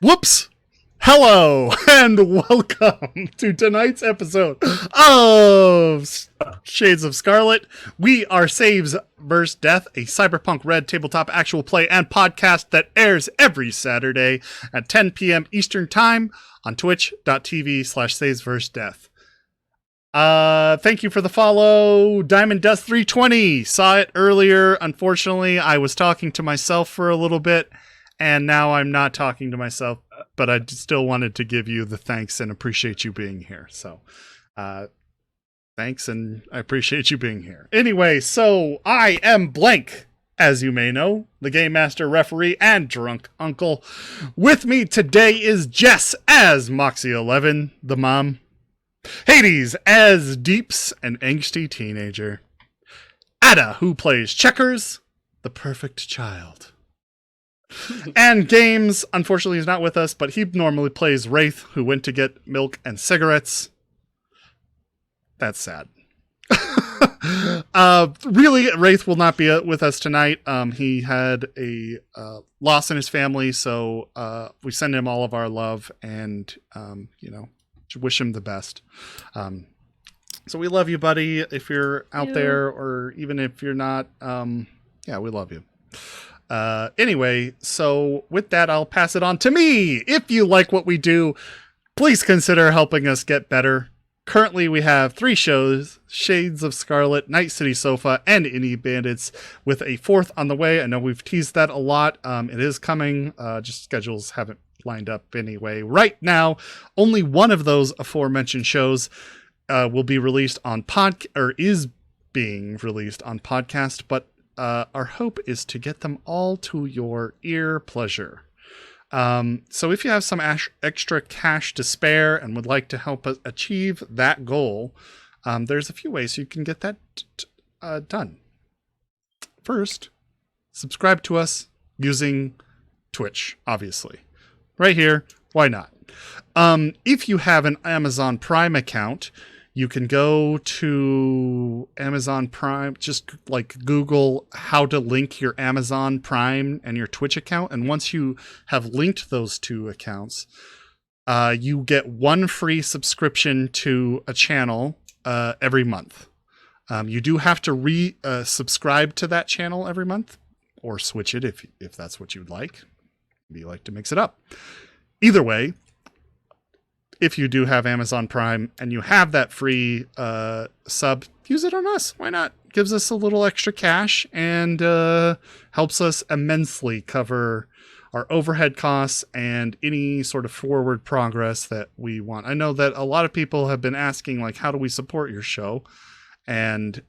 Whoops! Hello and welcome to tonight's episode of Shades of Scarlet. We are Saves vs. Death, a Cyberpunk Red tabletop actual play and podcast that airs every Saturday at 10 p.m. Eastern Time on twitch.tv/Saves vs. Death. Thank you for the follow, Diamond Dust 320. Saw it earlier. Unfortunately, I was talking to myself for a little bit, and now I'm not talking to myself, but I still wanted to give you the thanks and appreciate you being here. So, thanks, and I appreciate you being here. Anyway, so I am Blank, as you may know, the Game Master, Referee, and Drunk Uncle. With me today is Jess as Moxie11, the mom. Hades as Deeps, an angsty teenager. Ada, who plays checkers, the perfect child. And Games, unfortunately, is not with us, but he normally plays Wraith, who went to get milk and cigarettes. That's sad. Really, Wraith will not be with us tonight. He had a loss in his family, so we send him all of our love and, wish him the best. So we love you, buddy, if you're out there, or even if you're not. We love you. Anyway, so with that, I'll pass it on to me. If you like what we do, please consider helping us get better. Currently, we have 3 shows: Shades of Scarlet, Night City Sofa, and Indie Bandits, with a 4th on the way. I know we've teased that a lot. It is coming. Just schedules haven't lined up anyway. Right now, only one of those aforementioned shows will be released on is being released on podcast, but our hope is to get them all to your ear pleasure. So if you have some extra cash to spare and would like to help us achieve that goal, there's a few ways you can get that done. First, subscribe to us using Twitch, obviously. Right here, why not? If you have an Amazon Prime account, you can go to Amazon Prime, just like Google how to link your Amazon Prime and your Twitch account. And once you have linked those 2 accounts, you get 1 free subscription to a channel every month. You do have to subscribe to that channel every month, or switch it if that's what you'd like. Maybe you like to mix it up. Either way, if you do have Amazon Prime and you have that free sub, use it on us. Why not? Gives us a little extra cash and helps us immensely cover our overhead costs and any sort of forward progress that we want. I know that a lot of people have been asking, like, how do we support your show? And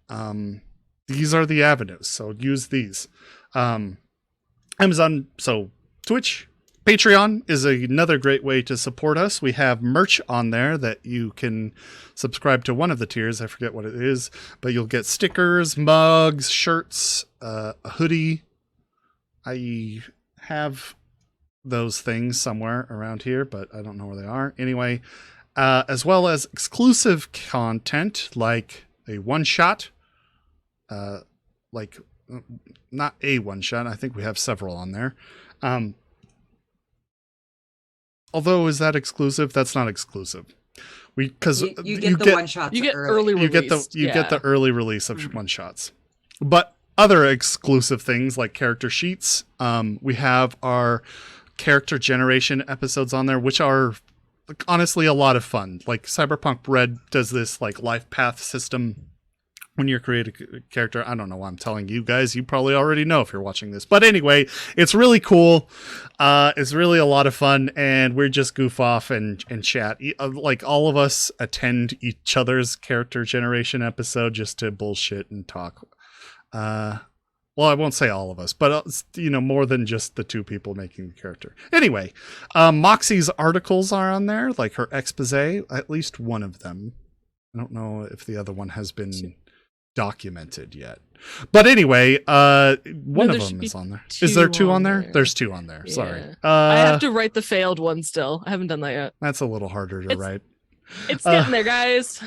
these are the avenues. So use these. Amazon, so Twitch, Patreon is another great way to support us. We have merch on there that you can subscribe to one of the tiers. I forget what it is, but you'll get stickers, mugs, shirts, a hoodie. I have those things somewhere around here, but I don't know where they are. Anyway, as well as exclusive content like a one-shot, not a one-shot. I think we have several on there. Although, is that exclusive? That's not exclusive. Because you get the one shots. You get early release. You get the early release of one shots. But other exclusive things like character sheets. We have our character generation episodes on there, which are honestly a lot of fun. Like Cyberpunk Red does this like life path system. When you're creating a character, I don't know why I'm telling you guys. You probably already know if you're watching this. But anyway, it's really cool. It's really a lot of fun, and we're just goof off and chat. Like, all of us attend each other's character generation episode just to bullshit and talk. Well, I won't say all of us, but, more than just the 2 people making the character. Anyway, Moxie's articles are on there, like her expose, at least one of them. I don't know if the other one has been documented yet, but anyway, one of them is on there. Is there 2 on there? There's 2 on there. Yeah. Sorry, I have to write the failed one still. I haven't done that yet. That's a little harder to write. It's getting there, guys.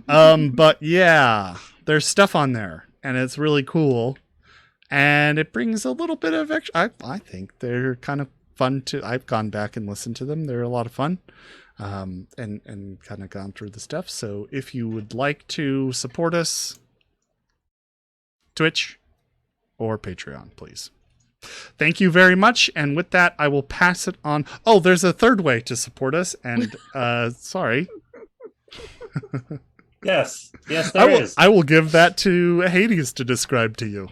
But yeah, there's stuff on there, and it's really cool, and it brings a little bit of extra. I think they're kind of fun to. I've gone back and listened to them. They're a lot of fun, and kind of gone through the stuff. So if you would like to support us, Twitch or Patreon, please. Thank you very much. And with that, I will pass it on. Oh, there's a third way to support us. And sorry. Yes, there is. I will give that to Hades to describe to you.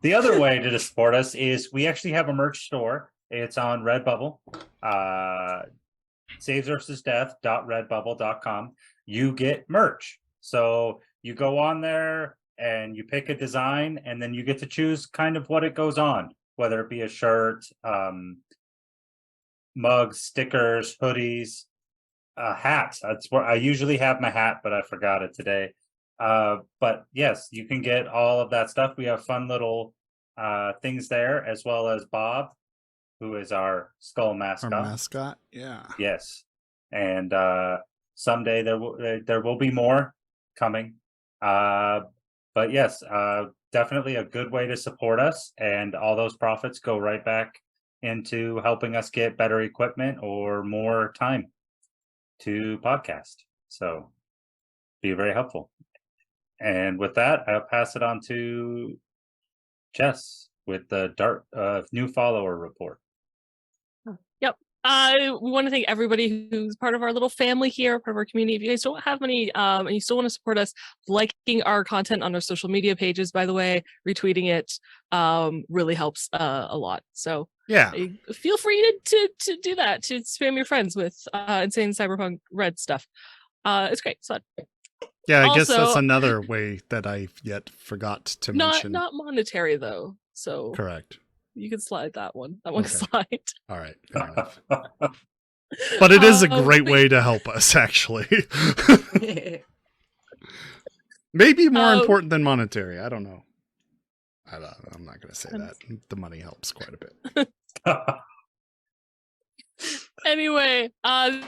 The other way to support us is we actually have a merch store. It's on Redbubble. savesversusdeath.redbubble.com. You get merch. So you go on there and you pick a design, and then you get to choose kind of what it goes on, whether it be a shirt, mugs, stickers, hoodies, hats. That's where I usually have my hat, but I forgot it today. But yes, you can get all of that stuff. We have fun little things there, as well as Bob, who is our skull mascot. Our mascot, yeah. Yes, and someday there will be more coming. But yes, definitely a good way to support us, and all those profits go right back into helping us get better equipment or more time to podcast. So be very helpful. And with that, I'll pass it on to Jess with the new follower report. Yep. We want to thank everybody who's part of our little family here, part of our community. If you guys don't have money and you still want to support us, liking our content on our social media pages, by the way, retweeting it really helps a lot. So yeah, feel free to do that, to spam your friends with insane Cyberpunk Red stuff. It's great. It's fun. Yeah, I guess that's another way that I yet forgot to mention. Not monetary though. So correct. You can slide that one. That one can slide. All right. Fair enough. But it is a great way to help us, actually. Maybe more important than monetary. I don't know. I'm not going to say that. The money helps quite a bit. Anyway,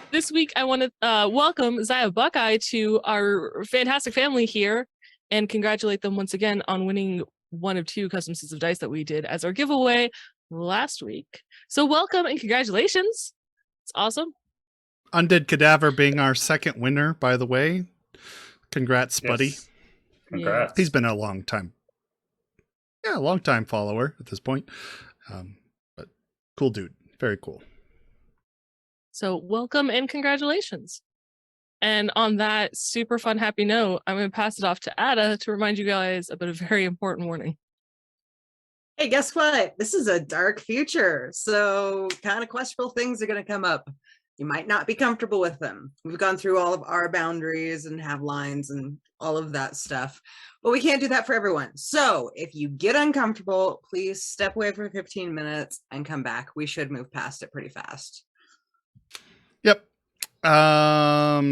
this week I want to welcome Zaya Buckeye to our fantastic family here and congratulate them once again on winning one of 2 custom sets of dice that we did as our giveaway last week. So welcome and congratulations. It's awesome. Undead Cadaver being our second winner, by the way. Congrats, buddy. Yes. Congrats. He's been a long time follower at this point. But cool dude. Very cool. So welcome and congratulations. And on that super fun, happy note, I'm going to pass it off to Ada to remind you guys about a very important warning. Hey, guess what? This is a dark future. So kind of questionable things are going to come up. You might not be comfortable with them. We've gone through all of our boundaries and have lines and all of that stuff. But we can't do that for everyone. So if you get uncomfortable, please step away for 15 minutes and come back. We should move past it pretty fast. Yep.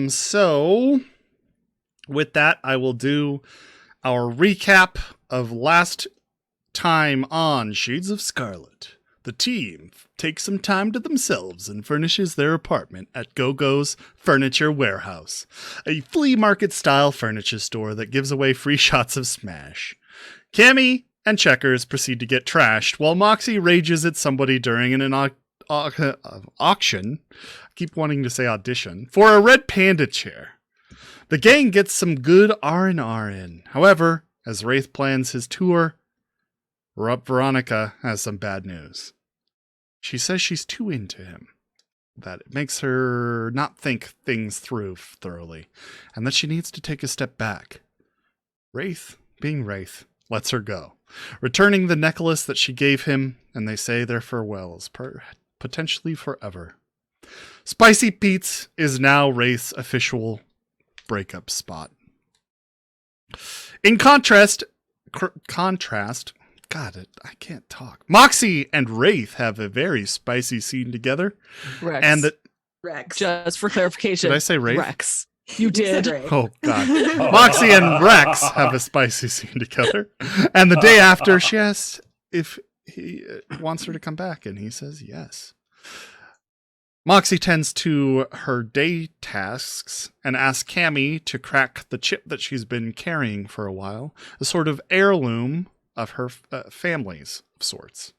So with that, I will do our recap of last time on Shades of Scarlet. The team takes some time to themselves and furnishes their apartment at Go-Go's Furniture Warehouse, a flea market style furniture store that gives away free shots of Smash. Cammy and Checkers proceed to get trashed while Moxie rages at somebody during an auction. I keep wanting to say audition for a red panda chair. The gang gets some good R&R in. However, as Wraith plans his tour, Veronica has some bad news. She says she's too into him, that it makes her not think things through thoroughly, and that she needs to take a step back. Wraith, being Wraith, lets her go, returning the necklace that she gave him, and they say their farewells, potentially forever. Spicy Pete's is now Wraith's official breakup spot. In contrast, God, I can't talk. Moxie and Wraith have a very spicy scene together. Rex. And Rex. Just for clarification. Did I say Wraith? Rex. You did. Oh, God. Moxie and Rex have a spicy scene together. And the day after, she asks if he wants her to come back, and he says yes. Moxie tends to her day tasks and asks Cammy to crack the chip that she's been carrying for a while, a sort of heirloom of her family's of sorts.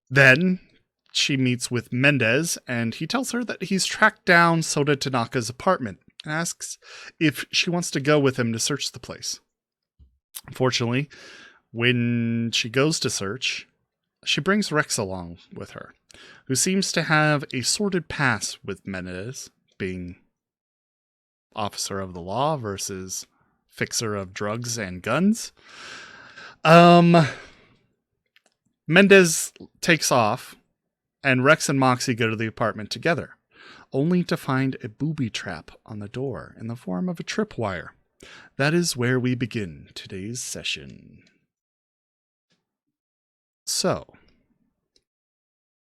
Then she meets with Mendez, and he tells her that he's tracked down Soda Tanaka's apartment and asks if she wants to go with him to search the place. Unfortunately, when she goes to search, she brings Rex along with her, who seems to have a sordid past with Mendez, being officer of the law versus fixer of drugs and guns. Mendez takes off, and Rex and Moxie go to the apartment together, only to find a booby trap on the door in the form of a tripwire. That is where we begin today's session. So,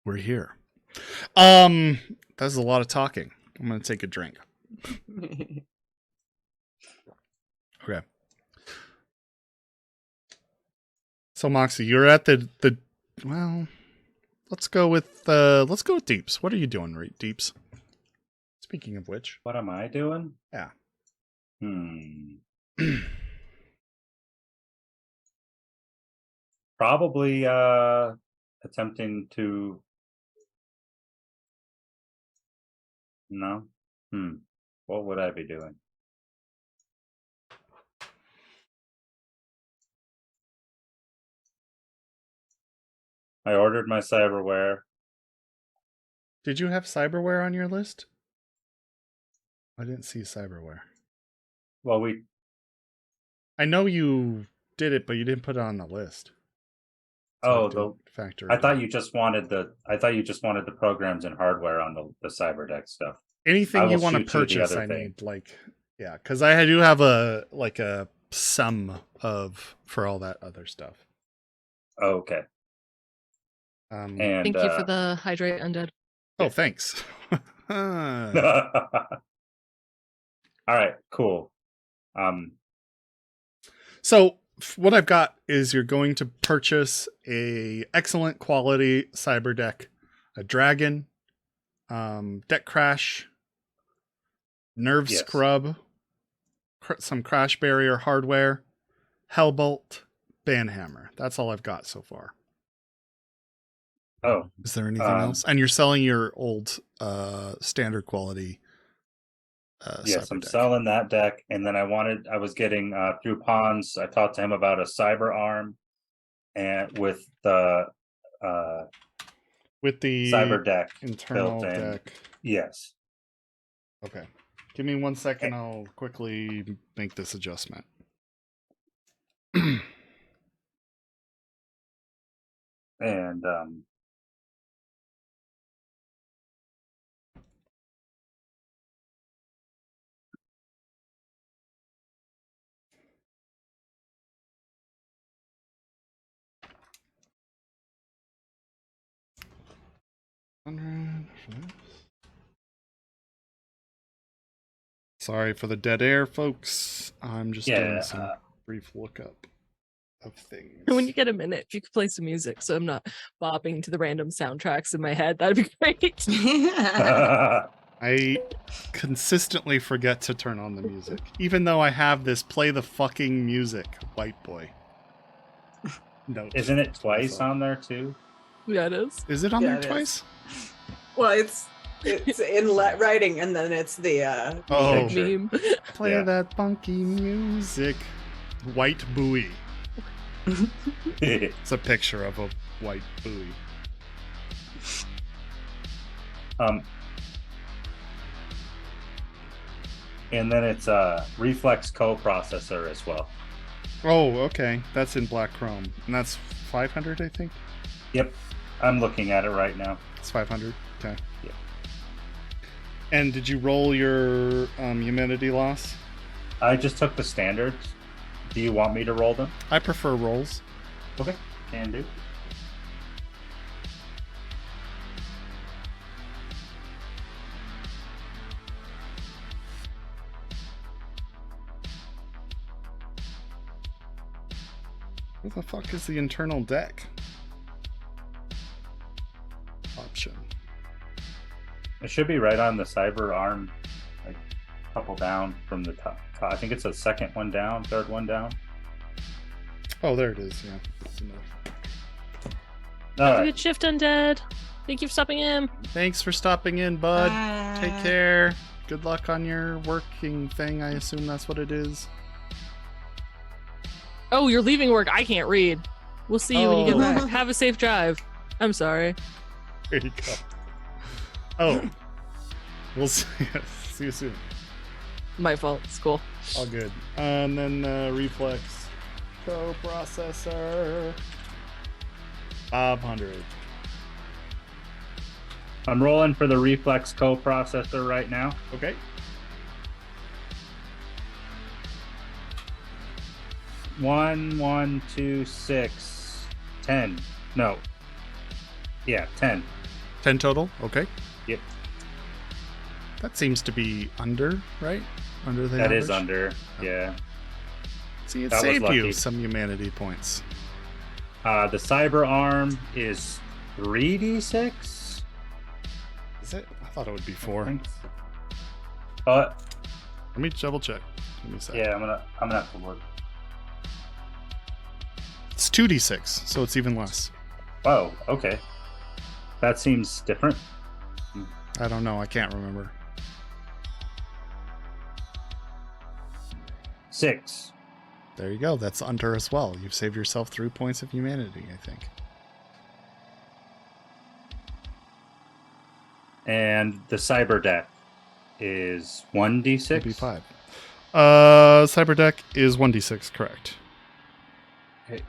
we're here. That's a lot of talking. I'm going to take a drink. Okay. So Moxie, you're at the well, let's go with Deeps. What are you doing, Deeps? Speaking of which, What am I doing? yeah. Probably attempting to no. What would I be doing? I ordered my cyberware. Did you have cyberware on your list? I didn't see cyberware. Well, I know you did it, but you didn't put it on the list. oh, I didn't factor it I thought in. you just wanted the programs and hardware on the CyberDeck stuff. I Anything will you want to shoot you the purchase, other I thing. need, like, yeah, because I do have a sum for all that other stuff. Oh, okay. And Thank you for the hydrate undead. oh, thanks. All right, cool. So what I've got is you're going to purchase a excellent quality cyber deck, a dragon, deck crash, nerve Yes. scrub, some crash barrier hardware, hellbolt, banhammer. That's all I've got so far. Oh, Is there anything else? And you're selling your old standard quality yes, cyber I'm deck. selling that deck, and then I was getting through Pawns. I talked to him about a cyber arm, and with the cyber deck internal built in. deck. Yes. Okay. Give me 1 second. I'll quickly make this adjustment. And Sorry for the dead air, folks. I'm just doing yeah, some brief lookup of things. When you get a minute, if you could play some music so I'm not bopping to the random soundtracks in my head, that'd be great. I consistently forget to turn on the music, even though I have this play the fucking music, white boy. No. isn't it twice on there too? Yeah, it is. Is it on Yeah, there it twice? Well, it's in writing, and then it's the Oh, Picture. Meme. play Yeah. that funky music. White buoy. It's a picture of a white buoy. And then it's a reflex coprocessor as well. Oh, okay. That's in black chrome. And that's 500, I think? Yep, I'm looking at it right now. It's 500. Okay. Yeah. And did you roll your humidity loss? I just took the standards. Do you want me to roll them? I prefer rolls. Okay, can do. What the fuck is the internal deck? Option. It should be right on the cyber arm, like a couple down from the top. I think it's the second one down, third one down. Oh, there it is. Yeah. That's enough. All right. Good shift, undead. Thank you for stopping in. Thanks for stopping in, bud. Take Bye. care. Good luck on your working thing. I assume that's what it is. Oh, you're leaving work. I can't read. We'll see you when you get Oh. back. Have a safe drive. I'm sorry. There you go. Oh. We'll see you soon. My fault. It's cool. All good. And then reflex coprocessor 500. I'm rolling for the reflex coprocessor right now. Okay. One, two, 6, 10. No. Yeah, 10. 10 total. Okay. Yep. That seems to be under, right? Under the That average? is under. Yeah. See, it That was saved you lucky. some humanity points. The cyber arm is 3d6. Is it? I thought it would be I 4. think. But Let me double check. Give me a second. yeah, I'm gonna have to look. It's 2d6, so it's even less. Oh, okay. That seems different. I don't know. I can't remember. 6. There you go. That's under as well. You've saved yourself 3 points of humanity, I think. And the cyber deck is 1d6. Maybe 5. Cyber deck is 1d6, correct. Okay.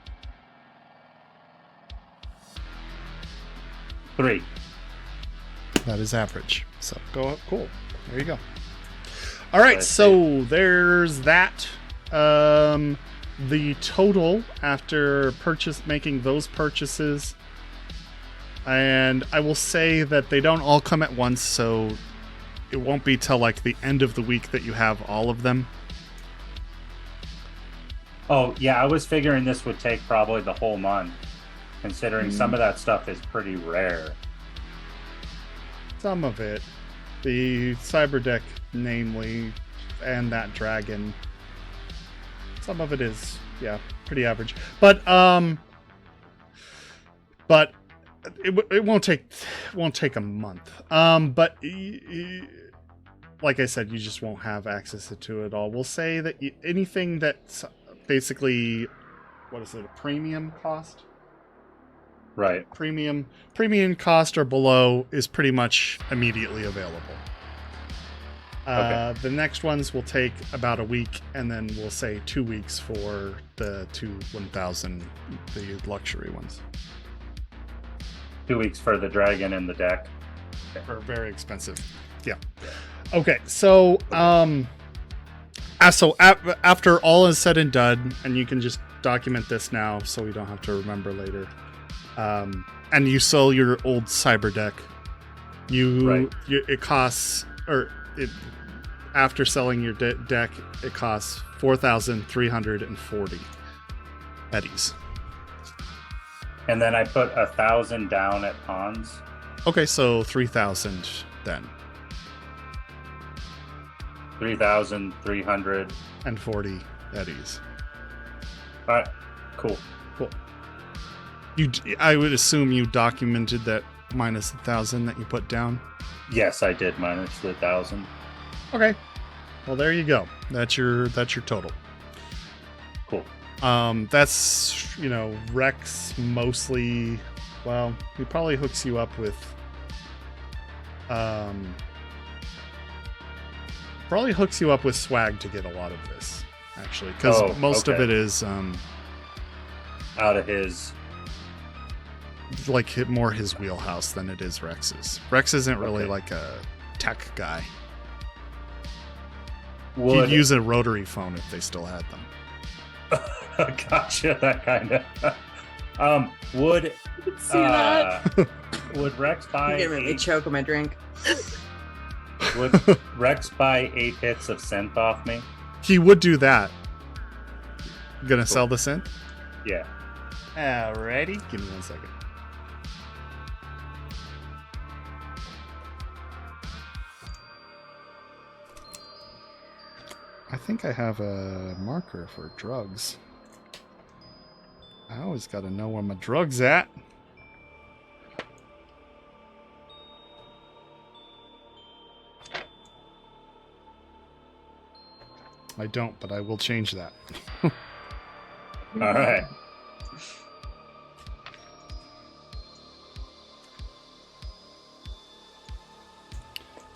3. That is average. So go up. Cool. There you go. All right. Right, So there's that. The total after making those purchases, and I will say that they don't all come at once, so it won't be till like the end of the week that you have all of them. Oh, yeah, I was figuring this would take probably the whole month, considering some of that stuff is pretty rare. Some of it, the cyber deck, namely, and that dragon. Some of it is, yeah, pretty average. But it won't take a month. But like I said, you just won't have access to it all. We'll say that anything that's basically, what is it, a premium cost? Right. Premium cost or below is pretty much immediately available. Okay. The next ones will take about a week, and then we'll say 2 weeks for the 1000, the luxury ones. 2 weeks for the dragon and the deck. They're very expensive. Yeah. Okay. So, after all is said and done, and you can just document this now, so we don't have to remember later. And you sell your old cyber deck. It costs, or it after selling your deck, it costs 4,340 eddies. And then I put 1,000 down at pawns. Okay, so 3,000 then. 3,300. And 40 eddies. All right, cool. Cool. I would assume you documented that minus 1,000 that you put down. Yes, I did minus the 1,000. Okay. Well, there you go. That's your total. Cool. That's, Rex mostly, well, he probably hooks you up with swag to get a lot of this, actually, because most of it is out of his, like, more his wheelhouse than it is Rex's. Rex isn't really like a tech guy. He'd use a rotary phone if they still had them. Gotcha, that kind of. Would See that? would Rex buy? Get me a choke on my drink. Would Rex buy 8 hits of synth off me? He would do that. Gonna sell the synth? Yeah. Alrighty. Give me 1 second. I think I have a marker for drugs. I always gotta know where my drugs at. I don't, but I will change that. All right.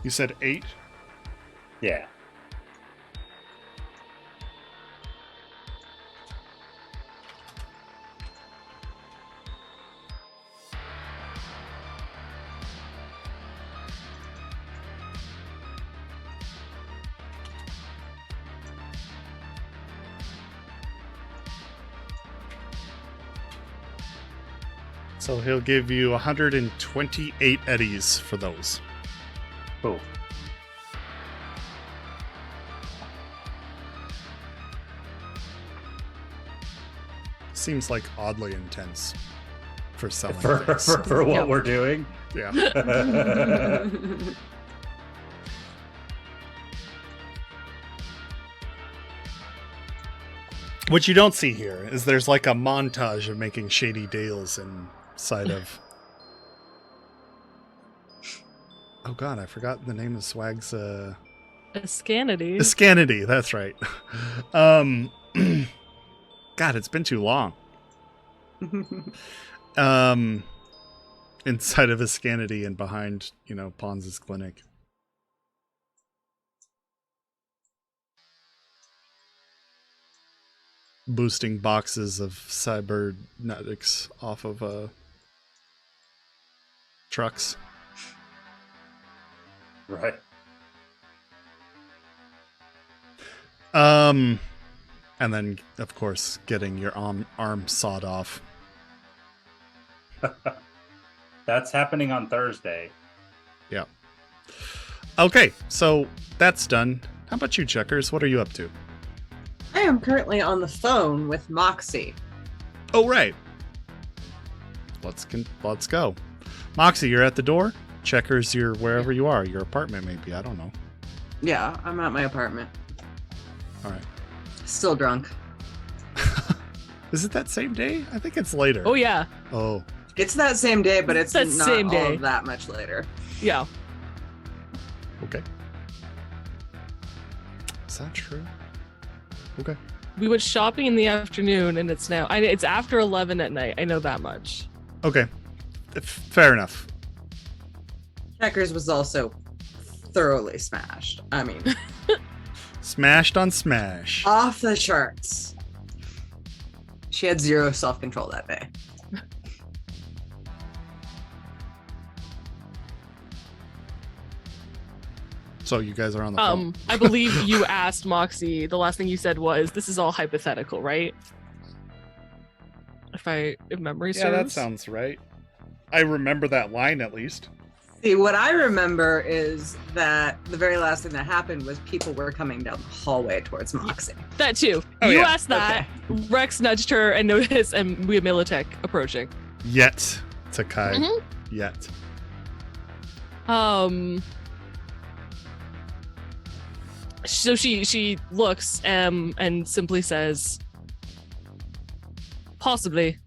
You said 8? Yeah. So he'll give you 128 eddies for those. Cool. Seems like oddly intense for selling For things. for what Yep. we're doing. Yeah. What you don't see here is there's like a montage of making shady deals inside of. Oh god, I forgot the name of Swag's. Scanity. Iscanity, that's right. God, it's been too long. Inside of Iscanity and behind, Pons' clinic. Boosting boxes of cybernetics off of trucks. Right. And then, of course, getting your arm sawed off. That's happening on Thursday. Yeah. Okay, so that's done. How about you, Checkers? What are you up to? I am currently on the phone with Moxie. Oh, right. Let's go. Moxie, you're at the door. Checkers, you're wherever you are. Your apartment, maybe. I don't know. Yeah, I'm at my apartment. All right. Still drunk. Is it that same day? I think it's later. Oh yeah, Oh, It's that same day, but it's That not same all day. of that much later. yeah. okay. Is that true? Okay. We went shopping in the afternoon, and it's now. It's after 11 at night. I know that much. Okay. Fair enough. Checkers was also thoroughly smashed. I mean, Smashed on smash. off the charts. She had zero self-control that day. So you guys are on the phone. I believe you asked Moxie. The last thing you said was, "This is all hypothetical, right?" If memory serves. Yeah, that sounds right. I remember that line at least. See, what I remember is that the very last thing that happened was people were coming down the hallway towards Moxie. That too. Oh, You yeah. asked that. Rex nudged her and noticed, and we have Militech approaching. Yet, Takai. Mhm. Yet. So she looks and simply says, "Possibly.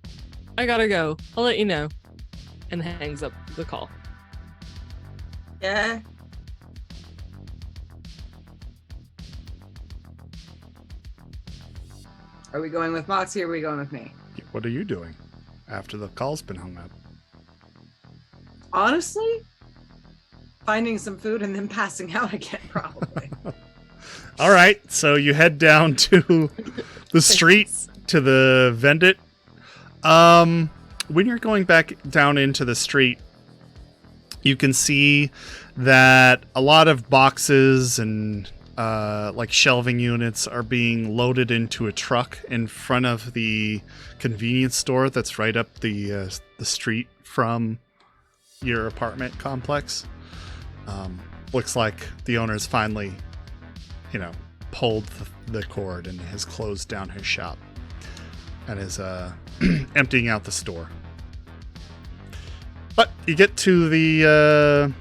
I gotta go. I'll let you know," and hangs up the call. Yeah. Are we going with Moxie or are we going with me? What are you doing after the call's been hung up? Honestly, finding some food and then passing out again, probably. All right, so you head down to the street to the Vendit. When you're going back down into the street, you can see that a lot of boxes and like shelving units are being loaded into a truck in front of the convenience store that's right up the street from your apartment complex. Looks like the owner's finally, pulled the cord and has closed down his shop and is emptying out the store. But you get to the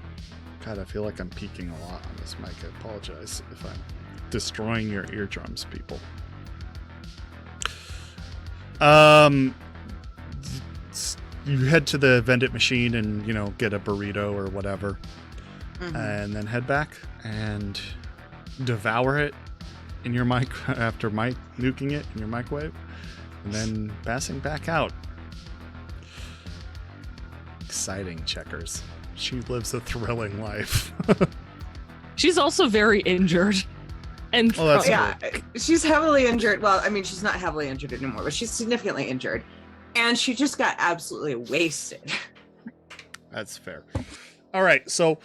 God, I feel like I'm peaking a lot on this mic. I apologize if I'm destroying your eardrums, people. You head to the vendit machine and, get a burrito or whatever, Mhm. and then head back and devour it in your mic after nuking it in your microwave, and then passing back out. Exciting, Checkers. She lives a thrilling life. She's also very injured. And Oh, that's Yeah, she's heavily injured. Well, I mean, she's not heavily injured anymore, but she's significantly injured. And she just got absolutely wasted. That's fair. All right, so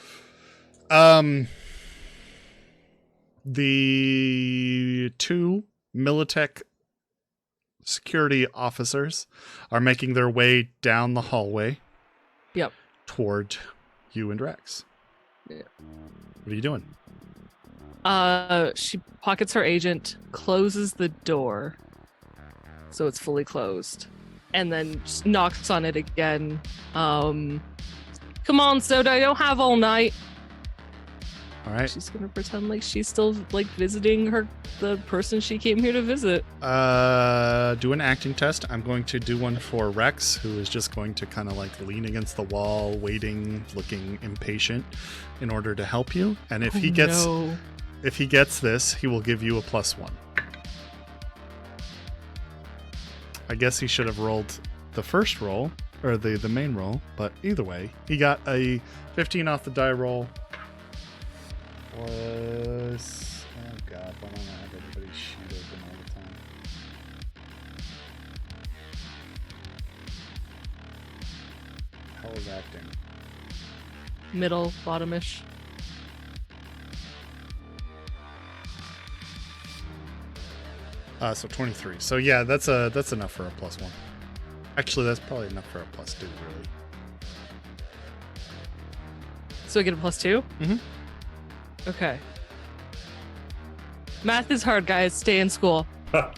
the two Militech security officers are making their way down the hallway. Yep. Toward you and Rex. Yeah. What are you doing? She pockets her agent, closes the door so it's fully closed, and then just knocks on it again. Come on, Soda, you don't have all night. All right. She's gonna pretend like she's still like visiting the person she came here to visit. Do an acting test. I'm going to do one for Rex, who is just going to kind of like lean against the wall, waiting, looking impatient in order to help you. And if he gets this, he will give you a +1. I guess he should have rolled the first roll, or the main roll, but either way, he got a 15 off the die roll. Was, oh god, why don't I have everybody's sheet open all the time? How is acting? Middle, bottomish. So 23. So yeah, that's enough for a +1. Actually, that's probably enough for a +2, really. So I get a +2? Mhm. Okay. Math is hard, guys. Stay in school.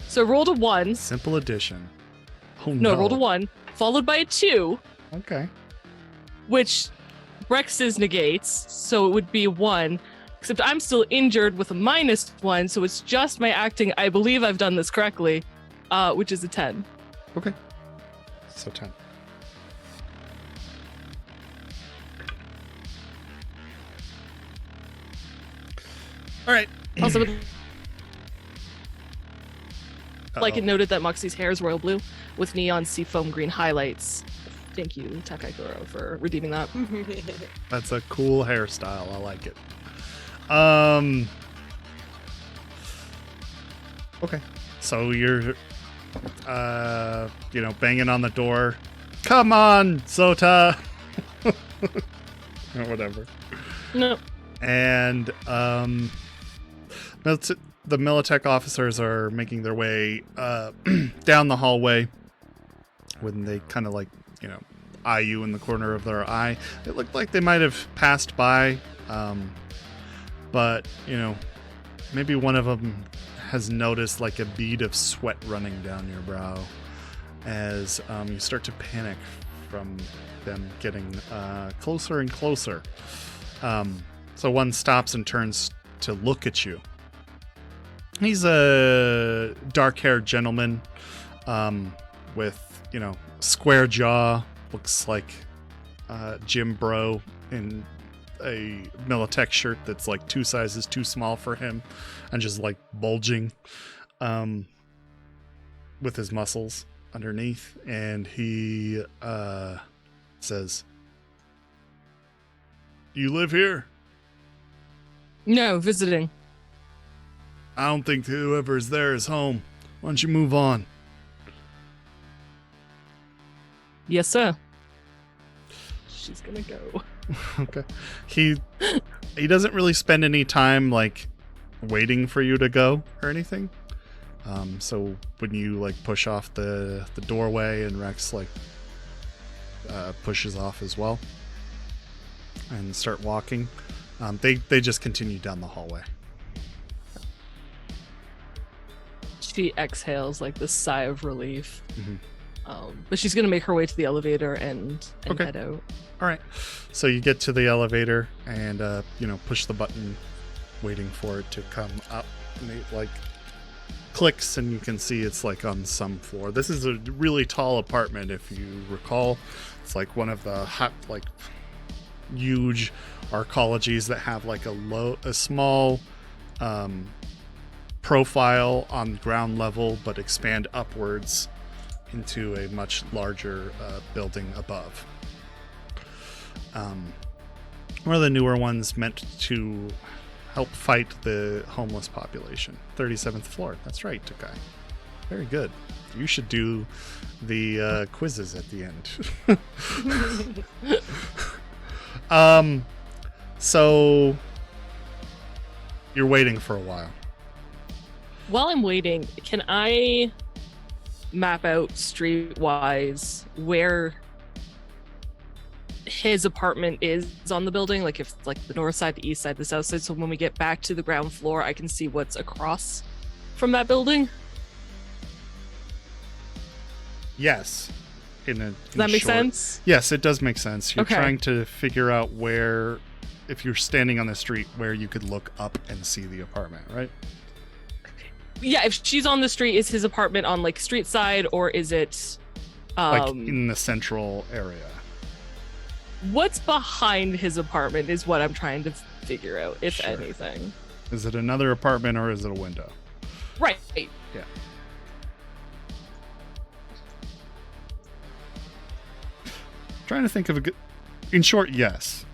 So rolled a 1. Simple addition. Oh No, no. rolled a 1, followed by a 2, Okay. which Rex's negates, so it would be 1. Except I'm still injured with a -1, so it's just my acting. I believe I've done this correctly, which is a 10. Okay. So 10. All right. Also, like Uh-oh. it noted that Moxie's hair is royal blue with neon seafoam green highlights. Thank you, Takaikuro, for redeeming that. That's a cool hairstyle. I like it. Okay. So you're banging on the door. Come on, Sota. Or whatever. No. And the Militech officers are making their way down the hallway when they kind of like, eye you in the corner of their eye. It looked like they might have passed by, but, maybe one of them has noticed like a bead of sweat running down your brow as you start to panic from them getting closer and closer. So one stops and turns to look at you. He's a dark-haired gentleman with, square jaw. Looks like Jim Bro in a Militech shirt that's like 2 sizes too small for him and just like bulging with his muscles underneath. And he says, "You live here?" No, visiting. "I don't think whoever's there is home. Why don't you move on?" Yes, sir. She's gonna go. Okay. He doesn't really spend any time like waiting for you to go or anything. So when you like push off the doorway and Rex like pushes off as well and start walking, they just continue down the hallway. She exhales like this sigh of relief. Mhm. But she's gonna make her way to the elevator and Okay. head out. All right. So you get to the elevator and push the button, waiting for it to come up. And it like clicks, and you can see it's like on some floor. This is a really tall apartment, if you recall. It's like one of the hot, like huge arcologies that have like a small profile on ground level, but expand upwards into a much larger building above. One of the newer ones meant to help fight the homeless population. 37th floor. That's right, Takai. Very good. You should do the quizzes at the end. So you're waiting for a while. While I'm waiting, can I map out streetwise where his apartment is on the building? Like if like the north side, the east side, the south side, so when we get back to the ground floor, I can see what's across from that building? Yes. Does that make sense? Yes, it does make sense. You're Okay. trying to figure out where, if you're standing on the street, where you could look up and see the apartment, right? Yeah, if she's on the street, is his apartment on like street side or is it Like in the central area. what's behind his apartment is what I'm trying to figure out, if Sure. anything. Is it another apartment or is it a window? Right. Yeah. Trying to think of a good. In short, yes.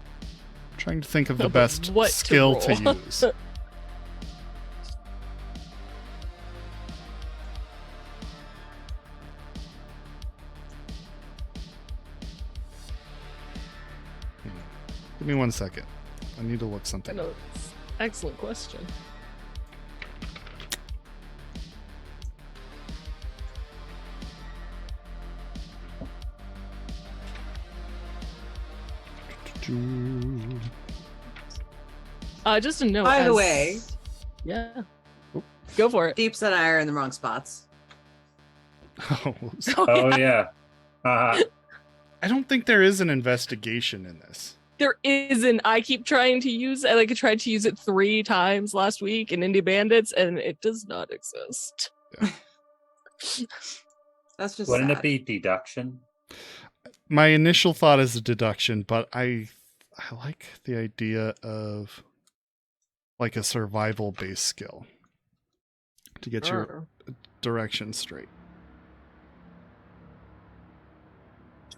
Trying to think of No, the but best what to skill to roll? use. Give me 1 second. I need to look I something know. up. It's an excellent question. Just a note. By the as- way, Yeah. Oop. Go for it. Deeps and I are in the wrong spots. Oh, Oh yeah. Uh, I don't think there is an investigation in this. There isn't. I keep trying to use it. Like I tried to use it 3 times last week in Indie Bandits, and it does not exist. That's just wouldn't sad. it be deduction? My initial thought is a deduction, but I like the idea of like a survival based skill to get your direction straight.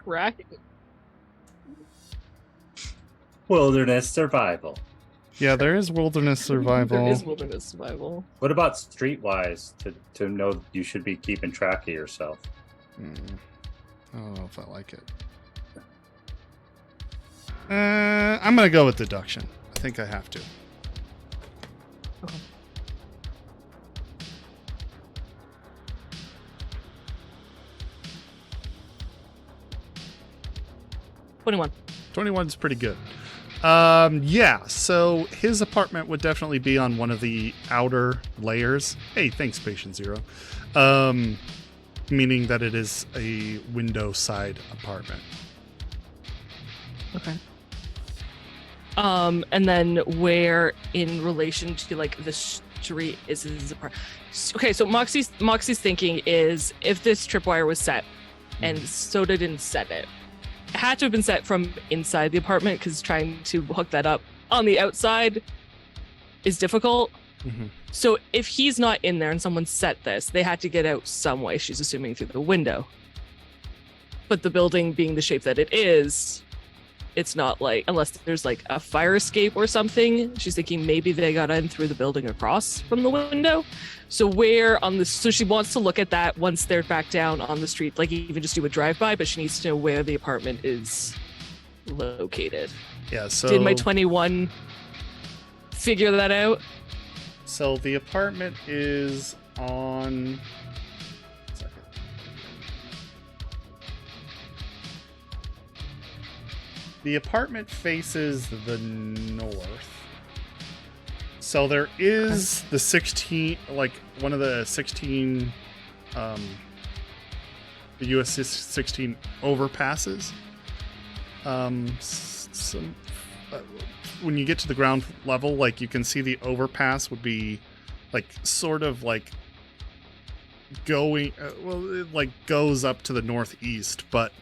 Right. Wilderness survival. Yeah, there is wilderness survival. There is wilderness survival. What about streetwise to know you should be keeping track of yourself? I don't know if I like it. I'm gonna go with deduction. I think I have to. Okay. $21. 21's pretty good. Yeah, so his apartment would definitely be on one of the outer layers. Hey, thanks, Patient Zero. Meaning that it is a window side apartment. Okay. And then where in relation to like the street is his apartment? Okay, so Moxie's thinking is if this tripwire was set and Soda didn't set it, it had to have been set from inside the apartment because trying to hook that up on the outside is difficult. Mm-hmm. So if he's not in there and someone set this, they had to get out some way, she's assuming through the window. But the building being the shape that it is, it's not like, unless there's like a fire escape or something, she's thinking maybe they got in through the building across from the window. So where on the, so she wants to look at that once they're back down on the street, like even just do a drive-by, but she needs to know where the apartment is located. Yeah, so Did my 21 figure that out? So the apartment is on. Second. The apartment faces the north. So there is the 16, like one of the 16, the US 16 overpasses. When you get to the ground level, like you can see the overpass would be like sort of like going well, it like goes up to the northeast, but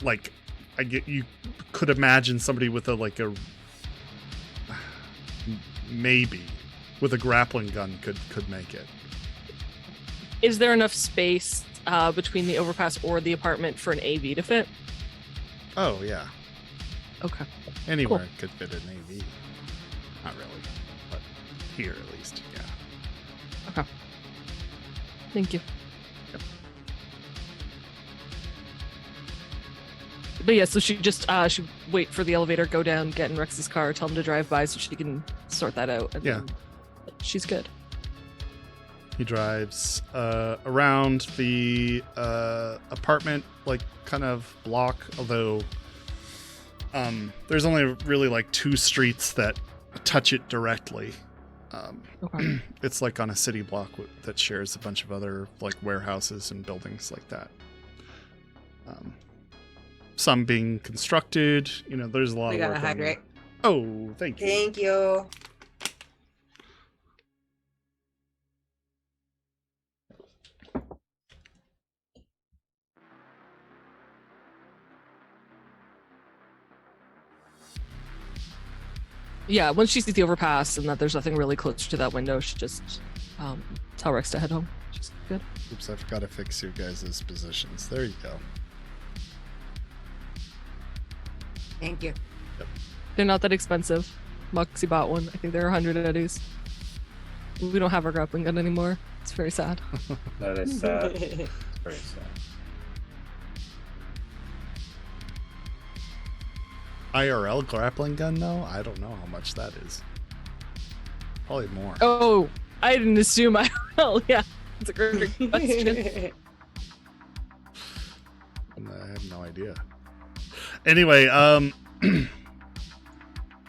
like you could imagine somebody with a like a maybe with a grappling gun could make it. Is there enough space between the overpass or the apartment for an AV to fit? Oh yeah, Okay. anywhere it could fit an AV. Not really, but here at least, yeah. Okay. Thank you. But yeah, so she just should wait for the elevator, go down, get in Rex's car, tell him to drive by so she can sort that out. And Yeah. then she's good. He drives around the apartment, like kind of block, although there's only really like 2 streets that touch it directly. Okay. It's like on a city block that shares a bunch of other like warehouses and buildings like that. Some being constructed, there's a lot We of gotta work. hydrate. Oh, thank you. Thank you. Yeah, once she sees the overpass and that there's nothing really close to that window, she just tell Rex to head home. She's good. Oops, I forgot to fix you guys' positions. There you go. Thank you. They're not that expensive. Moxie bought one. I think they're 100 eddies. We don't have our grappling gun anymore. It's very sad. That is sad. Very sad. IRL grappling gun, though? I don't know how much that is. Probably more. Oh, I didn't assume I will. Yeah, it's a great question. And I have no idea. Anyway, if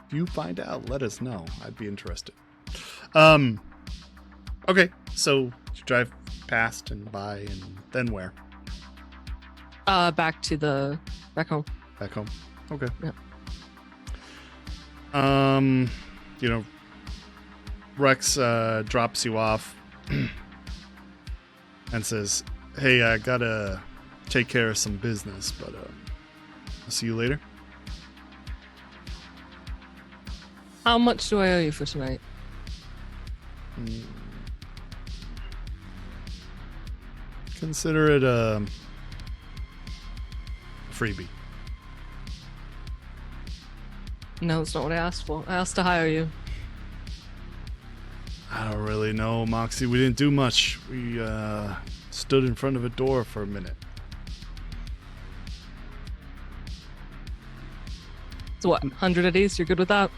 you find out, let us know. I'd be interested. Okay, so you drive past and by, and then where? Back home. Back home. Okay. Yeah. Rex drops you off and says, "Hey, I gotta take care of some business, but I'll see you later." How much do I owe you for tonight? Consider it a freebie. No, that's not what I asked for. I asked to hire you. I don't really know, Moxie. We didn't do much. We stood in front of a door for a minute. So what, 100 eddies? You're good with that?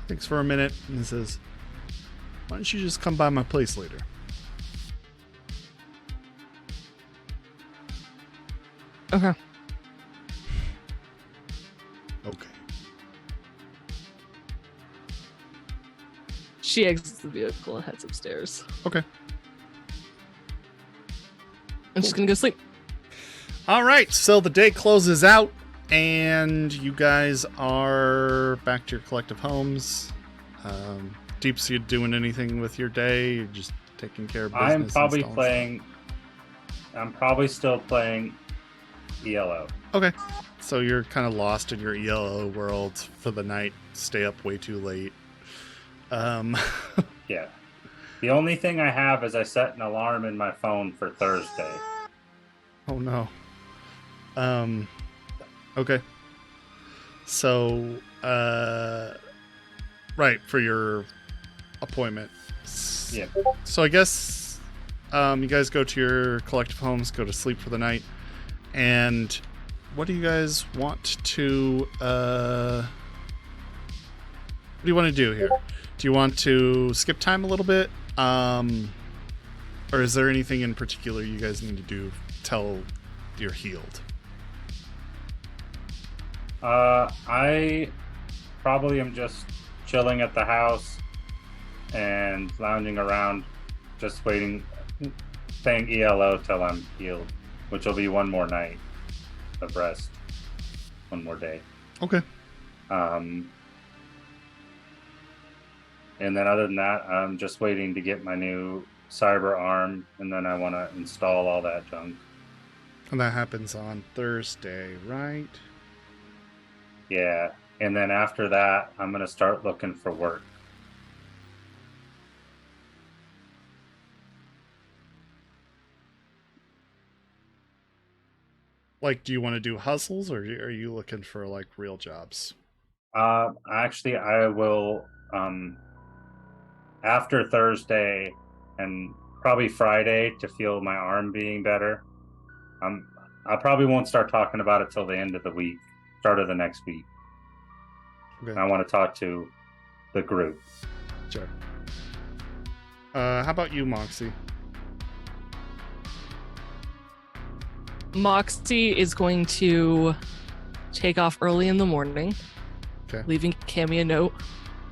Thinks for a minute and says, "Why don't you just come by my place later?" Okay. Okay. She exits the vehicle and heads upstairs. Okay. And she's gonna go sleep. All right. So the day closes out, and you guys are back to your collective homes. Deep Sea doing anything with your day? You're just taking care of business. I'm probably installing playing. I'm probably still playing ELO. stuff? Okay. So you're kind of lost in your ELO world for the night. Stay up way too late. Yeah. The only thing I have is I set an alarm in my phone for Thursday. Oh no. Okay. So, right, for your appointment. Yeah. So I guess you guys go to your collective homes, go to sleep for the night, and what do you guys want to what do you want to do here? Do you want to skip time a little bit? Or is there anything in particular you guys need to do till you're healed? I probably am just chilling at the house and lounging around, just waiting, playing ELO till I'm healed, which will be one more night of rest, one more day. Okay. And then other than that, I'm just waiting to get my new cyber arm, and then I want to install all that junk. And that happens on Thursday, right? Yeah, and then after that, I'm gonna start looking for work. Like, do you want to do hustles, or are you looking for like real jobs? Actually, I will after Thursday and probably Friday to feel my arm being better. I probably won't start talking about it till the end of the week, start of the next week. Okay. I want to talk to the group. Sure. How about you, Moxie? Moxie is going to take off early in the morning, Okay. leaving Cammy a note.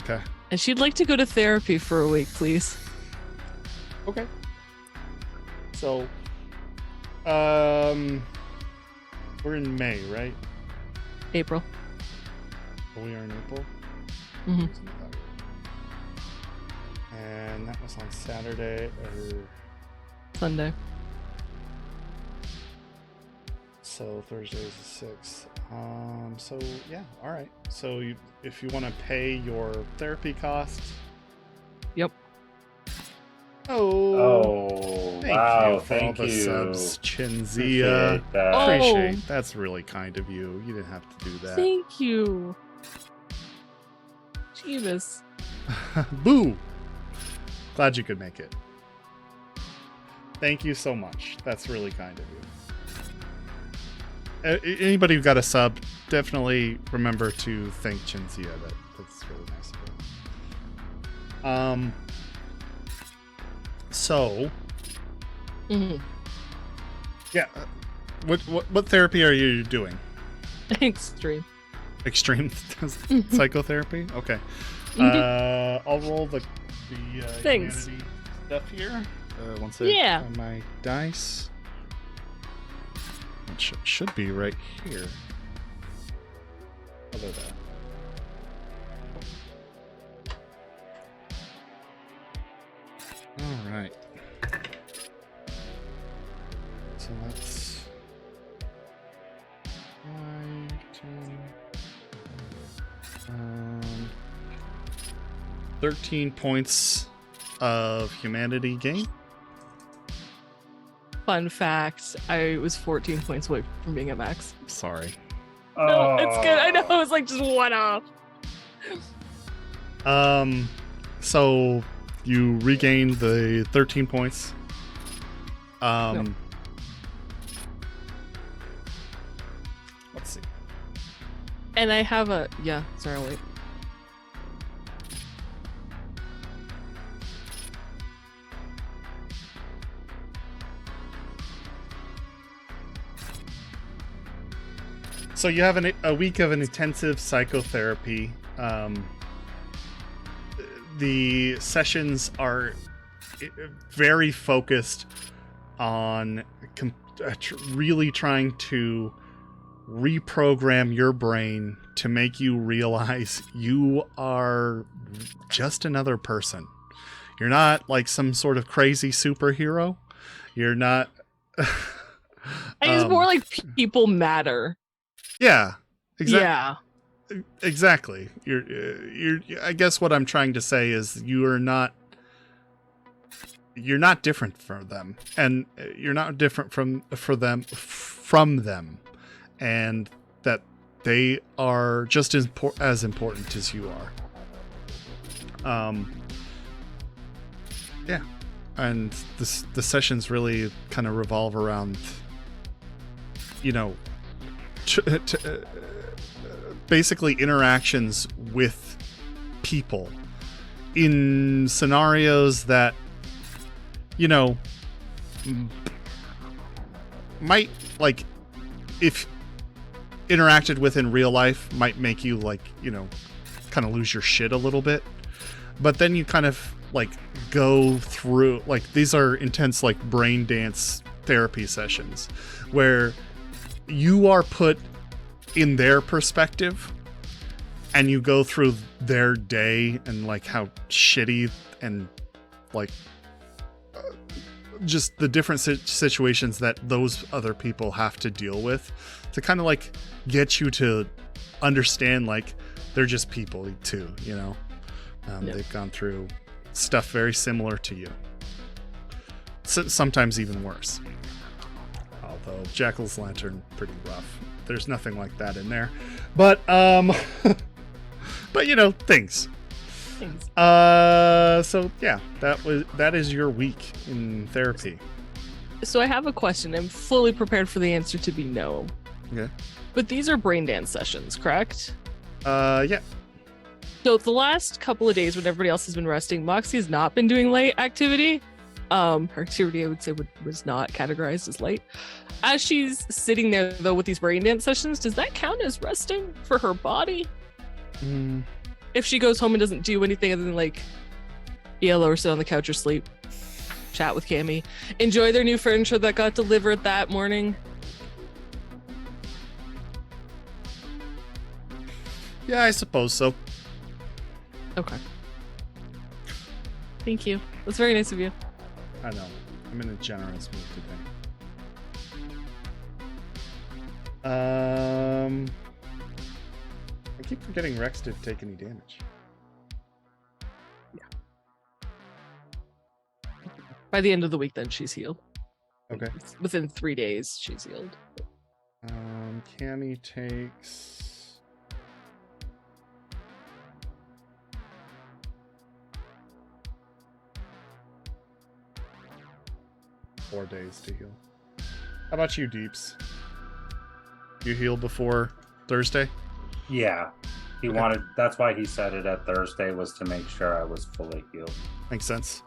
Okay. And she'd like to go to therapy for a week, please. Okay. So, we're in May, right? April. Oh, we are in April. Mhm. And that was on Saturday or Sunday. so Thursday is the 6th. So yeah, all right. So if you want to pay your therapy costs. Yep. Oh, Thank wow! you for all Thank the you. subs, Chinzia. Appreciate that. Oh. Appreciate. That's really kind of you. You didn't have to do that. Thank you. Jeebus. Boo! Glad you could make it. Thank you so much. That's really kind of you. Anybody who got a sub, definitely remember to thank Chinzia. That's really nice of her. So, Mhm. yeah. What therapy are you doing? Extreme. Extreme psychotherapy? Okay. I'll roll the Thanks. humanity stuff here. Once I Yeah. find my dice. It should be right here. Other than. All right. So that's 5, 10, 13 points of humanity gain. Fun fact, I was 14 points away from being at max. Sorry. No, it's good. I know, it was like just one off. So you regained the 13 points. No. Let's see. And I have a sorry, wait. So you have a week of an intensive psychotherapy. The sessions are very focused on really trying to reprogram your brain to make you realize you are just another person. You're not like some sort of crazy superhero. You're not. It's more like people matter. Yeah. Exactly. Yeah. Exactly. You're I guess what I'm trying to say is you're not different from them, and you're not different from them, and that they are just as important as you are. Yeah. And the sessions really kind of revolve around, basically interactions with people in scenarios that might, like, if interacted with in real life, might make you kind of lose your shit a little bit, but then you kind of go through, these are intense brain dance therapy sessions where you are put in their perspective and you go through their day and how shitty and just the different situations that those other people have to deal with, to kind of like get you to understand like they're just people too, you know. They've gone through stuff very similar to you, sometimes even worse. Although Jackal's Lantern, pretty rough. There's nothing like that in there, but but you know, things. So yeah, that is your week in therapy. So I have a question. I'm fully prepared for the answer to be no. Okay. But these are brain dance sessions, correct? Yeah. So the last couple of days when everybody else has been resting, Moxie has not been doing light activity. Her activity, I would say, was not categorized as light. As she's sitting there, though, with these brain dance sessions, does that count as resting for her body? If she goes home and doesn't do anything other than, like, yell or sit on the couch or sleep, chat with Cammy, enjoy their new furniture that got delivered that morning? Yeah, I suppose so. Okay. Thank you. That's very nice of you. I know. I'm in a generous mood today. I keep forgetting Rex didn't take any damage. Yeah. By the end of the week, then she's healed. Okay. Within 3 days, she's healed. Cammy takes 4 days to heal. How about you, Deeps? You heal before Thursday? Yeah. He wanted, that's why he set it at Thursday, was to make sure I was fully healed. Makes sense.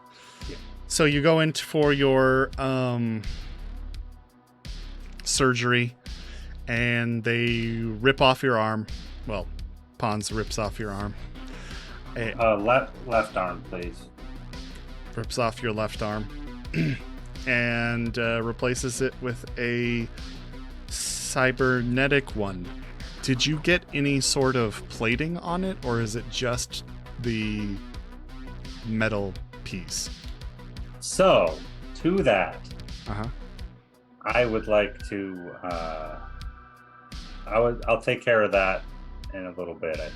Yeah. So you go in for your surgery, and they rip off your arm. Well, Pons rips off your arm. Left arm, please. Rips off your left arm and replaces it with a cybernetic one. Did you get any sort of plating on it, or is it just the metal piece? So, to that, Uh-huh. I would like to. I'll take care of that in a little bit. I think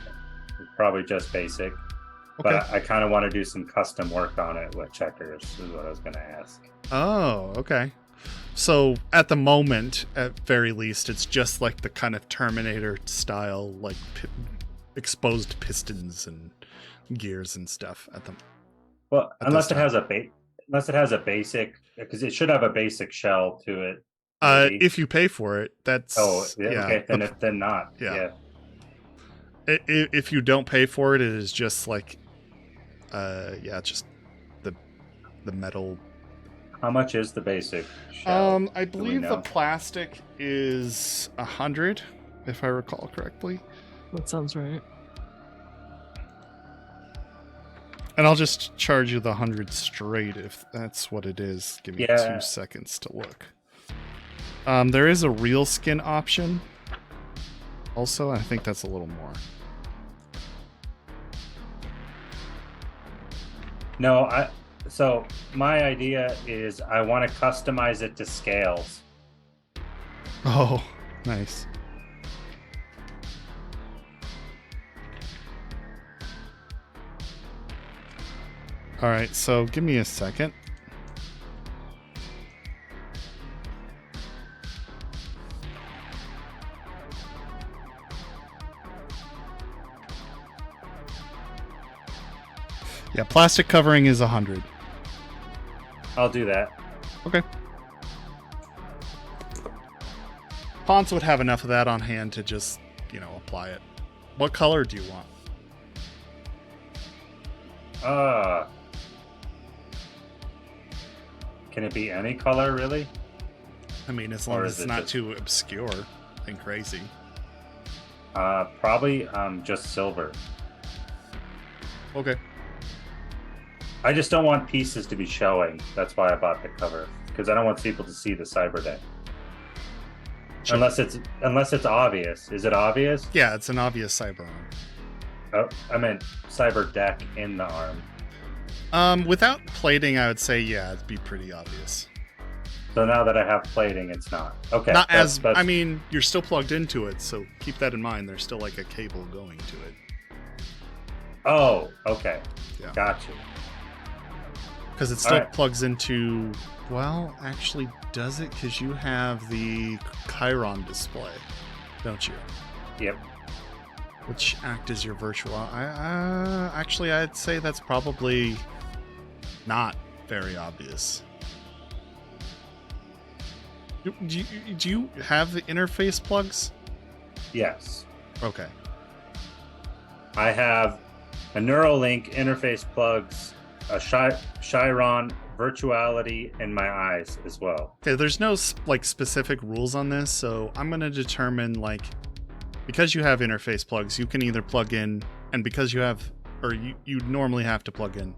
it's probably just basic, Okay. but I kind of want to do some custom work on it with checkers. Is what I was going to ask. Oh, okay. So at the moment, at very least, it's just like the kind of Terminator style, like exposed pistons and gears and stuff at the. Well, At unless this it has a basic, because it should have a basic shell to it. maybe. If you pay for it, that's Okay, then not. Yeah. Yeah. If you don't pay for it, it is just like, just the metal. How much is the basic shell? I Do we believe the know? plastic is 100, if I recall correctly. That sounds right. And I'll just charge you the 100 straight if that's what it is. Give me 2 seconds to look. There is a real skin option. Also, I think that's a little more. No, so my idea is I want to customize it to scales. Oh, nice. All right, so give me a second. Yeah, plastic covering is 100. I'll do that. Okay. Ponce would have enough of that on hand to just, apply it. What color do you want? Can it be any color, really? I mean, as long Or as is it's it not just- too obscure and crazy. Probably just silver. Okay. I just don't want pieces to be showing. That's why I bought the cover, because I don't want people to see the cyber deck. Sure. Unless it's obvious. Is it obvious? Yeah, it's an obvious cyber Oh, I meant cyber deck in the arm. arm. Without plating, I would say, yeah, it'd be pretty obvious. So now that I have plating, it's not. Okay. Not that's- as that's- I mean, you're still plugged into it, so keep that in mind. There's still like a cable going to it. Oh, okay. Yeah. Gotcha. Because it still Alright. plugs into. Well, actually, does it? Because you have the Chiron display, don't you? Yep. Which act as your virtual? Actually, I'd say that's probably not very obvious. Do you have the interface plugs? Yes. Okay. I have a Neuralink interface plugs, a Chiron virtuality in my eyes as well. Okay, there's no like specific rules on this, so I'm going to determine like because you have interface plugs, you can either plug in, and because you have, or you normally have to plug in,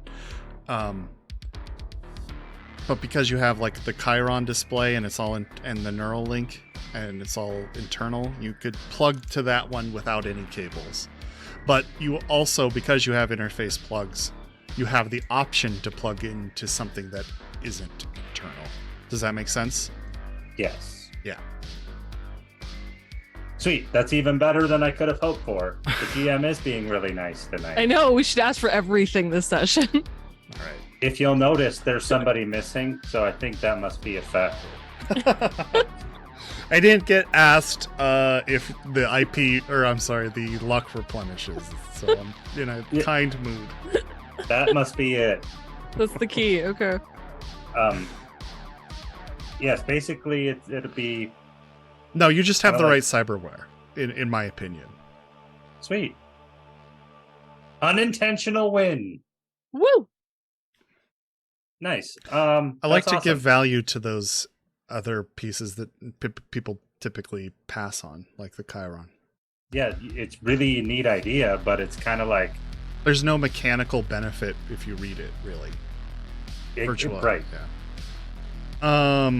but because you have like the Chiron display and it's all in, and the Neuralink and it's all internal, you could plug to that one without any cables. But you also, because you have interface plugs, you have the option to plug into something that isn't internal. Does that make sense? Yes. Yeah. Sweet. That's even better than I could have hoped for. The GM is being really nice tonight. I know we should ask for everything this session. All right. If you'll notice, there's somebody missing, so I think that must be effective. I didn't get asked if the IP, or I'm sorry, the luck replenishes, so I'm in a Yeah. kind mood. That must be it. That's the key. Okay. Yes, basically it'll be No, you just have the Alright. right cyberware, in my opinion. sweet. Unintentional win. Woo! Nice. I like that's to give awesome. value to those other pieces that people typically pass on, like the Chiron. Yeah, it's really a neat idea, but it's kind of like There's no mechanical benefit if you read it, really. Virtual, right. yeah.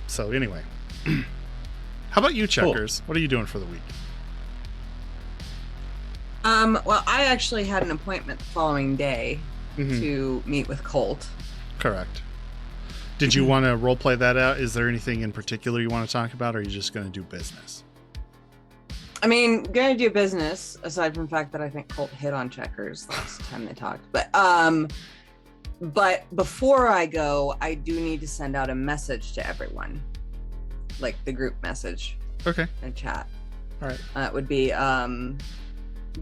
So anyway, how about you, Checkers? What are you doing for the week? Well, I actually had an appointment the following day Mhm. to meet with Colt. Correct. Did you want to roleplay that out? Is there anything in particular you want to talk about, or are you just going to do business? I mean, gonna do business aside from the fact that I think Colt hit on Checkers last time they talked. But before I go, I do need to send out a message to everyone, like the group message Okay. in chat. All right. That would be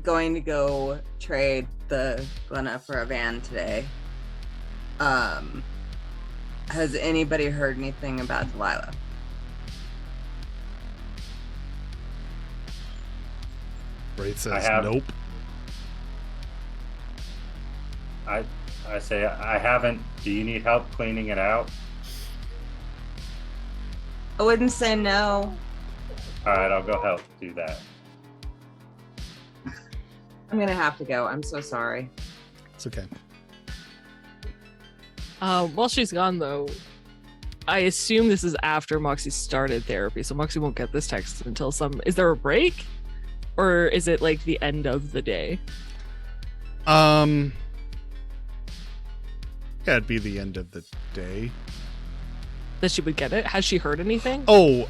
going to go trade the Glenna for a van today. Has anybody heard anything about Delilah? Braith says I have. nope. I say I haven't. Do you need help cleaning it out? I wouldn't say no. All right, I'll go help do that. I'm gonna have to go. I'm so sorry. It's okay. While she's gone, though, I assume this is after Moxie started therapy, so Moxie won't get this text until some. Is there a break, or is it like the end of the day? Yeah, it'd be the end of the day. That she would get it. Has she heard anything? Oh,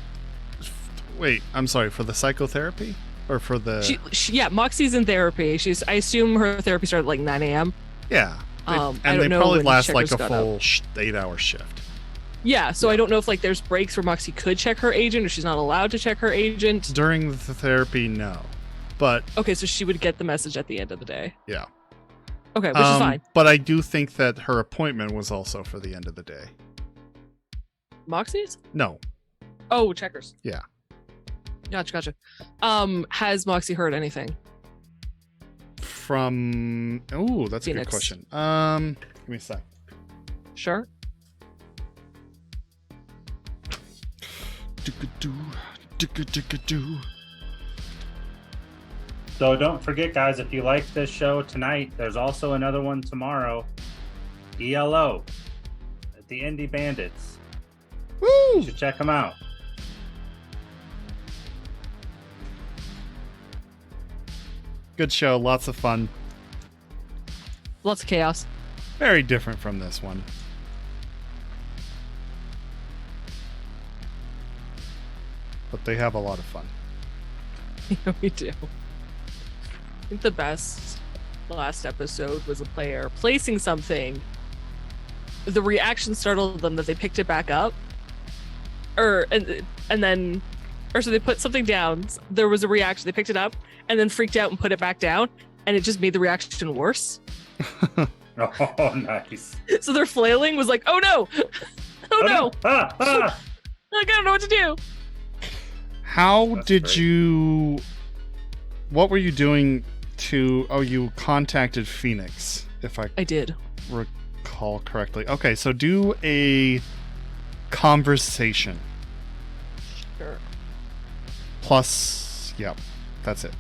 wait. I'm sorry. For the psychotherapy, or for the? Yeah, Moxie's in therapy. I assume her therapy started at like 9 a.m. Yeah. I and don't they know probably when last Checkers like a got full 8-hour shift. Yeah, so I don't know if like there's breaks where Moxie could check her agent, or she's not allowed to check her agent. During the therapy, no. But Okay, so she would get the message at the end of the day. yeah. Okay, which is fine. But I do think that her appointment was also for the end of the day. Moxie's? No. Oh, Checkers. Yeah. Gotcha. Has Moxie heard anything? From that's a good Phoenix. question. Give me a sec. Sure. So don't forget, guys, if you like this show tonight, there's also another one tomorrow. ELO, the Indie Bandits. Woo! You should check them out. Good show, lots of fun. Lots of chaos. Very different from this one. but they have a lot of fun. Yeah, we do. I think the best last episode was a player placing something. The reaction startled them that they picked it back up, so they put something down. There was a reaction. They picked it up and then freaked out and put it back down, and it just made the reaction worse. Oh, nice. So their flailing was like, "Oh no, oh no, Ah, ah. I don't know what to do." How That's did great. you? What were you doing to? Oh, you contacted Phoenix, if I I did. recall correctly. Okay, so do a conversation Sure. plus. Yep, that's it.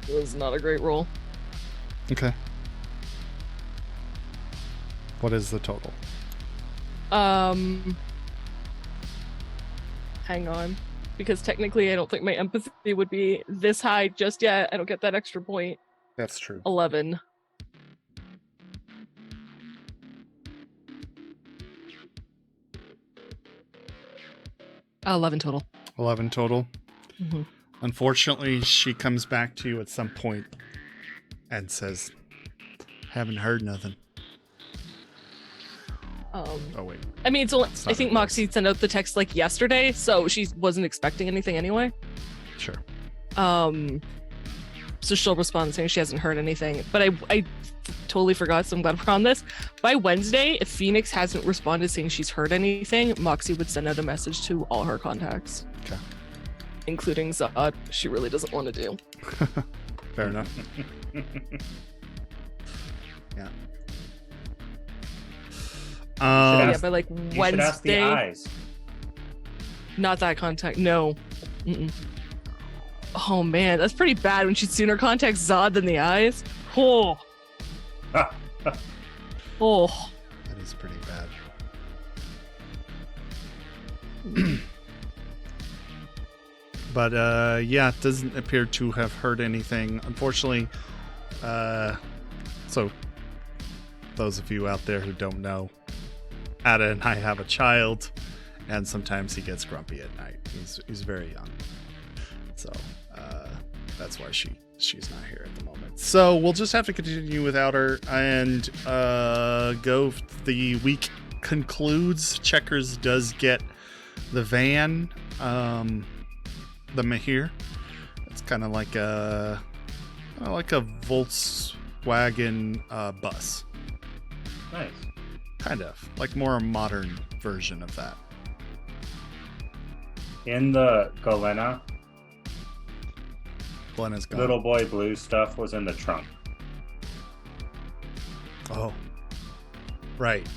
It was not a great roll. Okay. What is the total? Hang on, because technically I don't think my empathy would be this high just yet. I don't get that extra point. That's true. 11. Uh, 11 total. 11 total. Mm-hmm. Unfortunately, she comes back to you at some point and says, "Haven't heard nothing." Oh wait. I mean, not I think what it Moxie sent out the text like yesterday, so she wasn't expecting anything anyway. Sure. So she'll respond saying she hasn't heard anything. But I totally forgot, so I'm glad we're on this. By Wednesday, if Phoenix hasn't responded saying she's heard anything, Moxie would send out a message to all her contacts. Okay. Including Zod. She really doesn't want to do. Fair enough. Yeah. Yeah. Yeah, by like You should ask the Wednesday. eyes. Not that contact. No. Mm-mm. Oh man, that's pretty bad when she'd sooner contact Zod than the eyes. Oh. Oh. That is pretty bad. But yeah, it doesn't appear to have heard anything. Unfortunately, so those of you out there who don't know, Ada and I have a child, and sometimes he gets grumpy at night. He's very young, so that's why she's not here at the moment. So we'll just have to continue without her and go. The week concludes. Checkers does get the van, the Mahir. It's kind of like a Volkswagen bus. Nice. Kind of like more a modern version of that. In the Galena, Glenna's gone. Little Boy Blue stuff was in the trunk. Oh, right.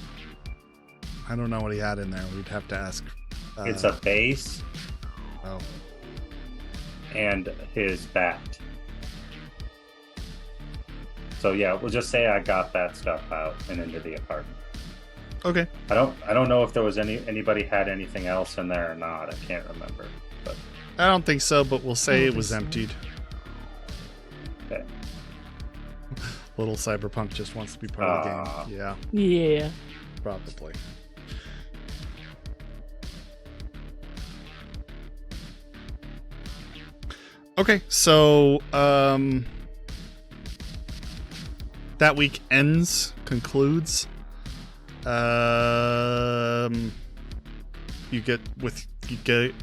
I don't know what he had in there. We'd have to ask. It's a base Oh, and his bat. So yeah, we'll just say I got that stuff out and into the apartment. okay. I don't know if there was anybody had anything else in there or not. I can't remember. But I don't think so, but we'll say I it don't was think so. emptied. okay. Little Cyberpunk just wants to be part of the game. Yeah, Yeah. probably. Okay, so that week concludes.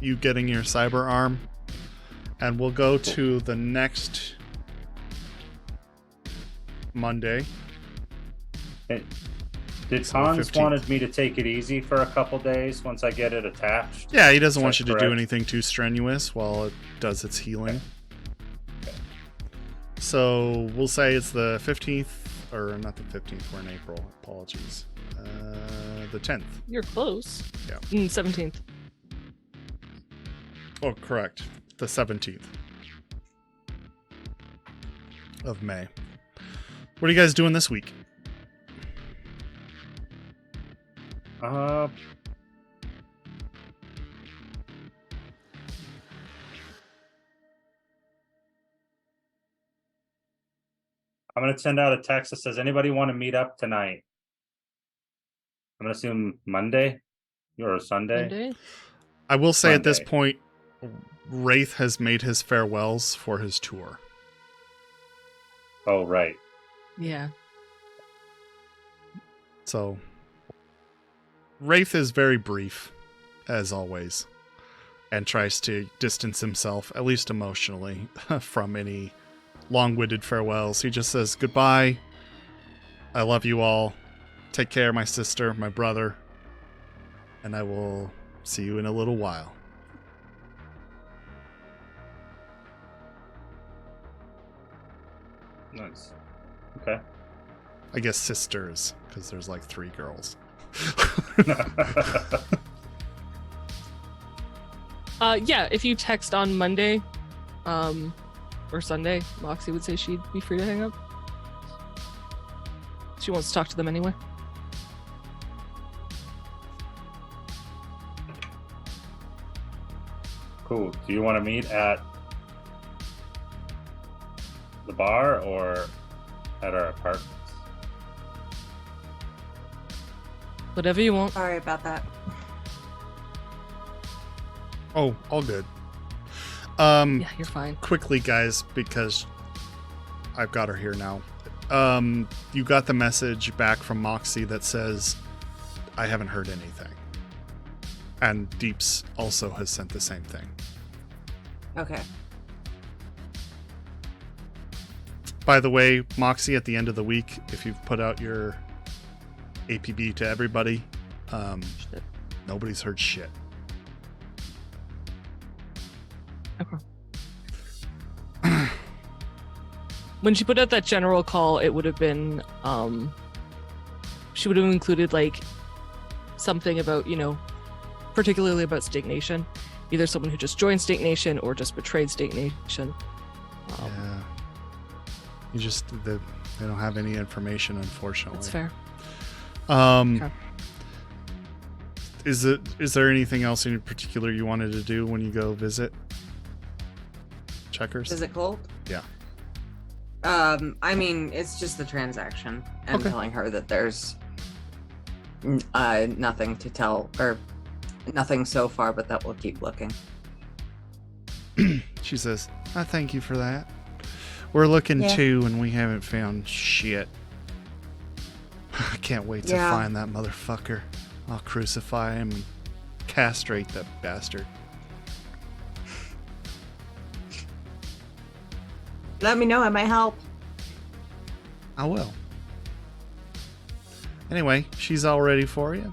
You getting your cyber arm, and we'll go to the next Monday. Did So Hans 15th. wanted me to take it easy for a couple days once I get it attached? Yeah, he doesn't Is want that you to do correct? anything too strenuous while it does its healing. So we'll say it's the 15th, or not the 15th, we're in April. Apologies. The 10th. You're close. Yeah. 17th. Oh, correct. The 17th of May. What are you guys doing this week? I'm gonna send out a text that says, "Anybody want to meet up tonight?" I'm gonna assume Monday or Sunday. Monday. I will say at this Monday. point, Wraith has made his farewells for his tour. Oh, right. Yeah. So, Wraith is very brief, as always, and tries to distance himself, at least emotionally, from any long-winded farewells. He just says, goodbye, I love you all, take care of my sister, my brother, and I will see you in a little while. Nice. Okay. I guess sisters, because there's like 3 girls. Yeah, if you text on Monday, or Sunday, Moxie would say she'd be free to hang up. She wants to talk to them anyway. Cool. Do you want to meet at the bar or at our apartments? Whatever you want. Sorry about that. Oh, all good. Yeah, you're fine. Quickly, guys, because I've got her here now. You got the message back from Moxie that says, I haven't heard anything. And Deeps also has sent the same thing. Okay. By the way, Moxie, at the end of the week, if you've put out your APB to everybody, Shit. nobody's heard shit. Okay. When she put out that general call, it would have been, she would have included like something about, particularly about Stake Nation, either someone who just joined Stake Nation or just betrayed Stake Nation. Yeah. They don't have any information, unfortunately. That's fair. Okay. Okay. Is there anything else in particular you wanted to do when you go visit Checkers? Is it cold? Yeah. I mean, it's just the transaction and Okay. telling her that there's nothing to tell, or nothing so far, but that we'll keep looking. She says, I thank you for that. We're looking Yeah. too, and we haven't found shit. I can't wait to Yeah. find that motherfucker. I'll crucify him and castrate that bastard. Let me know, I might help. I will. Anyway, she's all ready for you.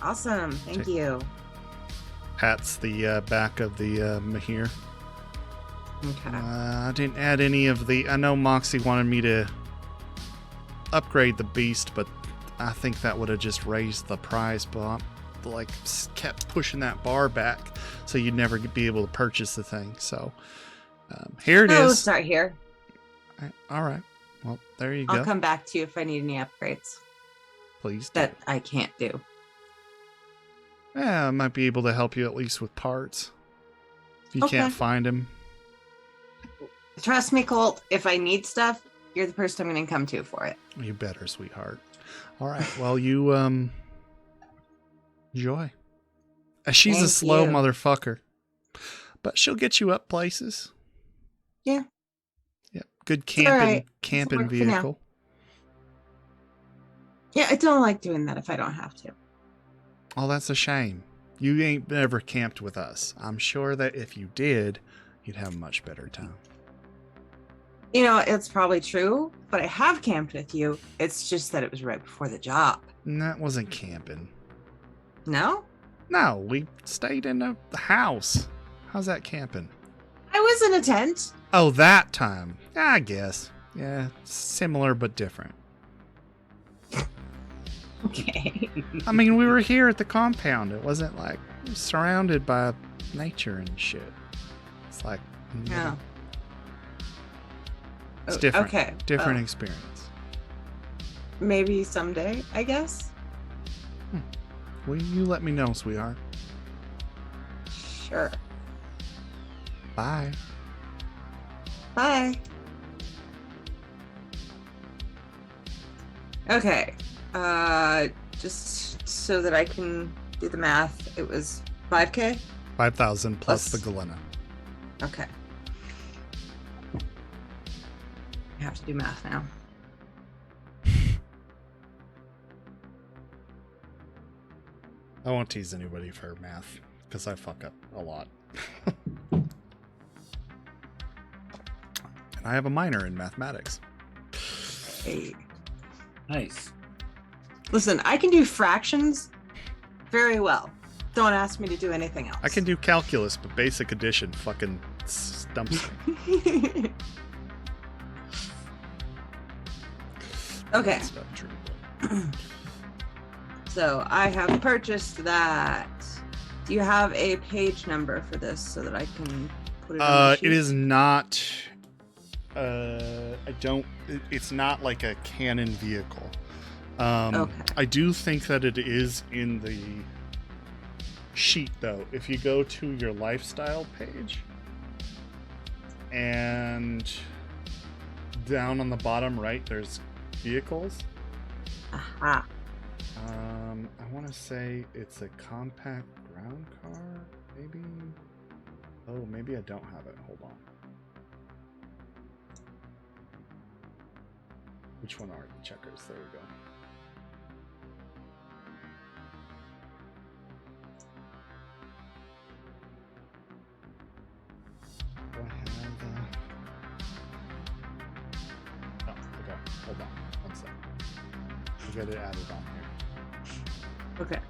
Awesome, thank Take- you. Pats the back of the Mahir. Okay. I didn't add any of the... I know Moxie wanted me to upgrade the beast, but I think that would have just raised the price, but kept pushing that bar back so you'd never be able to purchase the thing. So here it We'll is. start here. All right. Well, there you I'll go. come back to you if I need any upgrades Please do. that I can't do. Yeah, I might be able to help you at least with parts. If you Okay. can't find them. Trust me, Colt, if I need stuff, you're the person I'm going to come to for it. You better, sweetheart. All right. Well, you enjoy. She's a Thank slow you. motherfucker, but she'll get you up places. Yeah. Yep. Good all right. camping work for now. vehicle. Yeah, I don't like doing that if I don't have to. Oh, that's a shame. You ain't never camped with us. I'm sure that if you did, you'd have a much better time. It's probably true, but I have camped with you. It's just that it was right before the job. And that wasn't camping. No? No, we stayed in the house. How's that camping? I was in a tent. Oh, that time. I guess. Yeah, similar but different. Okay. I mean, we were here at the compound. It wasn't like surrounded by nature and shit. It's like, Yeah. it's different. Okay. Different well, experience. maybe someday, I guess. Well, you let me know, sweetheart. Sure. Bye. Bye. Okay. just so that I can do the math, it was 5K? 5,000 plus the Plus- Galena. Okay. I have to do math now. I won't tease anybody for math because I fuck up a lot. And I have a minor in mathematics. Hey. Nice. Listen, I can do fractions very well. Don't ask me to do anything else. I can do calculus, but basic addition fucking stumps me. Okay. That's not true. So I have purchased that. Do you have a page number for this so that I can put it on the sheet? It is not. I don't. It's not like a Canon vehicle. Okay. I do think that it is in the sheet, though. If you go to your lifestyle page and down on the bottom right, there's vehicles. Aha. I want to say it's a compact ground car, maybe. Oh, maybe I don't have it. Hold on. Which one are the checkers? There we go. Do I have Oh, okay. Hold on. One second. We'll get it added on here. Okay.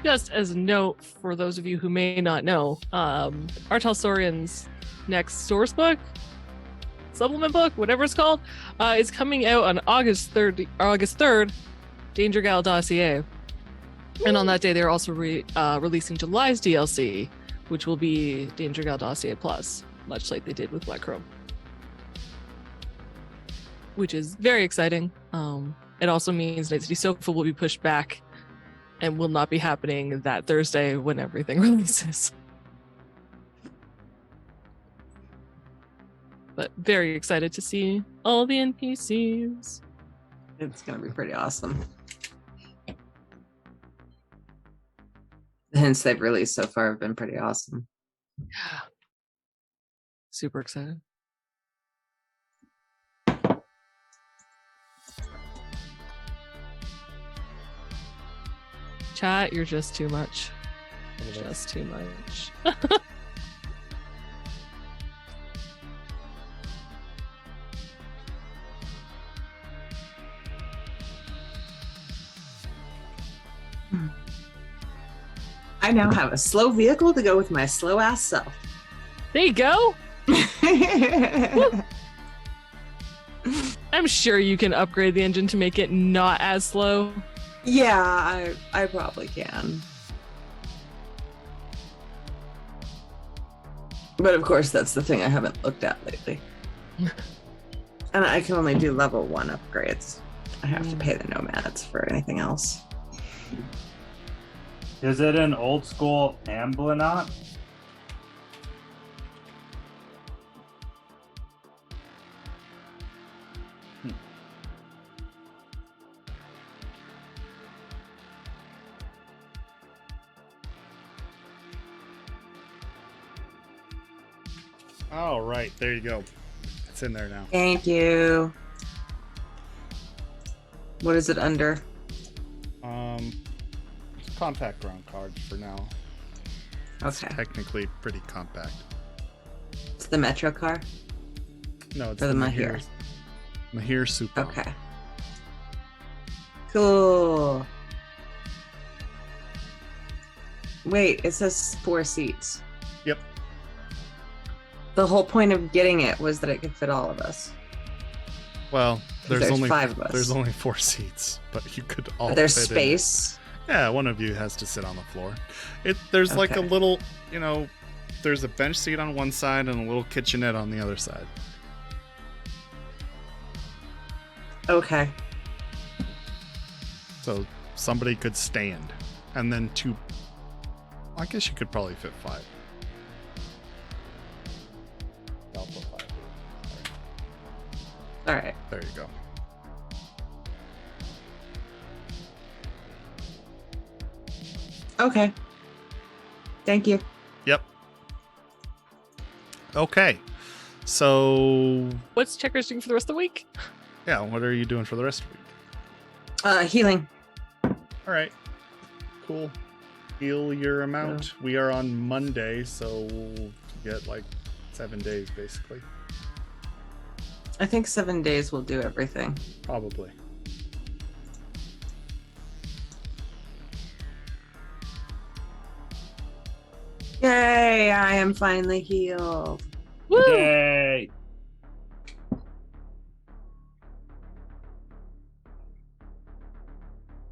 Just as a note for those of you who may not know, our Talsorians next source book, supplement book, whatever it's called, is coming out on August 3rd, Danger Gal Dossier. And on that day, they're also releasing July's DLC, which will be Danger Gal Dossier Plus, much like they did with Black Chrome. Which is very exciting. It also means Night City Sofa will be pushed back and will not be happening that Thursday when everything releases. But very excited to see all the NPCs. It's going to be pretty awesome. The hints they've released so far have been pretty awesome. Yeah. Super excited. Chat, you're just too much. Just too much. I now have a slow vehicle to go with my slow ass self. There you go. I'm sure you can upgrade the engine to make it not as slow. Yeah, I probably can. But of course, that's the thing I haven't looked at lately. And I can only do level 1 upgrades. I have to pay the nomads for anything else. Is it an old school Ambulanaut? All right, there you go. It's in there now. Thank you. What is it under? It's compact ground cards for now. It's Okay. technically pretty compact. It's the Metro car? No, it's Or the the Mahir? Mahir Super. Okay. Cool. Wait, it says 4 seats. Yep. The whole point of getting it was that it could fit all of us. Well, there's only 5 of us. There's only 4 seats, but you could all. But there's fit in. space. Yeah, one of you has to sit on the floor. There's like a Okay. little, there's a bench seat on one side and a little kitchenette on the other side. Okay. So somebody could stand, and then 2. I guess you could probably fit 5. Alpha 5. All right. There you go. Okay. Thank you. Yep. Okay. So, What's Checkers doing for the rest of the week? yeah, what are you doing for the rest of the week? Healing. All right. Cool. Heal your amount. We are on Monday, so we'll get like 7 days basically. I think 7 days will do everything. Probably. Yay! I am finally healed. Woo! Yay!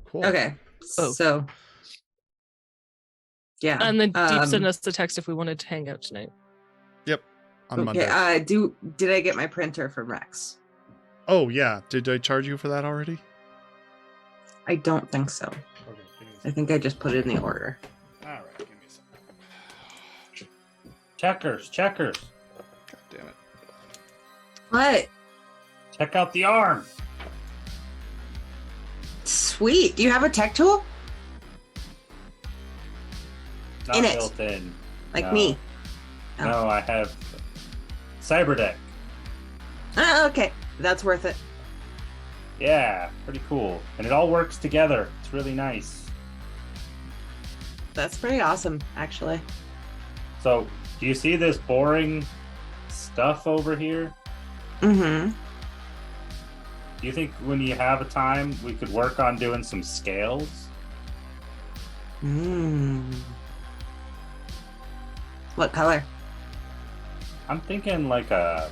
Cool. Okay. Oh. So. Yeah. And then Deep sent us a text if we wanted to hang out tonight. Yep. On Monday. Okay. Did I get my printer from Rex? Oh yeah. Did I charge you for that already? I don't think so. Okay. Give me a I think I just put it in the order. All right. Give me a second. Checkers. God damn it. What? Check out the arm. Sweet. Do you have a tech tool? Not In it. built in. Like No. me? Oh. No, I have Cyberdeck. Okay. That's worth it. Yeah, pretty cool. And it all works together. It's really nice. That's pretty awesome, actually. So, do you see this boring stuff over here? Mm-hmm. Do you think when you have a time, we could work on doing some scales? What color? I'm thinking like a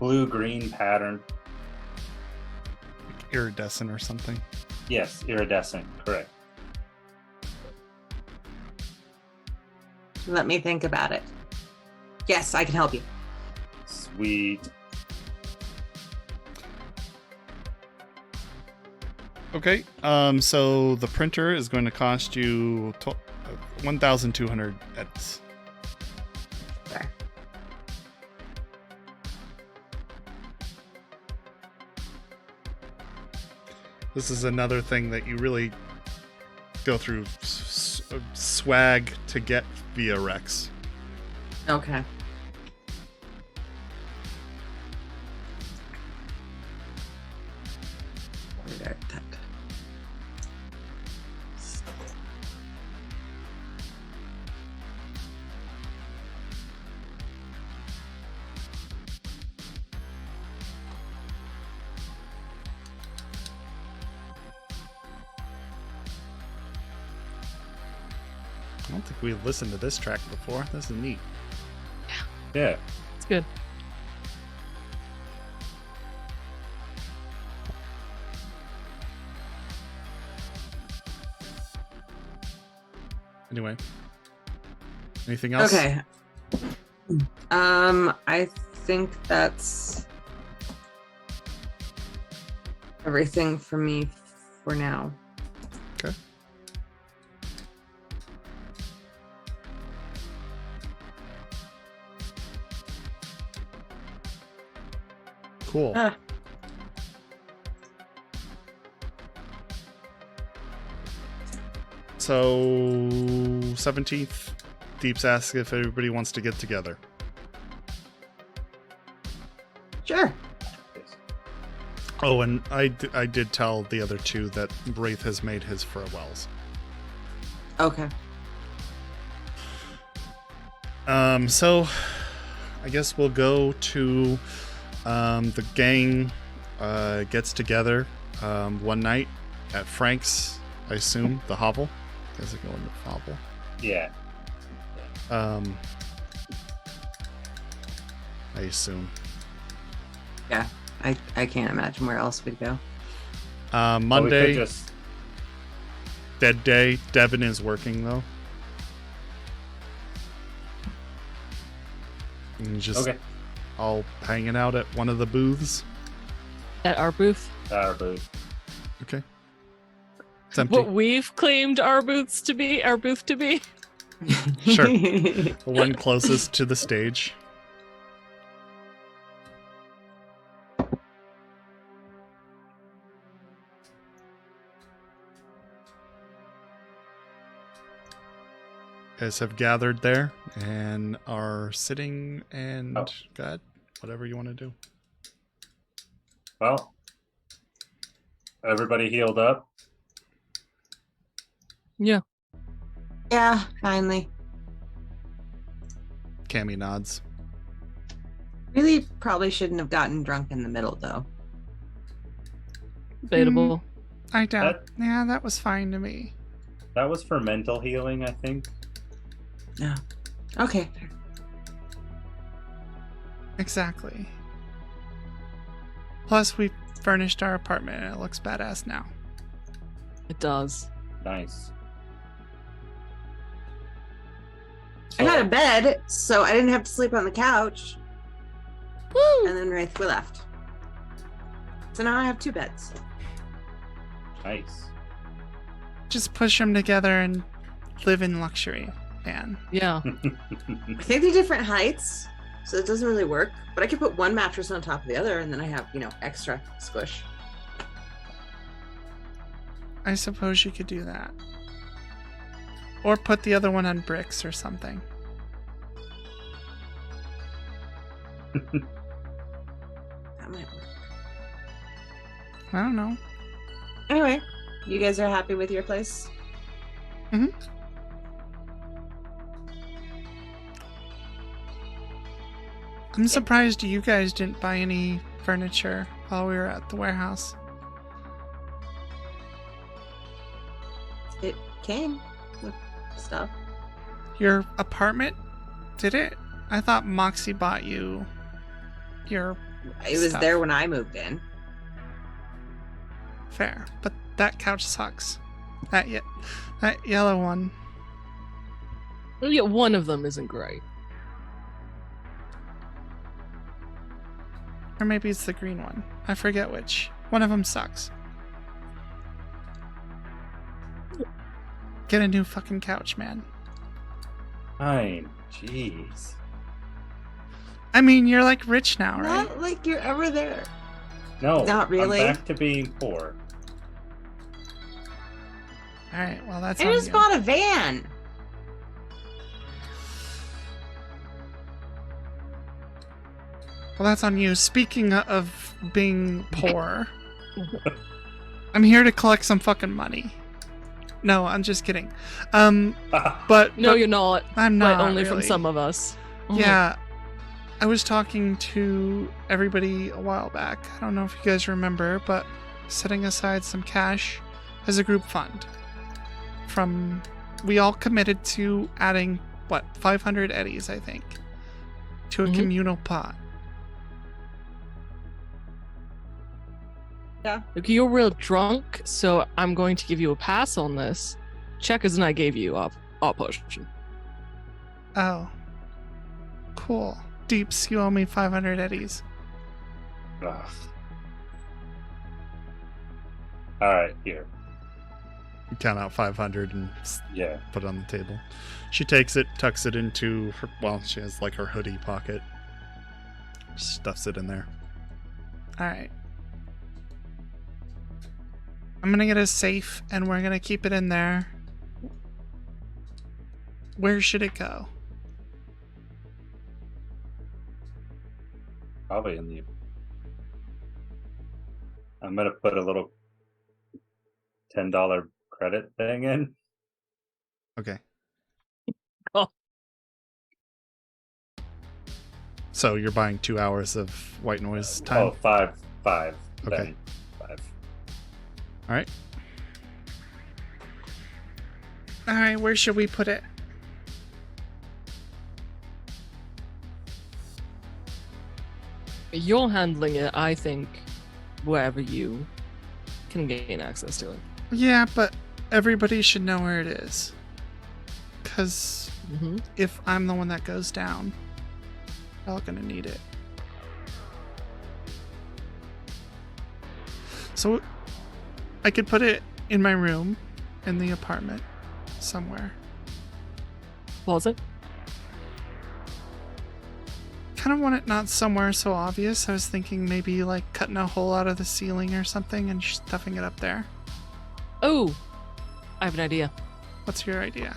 blue-green pattern. Iridescent or something. Yes, iridescent, correct. Let me think about it. Yes, I can help you. Sweet. Okay. So the printer is going to cost you 1,200 edits. There. This is another thing that you really go through swag to get via Rex. Okay. I don't think we've listened to this track before. This is neat. Yeah. It's good. Anyway. Anything else? Okay. I think that's everything for me for now. Okay. Cool. Ah. So 17th, Deep's asked if everybody wants to get together. Sure. Oh, and I did tell the other two that Wraith has made his farewells. Okay. So I guess we'll go to the gang gets together one night at Frank's, I assume, the hovel. You guys are going to the hovel. Yeah. I assume. Yeah. I can't imagine where else we'd go. But we Monday, could just dead day. Devin is working though. And just okay. all hanging out at one of the booths. At our booth. Our booth. Okay. It's empty. What we've claimed our booth to be. Sure. The one closest to the stage. Guys have gathered there and are sitting and go ahead, whatever you want to do. Well, everybody healed up. Yeah. Yeah, finally. Cammy nods. Really probably shouldn't have gotten drunk in the middle, though. Debatable. I doubt. Yeah, that was fine to me. That was for mental healing, I think. Yeah. Okay. Exactly. Plus, we furnished our apartment and it looks badass now. It does. Nice. I got a bed, so I didn't have to sleep on the couch. Woo! And then we left. So now I have 2 beds. Nice. Just push them together and live in luxury, man. Yeah. I think they're different heights, so it doesn't really work. But I could put one mattress on top of the other, and then I have, extra squish. I suppose you could do that. Or put the other one on bricks or something. That might work. I don't know. Anyway, you guys are happy with your place? Mm-hmm. I'm surprised you guys didn't buy any furniture while we were at the warehouse. It came with stuff. Your apartment did it? I thought Moxie bought you your It was stuff. there when I moved in. Fair, but that couch sucks. That yellow one. Well, yeah, one of them isn't great. Or maybe it's the green one. I forget which. One of them sucks. Get a new fucking couch, man. Fine. Jeez. I mean, you're like rich now, right? Not like you're ever there. No. Not really. I'm back to being poor. Alright, well that's I on just you. bought a van. Well, that's on you. Speaking of being poor, I'm here to collect some fucking money. No, I'm just kidding. But No, you're not. I'm not. But only from really. some of us. Oh. Yeah. I was talking to everybody a while back. I don't know if you guys remember, but setting aside some cash as a group fund. We all committed to adding, 500 eddies, I think, to a Mhm. communal pot. Look, you're real drunk, so I'm going to give you a pass on this. Checkers and I gave you our potion. Oh. Cool. Deeps, you owe me 500 eddies. Ugh. All right, here. You count out 500 and Yeah. put it on the table. She takes it, tucks it into her, she has like her hoodie pocket. Stuffs it in there. Alright. I'm gonna get a safe and we're gonna keep it in there. Where should it go? Probably in the. I'm gonna put a little $10 credit thing in. Okay. Oh. So you're buying 2 hours of white noise time? Oh, five. Okay. Then 5. Alright. Alright, where should we put it? You're handling it, I think, wherever you can gain access to it. Yeah, but everybody should know where it is. Because Mm-hmm. if I'm the one that goes down, they're all gonna need it. So I could put it in my room, in the apartment, somewhere. What was it? Kind of want it not somewhere so obvious. I was thinking maybe like cutting a hole out of the ceiling or something and stuffing it up there. Oh, I have an idea. What's your idea?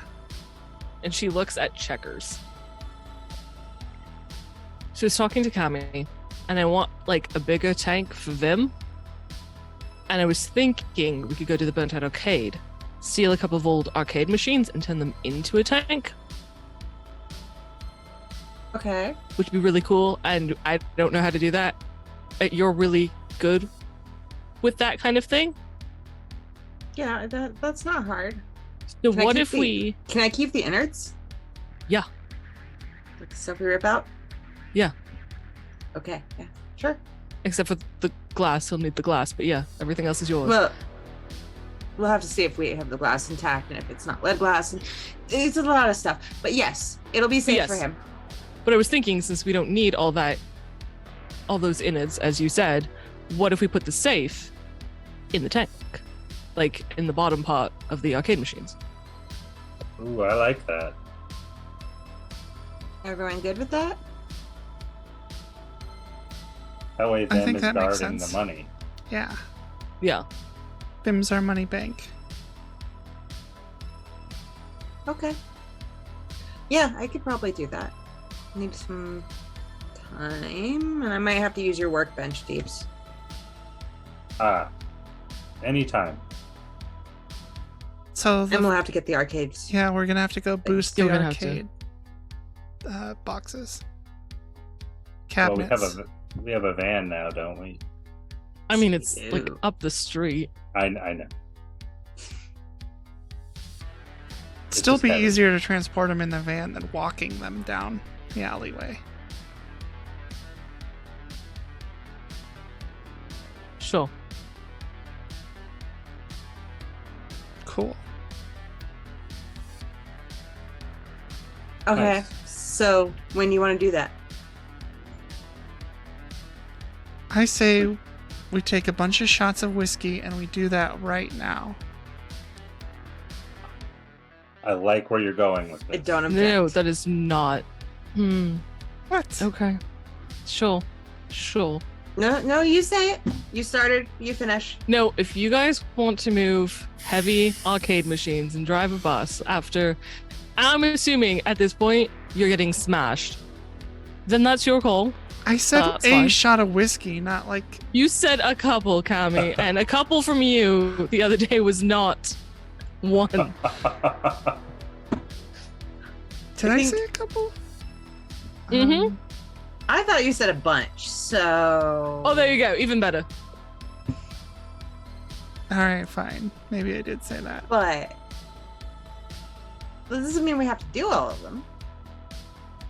And she looks at Checkers. She was talking to Kami, and I want like a bigger tank for Vim. And I was thinking we could go to the Burnt Out Arcade, steal a couple of old arcade machines, and turn them into a tank, Okay. which would be really cool. And I don't know how to do that. You're really good with that kind of thing. Yeah, that's not hard. So Can I what keep if the- we? Can I keep the innards? Yeah. Like the stuff we rip out? Yeah. Okay. Yeah. Sure. Except for the glass, he'll need the glass. But yeah, everything else is yours. Well, we'll have to see if we have the glass intact and if it's not lead glass. And it's a lot of stuff. But yes, it'll be safe for Yes. him. But I was thinking, since we don't need all those innards, as you said, what if we put the safe in the tank? Like in the bottom part of the arcade machines. Ooh, I like that. Everyone good with that? That way, them think is that makes guarding the sense. money. Yeah. Yeah. Bim's our money bank. Okay. Yeah, I could probably do that. Need some time, and I might have to use your workbench, Deeps. Anytime. So And we'll have to get the arcades. yeah, we're gonna have to go boost You're the gonna have to. arcade boxes. Well, Cabinets. we have a van now, don't we? I mean, it's We like do. up the street. I know. Still just be heavy. easier to transport them in the van than walking them down the alleyway. Sure. Cool. Okay. Nice. So when you want to do that? I say we take a bunch of shots of whiskey and we do that right now. I like where you're going with I this. don't object. No, that is not. What? Okay. Sure. No, you say it. You started, you finish. No, if you guys want to move heavy arcade machines and drive a bus after, I'm assuming at this point you're getting smashed, then that's your call. I said That's a fine. shot of whiskey, not like. You said a couple, Kami, and a couple from you the other day was not one. Did I I think- say a couple? Mhm. I thought you said a bunch, so. Oh, there you go. Even better. All right, fine. Maybe I did say that. But this doesn't mean we have to do all of them.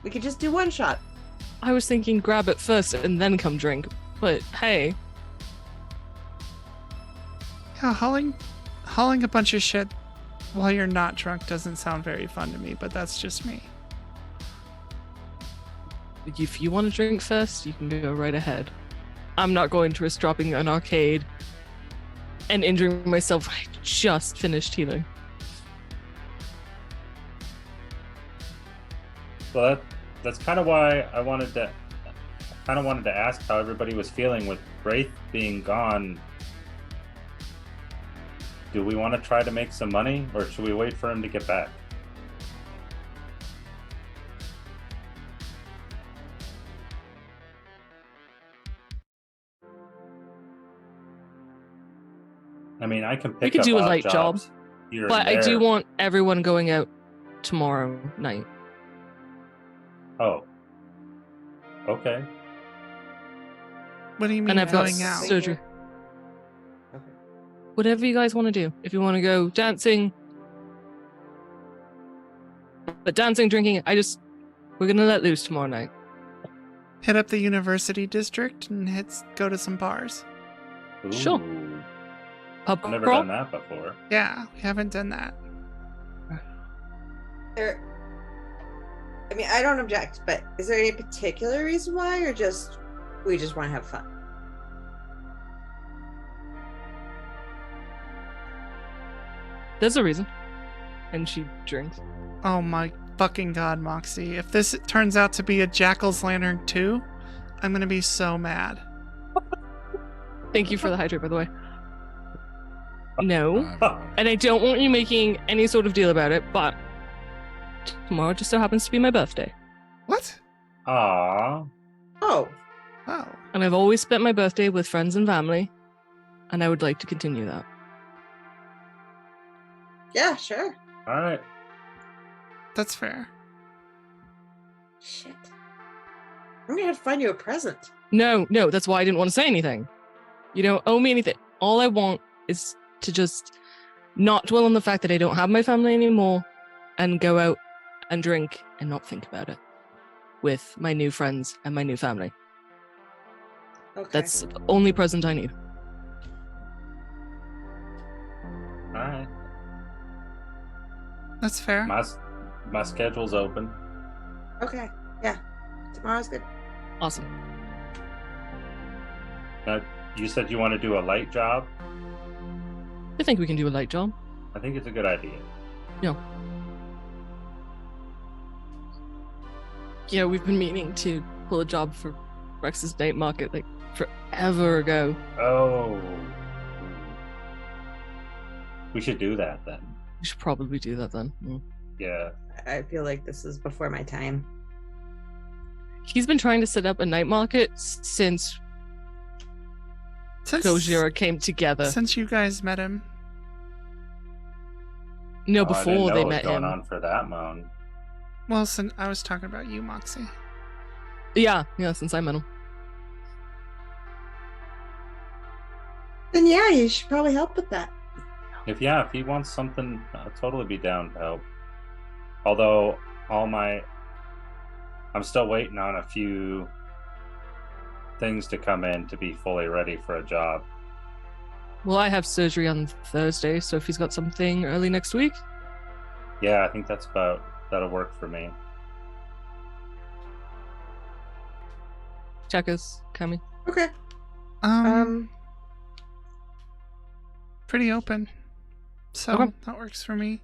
We could just do one shot. I was thinking grab it first and then come drink. But hey, Yeah, hauling a bunch of shit while you're not drunk doesn't sound very fun to me, but that's just me. if you want to drink first, you can go right ahead. I'm not going to risk dropping an arcade and injuring myself. I just finished healing. Well, that's kind of why I wanted to ask how everybody was feeling with Wraith being gone. Do we want to try to make some money, or should we wait for him to get back? I mean, I can pick could up do a odd light job, jobs here But and I do there. want everyone going out tomorrow night. Oh. Okay. What do you mean And I've got going out? surgery. Okay. Whatever you guys want to do. If you want to go dancing. But dancing, drinking, we're going to let loose tomorrow night. Hit up the university district and go to some bars. Sure. Ooh, Pub I've never crawl? done that before. Yeah, we haven't done that. There, I mean, I don't object, but is there any particular reason why, or just we just want to have fun? There's a reason. And she drinks. Oh my fucking god, Moxie. If this turns out to be a Jackal's Lantern 2, I'm gonna be so mad. Thank you for the hydrate, by the way. No. And I don't want you making any sort of deal about it, but tomorrow just so happens to be my birthday. What? Aww. Oh, Oh. And I've always spent my birthday with friends and family, and I would like to continue that. yeah, sure. All right. That's fair. Shit. I'm gonna have to find you a present. No, that's why I didn't want to say anything. You don't owe me anything. All I want is to just not dwell on the fact that I don't have my family anymore and go out and drink and not think about it with my new friends and my new family. Okay. That's the only present I need. All right. That's fair. My schedule's open. okay. Yeah. Tomorrow's good. Awesome. Now, you said you want to do a light job. I think we can do a light job. I think it's a good idea. Yeah, we've been meaning to pull a job for Rex's night market like forever ago. Oh. We should do that then. We should probably do that then. Yeah. I feel like this is before my time. He's been trying to set up a night market since Gojira came together. Since you guys met him. No, Oh, I didn't before know they it was met going him. on for that long. Well, I was talking about you, Moxie. Yeah, since I met him. Then yeah, you should probably help with that. If he wants something, I'll totally be down to help. Although I'm still waiting on a few things to come in to be fully ready for a job. Well, I have surgery on Thursday, so if he's got something early next week. Yeah, I think that'll work for me. Checkers, Cammy. Okay. Pretty open. So Okay. that works for me.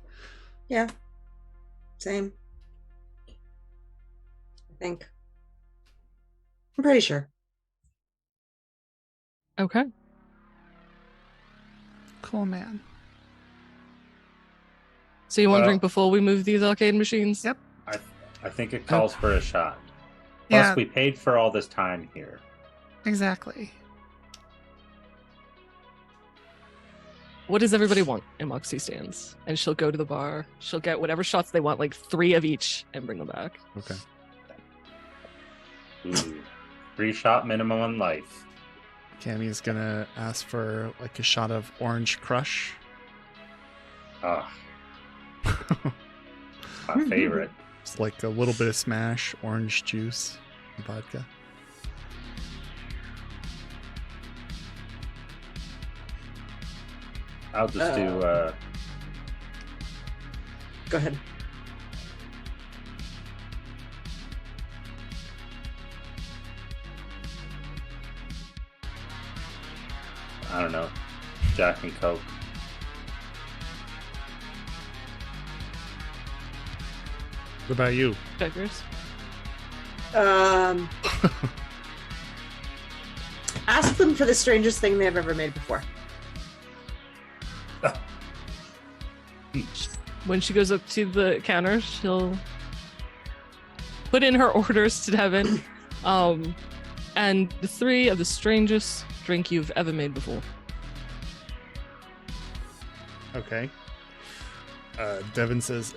Yeah. Same. I think. I'm pretty sure. Okay. Cool, man. So you want to Well- drink before we move these arcade machines? Yep. I think it calls for a shot. Plus, Yeah, we paid for all this time here. exactly. What does everybody want in Moxie stands? And she'll go to the bar. She'll get whatever shots they want, like 3 of each, and bring them back. Okay. Ooh. 3-shot minimum in life. Cammy's gonna ask for like a shot of Orange Crush. Ah, my favorite. It's like a little bit of Smash, orange juice, and vodka. I'll just do. Go ahead. I don't know, Jack and Coke. What about you? Checkers. Ask them for the strangest thing they've ever made before. When she goes up to the counter, she'll put in her orders to Devin. And the 3 of the strangest drink you've ever made before. Okay. Devin says,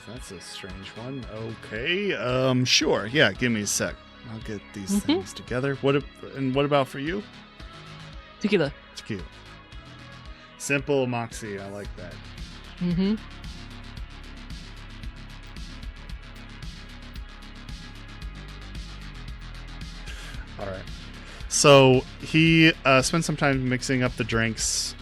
that's a strange one. Okay. Sure. Yeah, give me a sec. I'll get these things together. What about for you? Tequila. Tequila. Simple, Moxie. I like that. Mm-hmm. All right. So he spent some time mixing up the drinks.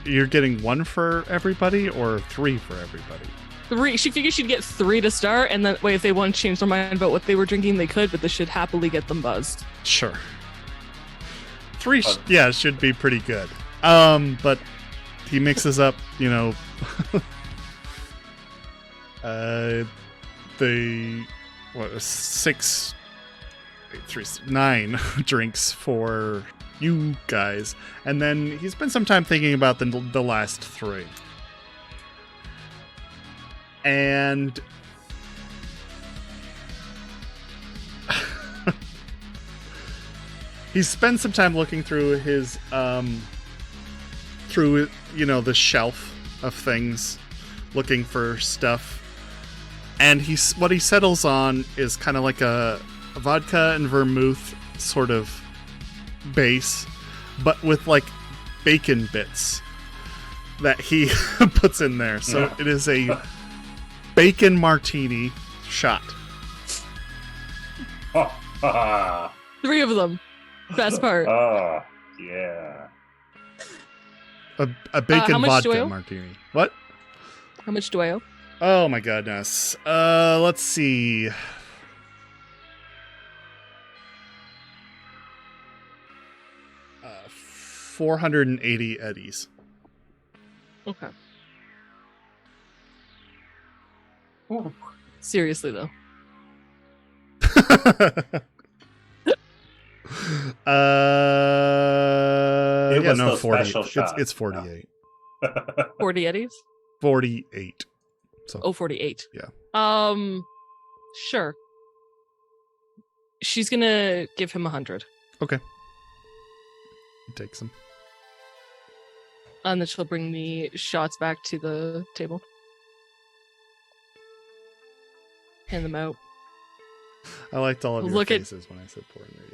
You're getting 1 for everybody or 3 for everybody? 3. She figured she'd get 3 to start, and that way, if they want to change their mind about what they were drinking, they could. But this should happily get them buzzed. Sure. 3 should be pretty good. But he mixes up, the 9 drinks for you guys, and then he spent some time thinking about the last 3. And he spent some time looking through his the shelf of things, looking for stuff. And what he settles on is kind of like a vodka and vermouth sort of base, but with like bacon bits that he puts in there. So it is a bacon martini shot. 3 of them. Best part. Oh, yeah. A bacon vodka vodka martini. What? How much do I owe? Oh my goodness. Let's see. Uh, 480 eddies. Okay. Seriously though. It was the 40. special shot. It's 48. 40 eddies? 48. So, Oh, 48. Yeah. Sure. She's gonna give him 100. Okay. He takes them. And then she'll bring the shots back to the table. Hand them out. I liked all of your Look at- faces when I said 480.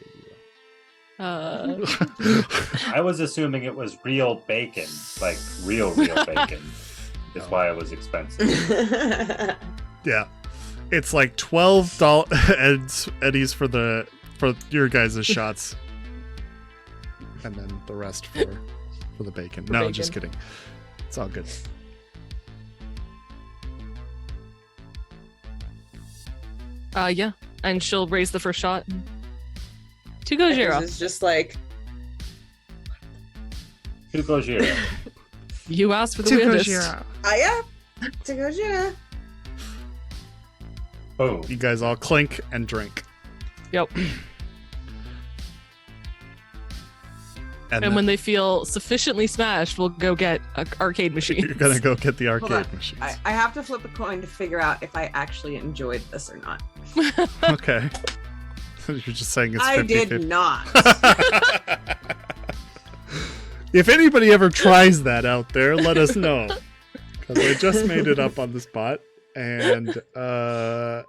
I was assuming it was real bacon, like real bacon. That's why it was expensive. Yeah. It's like $12 eddies for your guys' shots. And then the rest for the bacon. No, bacon. Just kidding. It's all good. Yeah. And she'll raise the first shot. To Gojira. It's just like, Who goes here? You asked for the weirdest. yeah, to Gojira. Boom. You guys all clink and drink. Yep. And And when they feel sufficiently smashed, we'll go get an arcade machine. you're going to go get the Hold arcade on. machines. I have to flip a coin to figure out if I actually enjoyed this or not. Okay. You're just saying it's 50-50. I did not. If anybody ever tries that out there, let us know. Because I just made it up on the spot and don't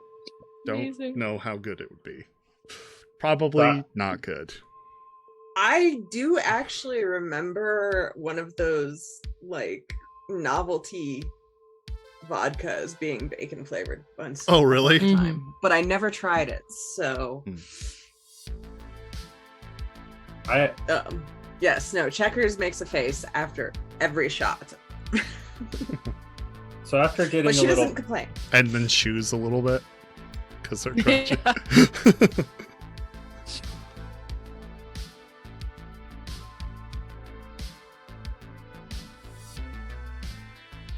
Amazing. know how good it would be. Probably not good. I do actually remember one of those like novelty vodkas being bacon flavored once. Oh, really? Mhm. Time, but I never tried it. So, yes, no. Checkers makes a face after every shot, So after getting but a she little, doesn't complain. And then chews a little bit. Because they're crunchy. Yeah.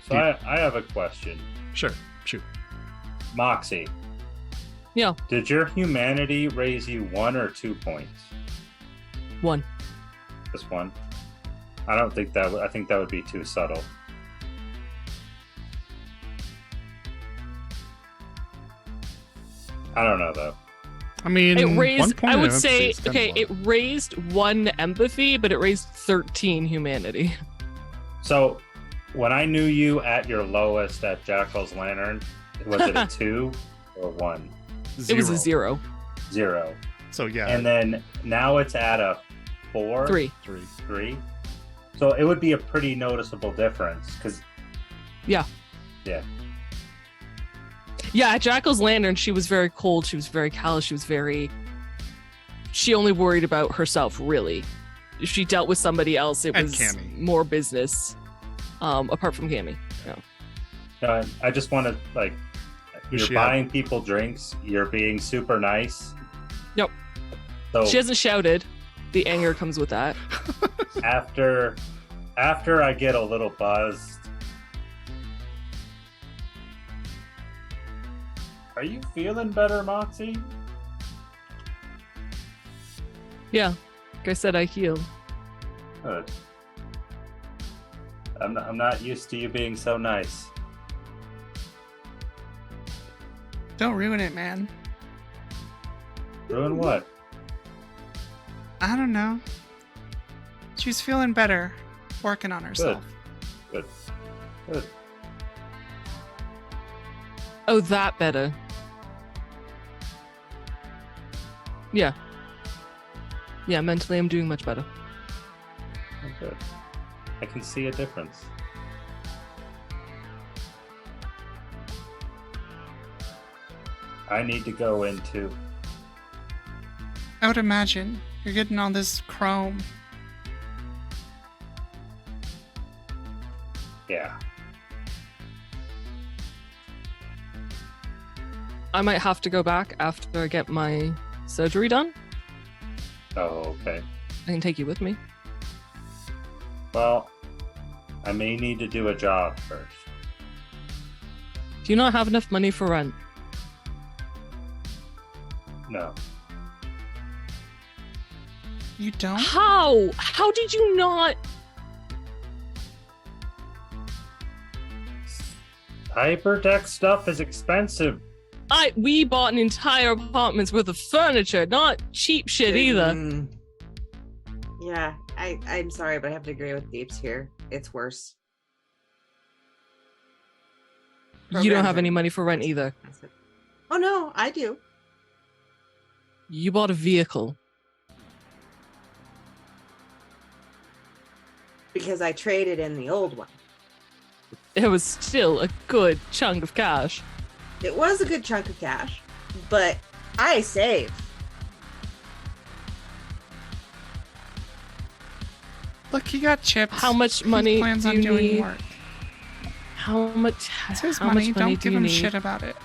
so I have a question. Sure. Shoot. Moxie, Yeah. did your humanity raise you 1 or 2 points? 1. Just 1. I don't think that. I think that would be too subtle. I don't know though. I mean, It 1 raised, point I of would empathy say, is kind of okay, low. it raised 1 empathy, but it raised 13 humanity. So when I knew you at your lowest at Jackal's Lantern, was it a 2 or 1? It was a 0. 0. So, yeah. And then now it's at a 4? 3. 3? So it would be a pretty noticeable difference because Yeah. Yeah. Yeah, at Jackal's Lantern, she was very cold. She was very callous. She only worried about herself, really. If she dealt with somebody else, it And was Cammy. more business, apart from Cammy. Yeah. I just want to like Who's you're she buying people drinks, you're being super nice. Yep. So She hasn't shouted. The anger comes with that. After I get a little buzzed. Are you feeling better, Moxie? Yeah. Like I said, I healed. Good. I'm not used to you being so nice. Don't ruin it, man. Ruin what? I don't know. She's feeling better. Working on herself. Good. Good. Oh, that better. Yeah. Yeah, mentally I'm doing much better. Oh, good. I can see a difference. I need to go into. I would imagine you're getting all this chrome. Yeah. I might have to go back after I get my surgery done. Oh, okay. I can take you with me. Well, I may need to do a job first. Do you not have enough money for rent? No. You don't? How? How did you not? Hyperdeck stuff is expensive. We bought an entire apartment's worth of furniture, not cheap shit either. Yeah, I'm sorry, but I have to agree with Deeps here. It's worse. You don't have any money for rent either. Oh no, I do. You bought a vehicle. Because I traded in the old one. It was still a good chunk of cash. It was a good chunk of cash, but I saved. Look, he got chips. How much He money plans do on you doing need? work. How much? It's his how money. much money Don't do give you him need? shit about it.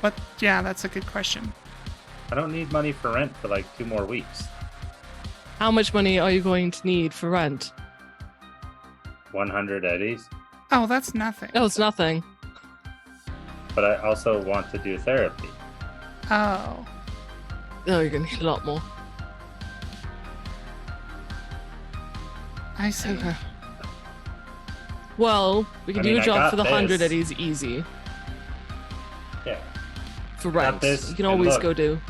But yeah, that's a good question. I don't need money for rent for like 2 more weeks. How much money are you going to need for rent? 100 eddies. Oh, that's nothing. Oh, it's nothing. But I also want to do therapy. Oh. No, you're gonna need a lot more. I see. Okay. Well, we can I do mean, a I job got for the 100 this. Eddies easy. Yeah. For Got rent. this, You can and always look. go do.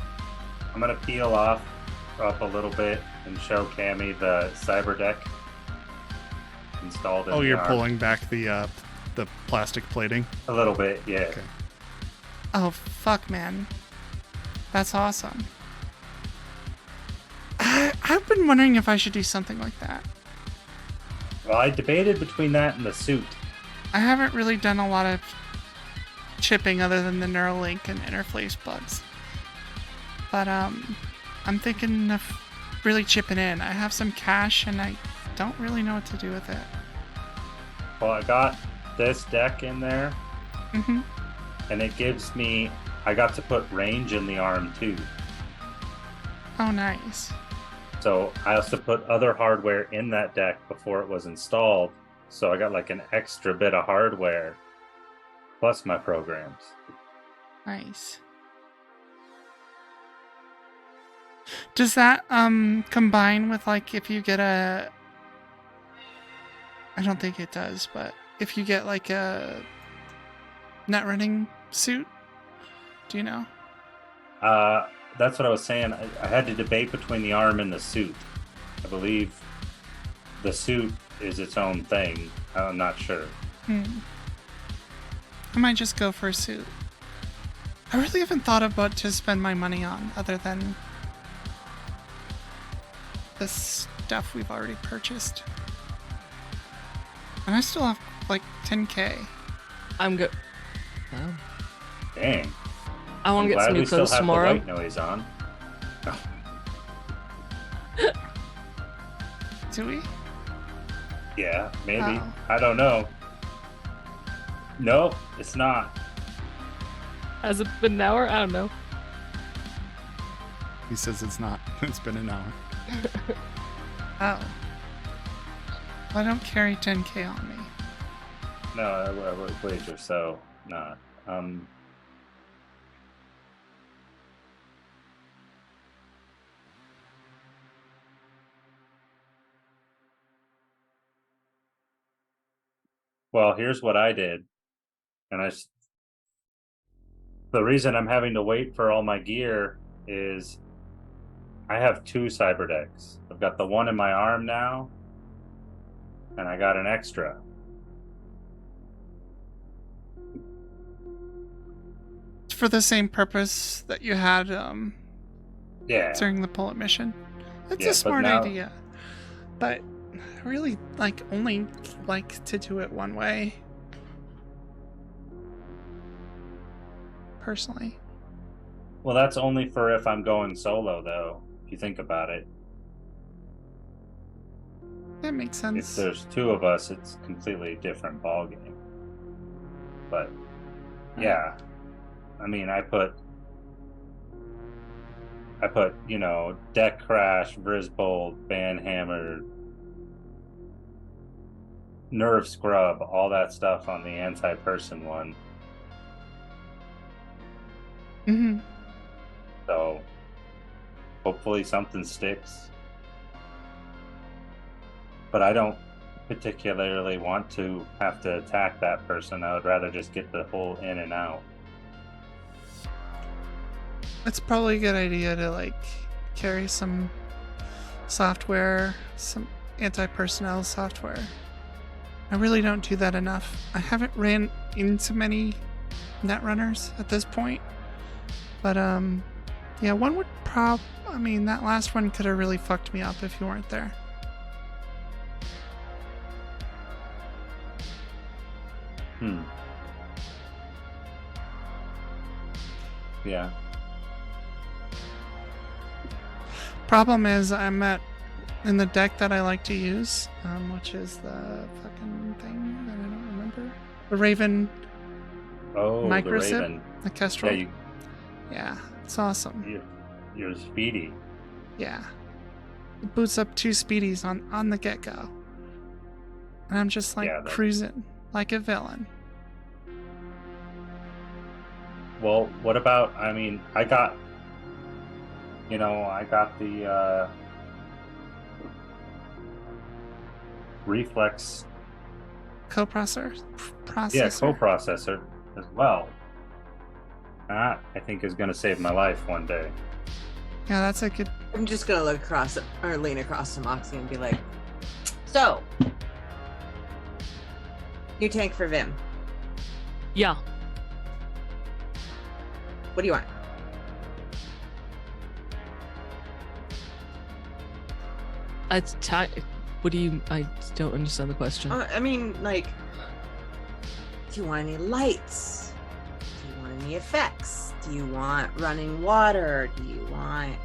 I'm gonna peel off up a little bit and show Cammy the cyber deck installed in Oh, the you're arm. pulling back the plastic plating. A little bit, yeah. Okay. Oh, fuck, man. That's awesome. I've been wondering if I should do something like that. Well, I debated between that and the suit. I haven't really done a lot of chipping other than the Neuralink and interface bugs. But, I'm thinking of really chipping in. I have some cash and I don't really know what to do with it. Well, I got this deck in there, Mm-hmm. and it gives me. I got to put range in the arm too. Oh, nice. So I also put other hardware in that deck before it was installed. So I got like an extra bit of hardware plus my programs. Nice. Does that combine with like if you get a I don't think it does, but if you get like a net running suit, do you know? That's what I was saying. I had to debate between the arm and the suit. I believe the suit is its own thing. I'm not sure. I might just go for a suit. I really haven't thought of what to spend my money on other than the stuff we've already purchased. And I still have like 10k. I'm good. Wow. Dang. I want I'm to get glad some new we still clothes have tomorrow. the white noise on. Do we? Yeah, maybe. Oh. I don't know. No, it's not. Has it been an hour? I don't know. He says it's not. It's been an hour. Oh. I don't carry 10k on me. No, wager, so not. Well, here's what I did, and the reason I'm having to wait for all my gear is I have 2 cyber decks. I've got the one in my arm now, and I got an extra. For the same purpose that you had Yeah. during the bullet mission. It's Yeah, a but smart now- idea. But I really only like to do it one way. Personally. Well, that's only for if I'm going solo, though. If you think about it, That makes if sense. there's 2 of us, it's a completely different ballgame. But yeah, I mean, I put Deck Crash, Vrizbold, Banhammer, Nerve Scrub, all that stuff on the anti-person one. Mm-hmm. So hopefully something sticks. But I don't particularly want to have to attack that person. I would rather just get the whole in and out. It's probably a good idea to carry some software, some anti-personnel software. I really don't do that enough. I haven't ran into many netrunners at this point. But yeah, one would that last one could have really fucked me up if you weren't there. Yeah. Problem is, I'm in the deck that I like to use, which is the fucking thing that I don't remember. The Raven Oh, Microsip, the Raven. the Kestrel. Yeah, Yeah, it's awesome. you're speedy. Yeah. It boots up 2 speedies on the get-go. And I'm just cruising like a villain. Well, what about, I got the reflex. Coprocessor? Yeah, coprocessor as well. That, I think, is going to save my life one day. Yeah, that's a good... I'm just gonna look across or lean across to Moxie and be like, so new tank for Vim. Yeah. What do you want? What do you? I don't understand the question. Do you want any lights? Do you want any effects? Do you want running water? Do you want...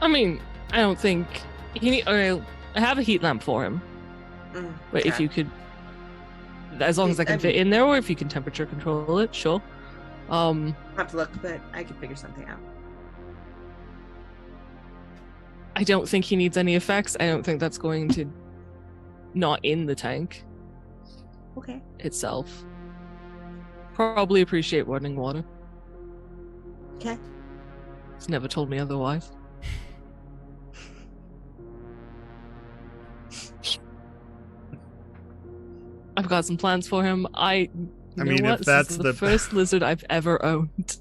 I don't think I have a heat lamp for him. But if okay. you could, as long as I can fit in there, or if you can temperature control it, sure. I'll have to look, but I could figure something out. I don't think he needs any effects. I don't think that's going to not in the tank Okay. itself. Probably appreciate running water. Okay. He's never told me otherwise. I've got some plans for him. You know mean, what? if that's this is the first lizard I've ever owned.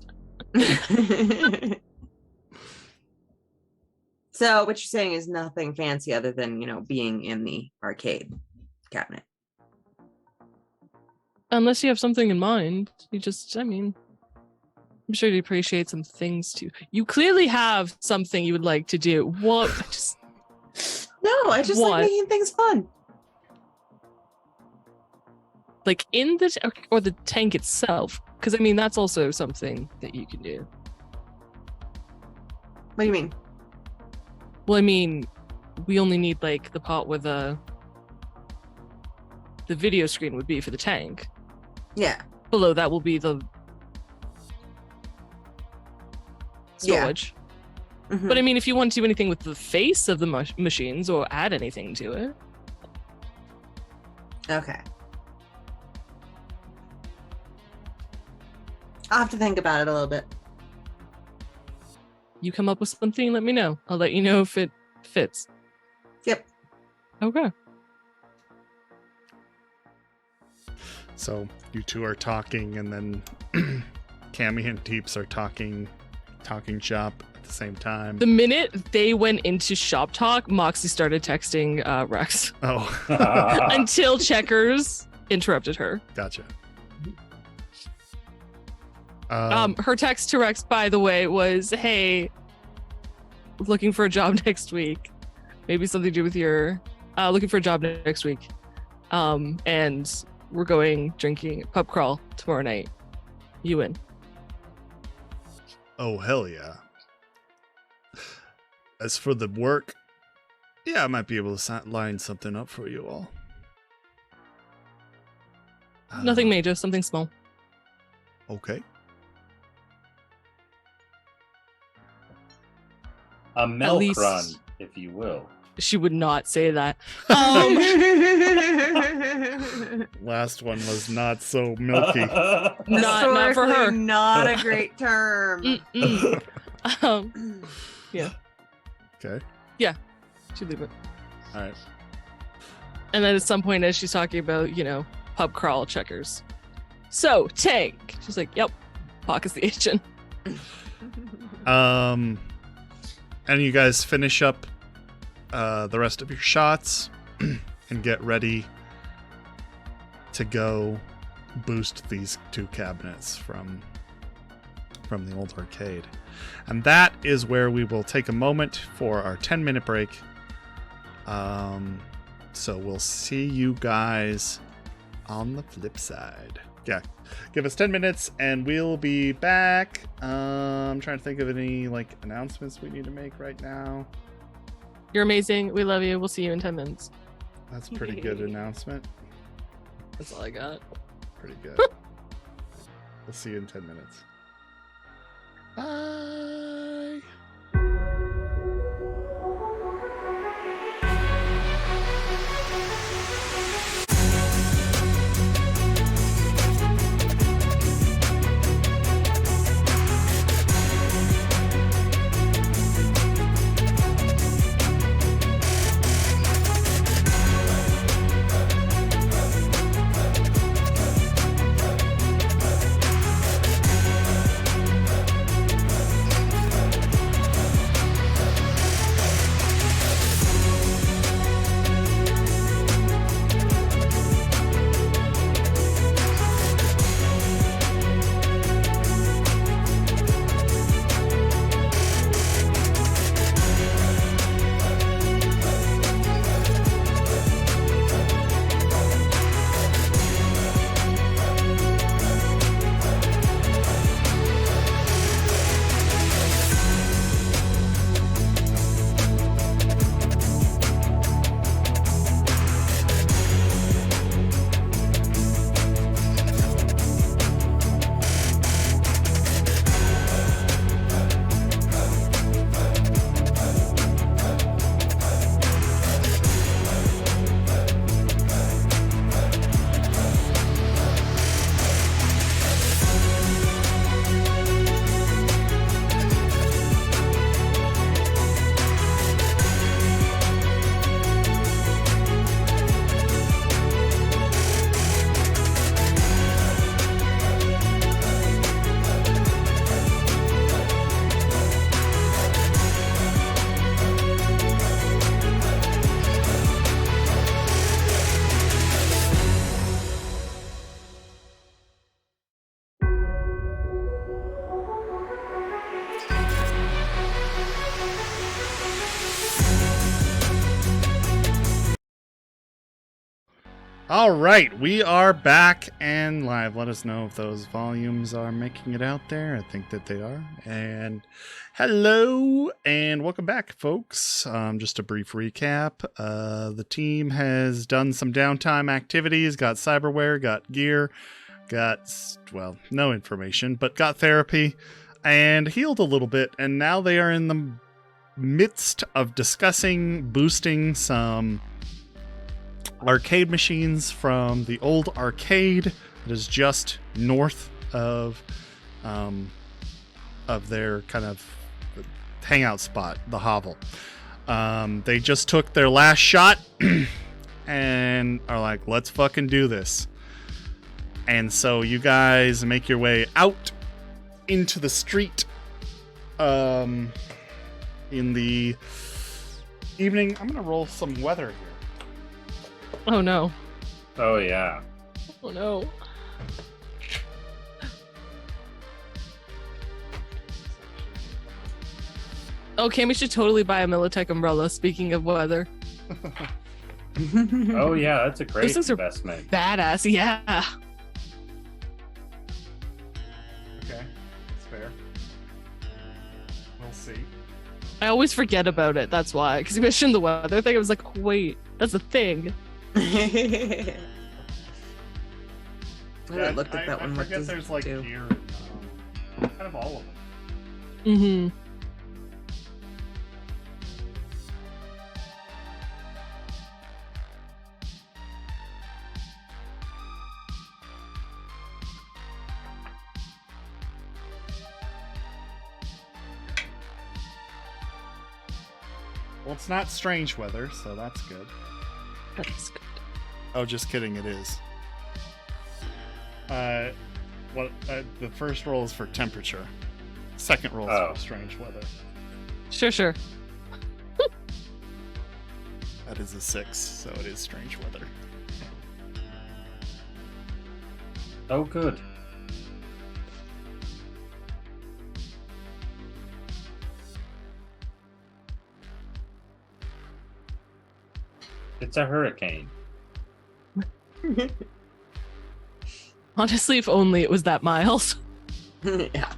So what you're saying is nothing fancy other than, being in the arcade cabinet. Unless you have something in mind. I'm sure you'd appreciate some things too. You clearly have something you would like to do. What? No, I just What? like making things fun. Like in the or the tank itself? Because that's also something that you can do. What do you mean? Well, we only need the part where the video screen would be for the tank. Yeah. Below that will be the Yeah. storage. Mhm. But I mean, if you want to do anything with the face of the machines or add anything to it, Okay. I'll have to think about it a little bit. you come up with something, let me know. I'll let you know if it fits. Yep. Okay. So you two are talking, and then Cammy and Deeps are talking shop at the same time. The minute they went into shop talk, Moxie started texting Rex Oh, until Checkers interrupted her. gotcha. Her text to Rex, by the way, was, "Hey, looking for a job next week. Maybe something to do with your looking for a job next week. And we're going drinking pub crawl tomorrow night. You in?" Oh, hell yeah. As for the work, yeah, I might be able to line something up for you all. Nothing major, something small. Okay. A milk least- run, if you will. She would not say that. Last one was not so milky. Not for Historically, her. Not a great term. Mm-mm. Okay. She'd leave it. All right. And then at some point, as she's talking about, pub crawl, Checkers. So, Tank. She's like, "Yep, Hawk is the agent." And you guys finish up the rest of your shots and get ready to go boost these two cabinets from the old arcade. And that is where we will take a moment for our 10-minute break. So we'll see you guys on the flip side. Yeah, give us 10 minutes and we'll be back. I'm trying to think of any announcements we need to make right now. You're amazing. We love you. We'll see you in 10 minutes. That's a pretty good announcement. That's all I got. Pretty good. We'll see you in 10 minutes. Bye. All right, we are back and live. Let us know if those volumes are making it out there. I think that they are. And hello and welcome back, folks. Just a brief recap. The team has done some downtime activities, got cyberware, got gear, got, well, no information, but got therapy. and healed a little bit, and now they are in the midst of discussing boosting some arcade machines from the old arcade that is just north of their kind of hangout spot, the hovel. They just took their last shot and are like, let's fucking do this. And so you guys make your way out into the street in the evening. I'm gonna roll some weather here. Oh no. Oh yeah. Oh no. Oh, Cammy should totally buy a Militech umbrella, speaking of weather. Oh yeah, that's a great Those things are investment. Badass, yeah. Okay, that's fair. We'll see. I always forget about it, that's why. Because you mentioned the weather thing, I was like, wait, that's a thing. I haven't looked at that I one. What forget does there's it like do? gear and kind of all of them. Mm-hmm. Well, it's not strange weather, so that's good. That's good. Oh, just kidding, it is. The first roll is for temperature. Second roll is Oh. for strange weather. Sure. That is a 6, so it is strange weather. Oh good. It's a hurricane. Honestly, if only it was that mild. Yeah.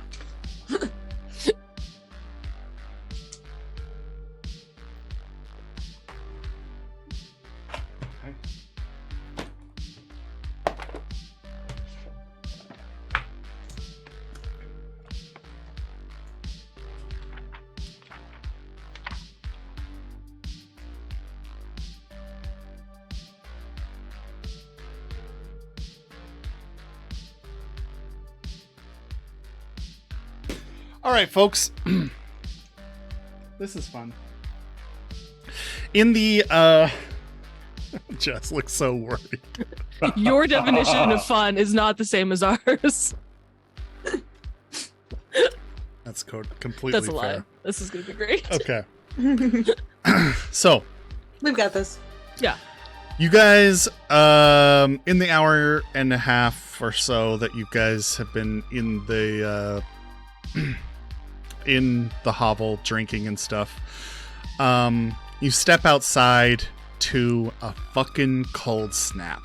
All right, folks. This is fun. In the Jess looks so worried. Your definition of fun is not the same as ours. That's completely That's a fair. lie. This is gonna be great. Okay. So, We've got this. Yeah. you guys, in the hour and a half or so that you guys have been in the hovel drinking and stuff, you step outside to a fucking cold snap.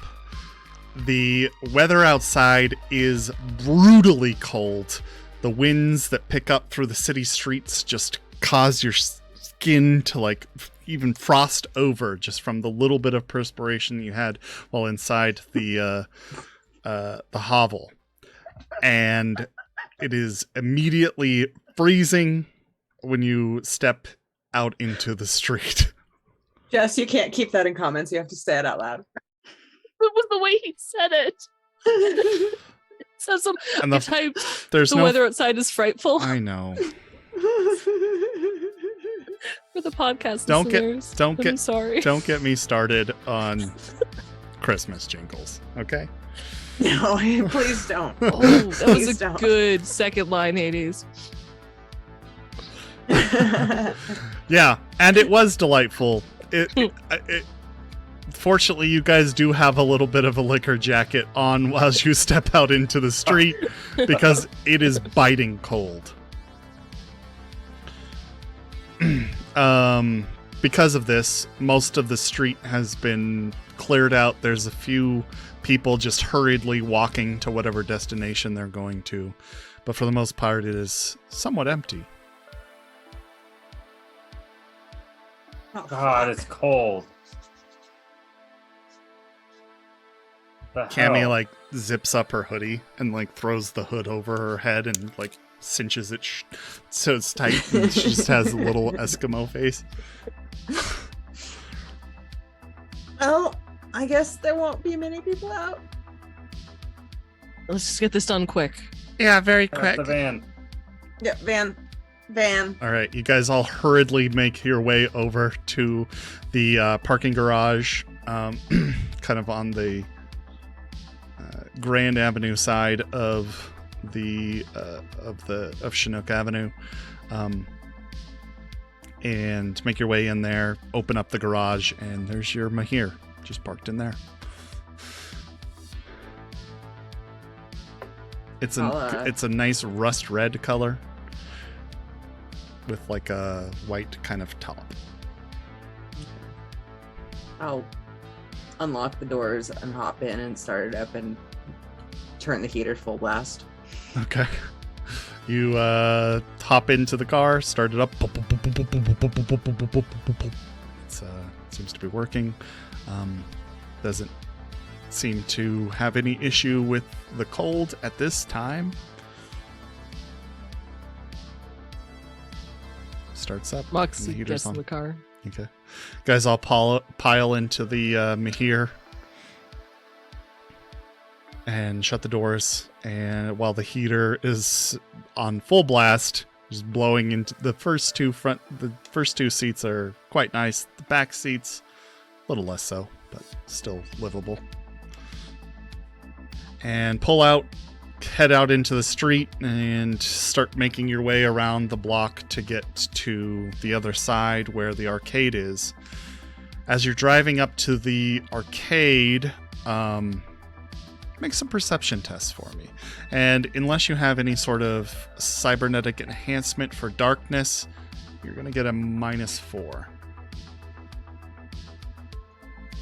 The weather outside is brutally cold. The winds that pick up through the city streets just cause your skin to like even frost over just from the little bit of perspiration you had while inside the hovel. And it is immediately freezing when you step out into the street. Jess, you can't keep that in comments. You have to say it out loud. It was the way he said it. So And I typed, There's the no. weather outside is frightful I know. for the podcast Don't listeners. I'm sorry. Don't get me started on Christmas jingles. Okay. No, please don't. Oh, that was Please a don't. good second line, Hades. Yeah, and it was delightful. Fortunately, you guys do have a little bit of a liquor jacket on as you step out into the street because it is biting cold. Because of this, most of the street has been cleared out. There's a few people just hurriedly walking to whatever destination they're going to, but for the most part, it is somewhat empty. God, it's cold. The Cammy hell? like zips up her hoodie and like throws the hood over her head and like cinches it so it's tight, and she just has a little Eskimo face. Well, I guess there won't be many people out. Let's just get this done quick. Yeah, very That's quick. the van. Yeah, van. All right, you guys all hurriedly make your way over to the parking garage, kind of on the Grand Avenue side of Chinook Avenue, and make your way in there. Open up the garage, and there's your Mahir just parked in there. It's a nice rust red color with like a white kind of top. I'll unlock the doors and hop in and start it up and turn the heater full blast. Okay. You hop into the car, start it up. It seems to be working. Doesn't seem to have any issue with the cold at this time. Starts up. and Moxie the heater's gets in on. the car. Okay. Guys all pile into the Mahir and shut the doors. And while the heater is on full blast, just blowing into the first two seats are quite nice. The back seats, a little less so, but still livable. And pull out, head out into the street, and start making your way around the block to get to the other side where the arcade is. As you're driving up to the arcade, make some perception tests for me. And unless you have any sort of cybernetic enhancement for darkness, you're going to get a -4.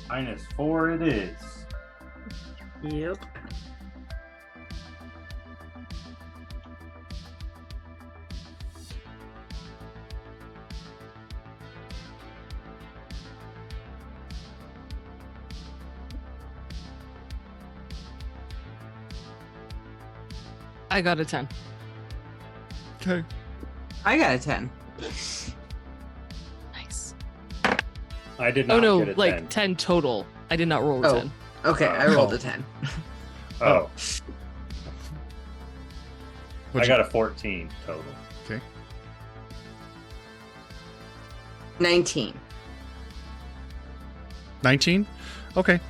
-4 it is. Yep. I got a 10. Okay. I got a 10. Nice. I did not Oh no, get a like 10. 10 total. I did not roll a Oh. 10. Okay, I rolled a 10. Oh, I What'd got a 14 total. Okay. 19. 19? Okay.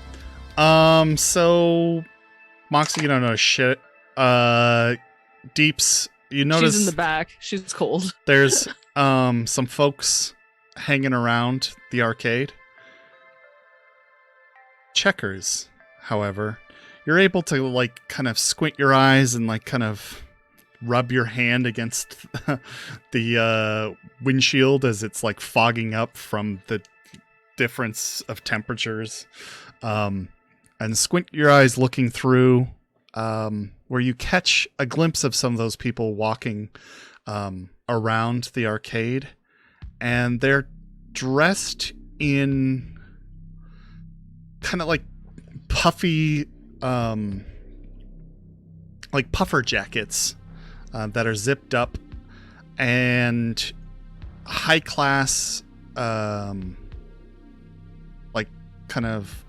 So Moxie, you don't know shit. Deeps, you notice She's in the back. She's cold. there's some folks hanging around the arcade. Checkers, however, you're able to like kind of squint your eyes and like kind of rub your hand against the windshield as it's like fogging up from the difference of temperatures, and squint your eyes looking through, where you catch a glimpse of some of those people walking around the arcade, and they're dressed in kind of like puffy, like puffer jackets that are zipped up, and high class, like kind of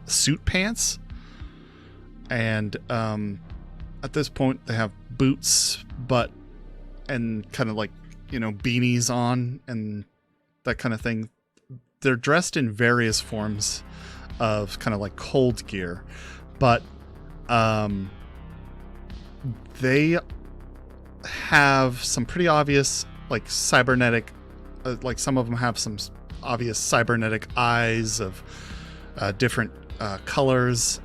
suit pants. And at this point, they have boots, and kind of like, beanies on and that kind of thing. They're dressed in various forms of kind of like cold gear, but they have some pretty obvious like cybernetic, like some of them have some obvious cybernetic eyes of different colors,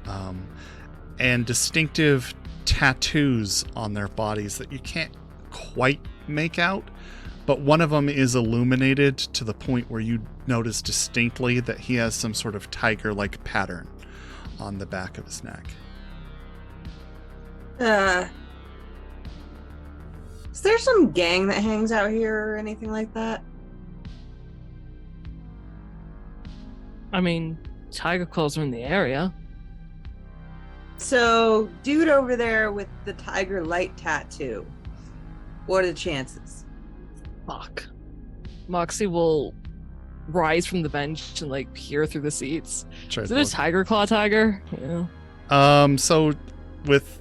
and distinctive tattoos on their bodies that you can't quite make out, but one of them is illuminated to the point where you notice distinctly that he has some sort of tiger-like pattern on the back of his neck. Is there some gang that hangs out here or anything like that? I mean, tiger claws are in the area. So, dude over there with the tiger light tattoo, What are the chances? Fuck. Moxie will rise from the bench and like peer through the seats. Try Is to it a look. tiger claw tiger? Yeah. So with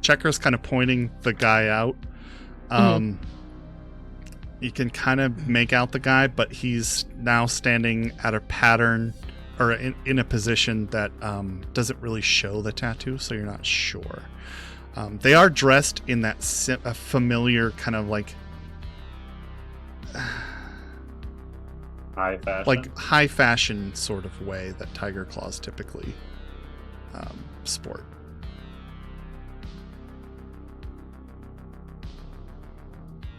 Checkers kind of pointing the guy out, you can kind of make out the guy, but he's now standing at a pattern or in a position that doesn't really show the tattoo, so you're not sure. They are dressed in that familiar kind of like High fashion. high fashion sort of way that tiger claws typically sport.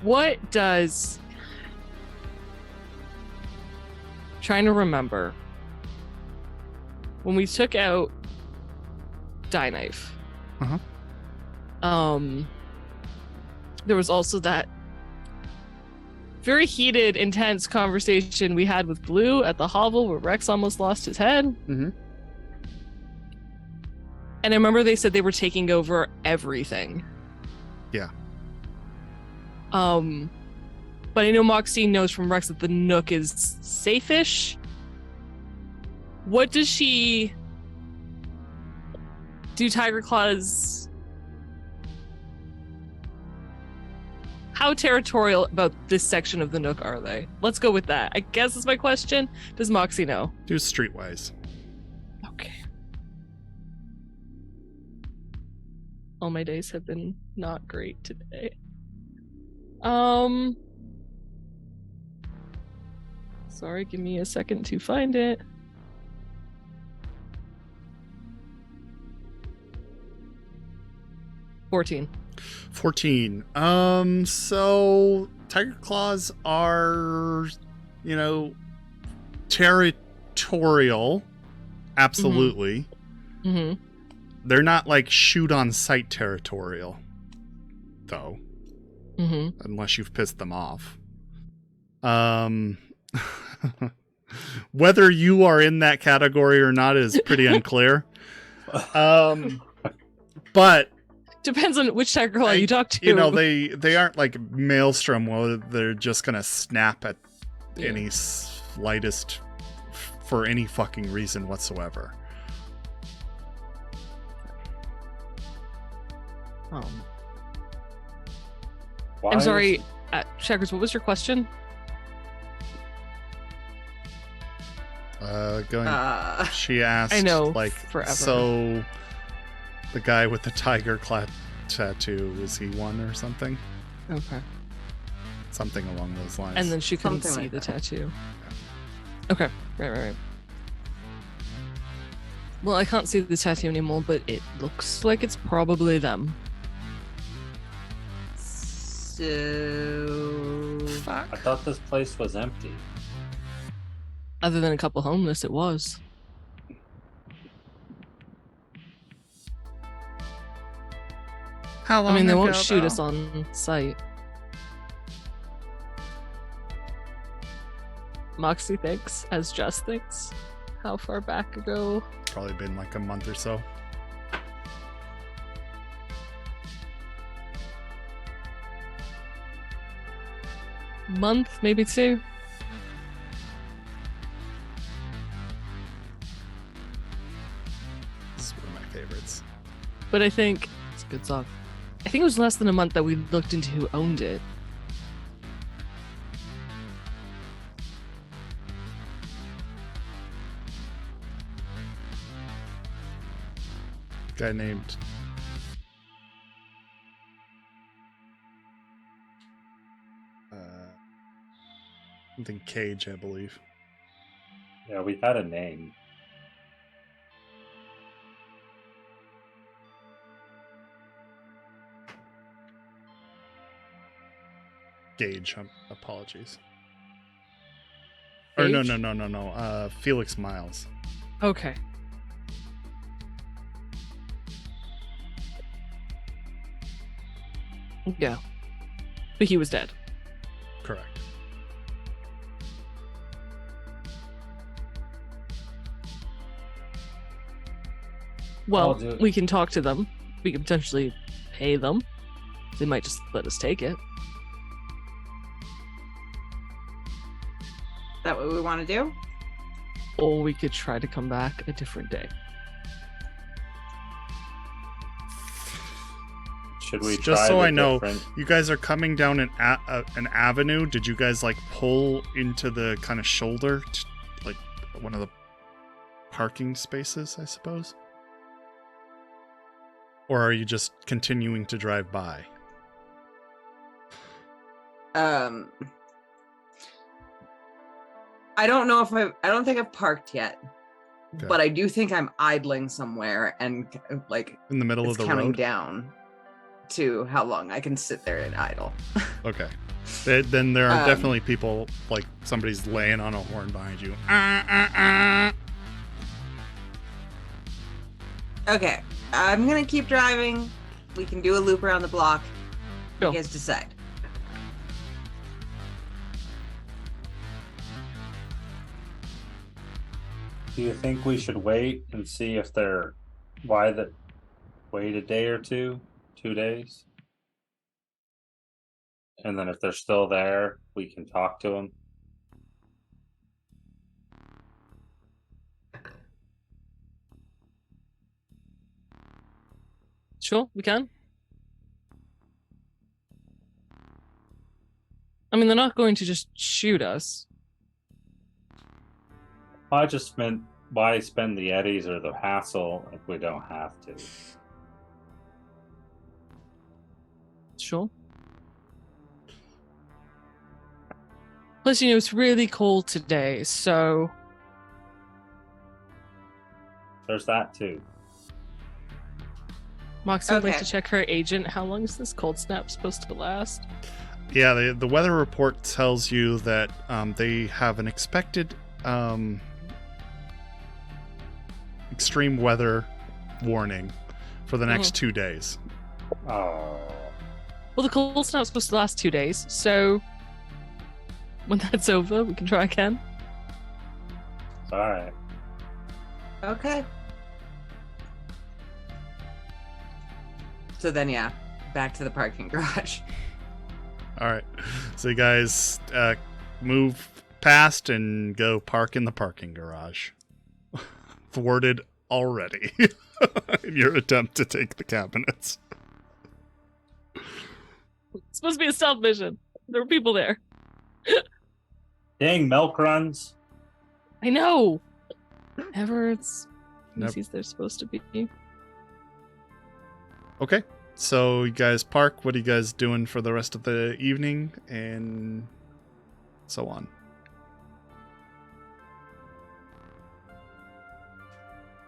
What does... Trying to remember. When we took out Die Knife. Uh-huh. There was also that very heated, intense conversation we had with Blue at the hovel where Rex almost lost his head. Mm-hmm. And I remember they said they were taking over everything. Yeah. But I know Moxie knows from Rex that the Nook is safe-ish. What does she do? Tiger Claws... How territorial about this section of the Nook are they? Let's go with that. I guess that's my question. Does Moxie know? Do streetwise. Okay. All my days have been not great today. Sorry, give me a second to find it. $14. 14. So tiger claws are, territorial. Absolutely. Mm-hmm. They're not like shoot on sight territorial, though. Mm-hmm. Unless you've pissed them off. Whether you are in that category or not is pretty unclear. But Depends on which tiger claw you talk to. they aren't like Maelstrom where they're just gonna snap at any slightest for any fucking reason whatsoever. Why I'm is- sorry, Checkers, what was your question? She asked, I know, like, forever. so the guy with the tiger claw tattoo, is he one or something? Okay. Something along those lines. And then she couldn't Something see like the that. tattoo. Okay, right. Well, I can't see the tattoo anymore, but it looks like it's probably them. So Fuck. I thought this place was empty. Other than a couple homeless, it was. How long I mean, they ago, won't shoot though? us on sight. Moxie thinks, as Jess thinks. How far back ago? Probably been like a month or so. Month, maybe two. This is one of my favorites. But I think it's a good song. I think it was less than a month that we looked into who owned it. Guy named something Cage, I believe. Yeah, we had a name. Gage, apologies. Or no. Gage? Felix Miles. Okay. Yeah. But he was dead. Correct. Well, Oh, dude. we can talk to them. We can potentially pay them. They might just let us take it. Is that what we want to do? Or we could try to come back a different day. Should we Just try so the I know, different- you guys are coming down an avenue. Did you guys like pull into the kind of shoulder, like one of the parking spaces, I suppose? Or are you just continuing to drive by? I don't know if I don't think I've parked yet, Okay. but I do think I'm idling somewhere and like In the middle it's of the counting road? down to how long I can sit there and idle. Okay. Then there are Um, definitely people, like somebody's laying on a horn behind you. Okay, I'm gonna keep driving. We can do a loop around the block. Go. You guys decide. Do you think we should wait and see if they're wait a day or 2 days? And then if they're still there, we can talk to them. Sure, we can. I mean, they're not going to just shoot us. I just meant, why spend the eddies or the hassle if we don't have to? Sure. Plus, you know, it's really cold today, so There's that too. Moxie would like Okay. to check her agent. How long is this cold snap supposed to last? Yeah, the weather report tells you that they have an expected extreme weather warning for the next 2 days. Oh, Well, the cold snap's supposed to last 2 days, so when that's over, we can try again. all right. Okay. So then, yeah, back to the parking garage. All right. So you guys move past and go park in the parking garage. Thwarted already in your attempt to take the cabinets. It's supposed to be a stealth mission. There were people there. Dang, milk runs. I know. Never it's Never. easy as they're supposed to be. Okay. So you guys park. What are you guys doing for the rest of the evening and so on?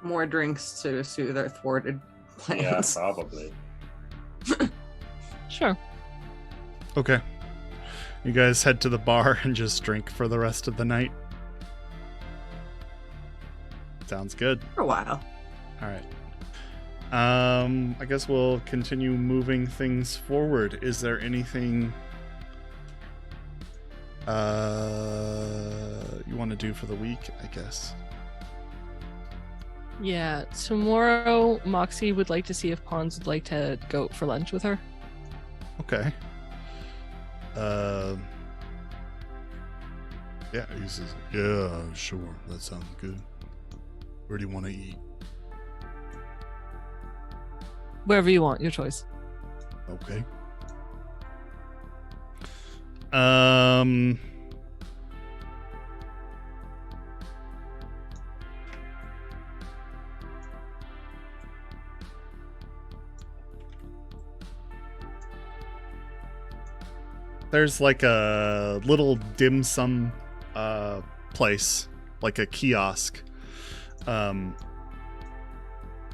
More drinks to soothe our thwarted Yeah, plans. probably. Sure. Okay. You guys head to the bar and just drink for the rest of the night. Sounds good. For a while. All right. I guess we'll continue moving things forward. Is there anything you want to do for the week, I guess? Yeah, tomorrow Moxie would like to see if Pons would like to go out for lunch with her. Okay. Yeah, he says, yeah, sure. That sounds good. Where do you want to eat? Wherever you want, your choice. Okay. There's like a little dim sum place, like a kiosk,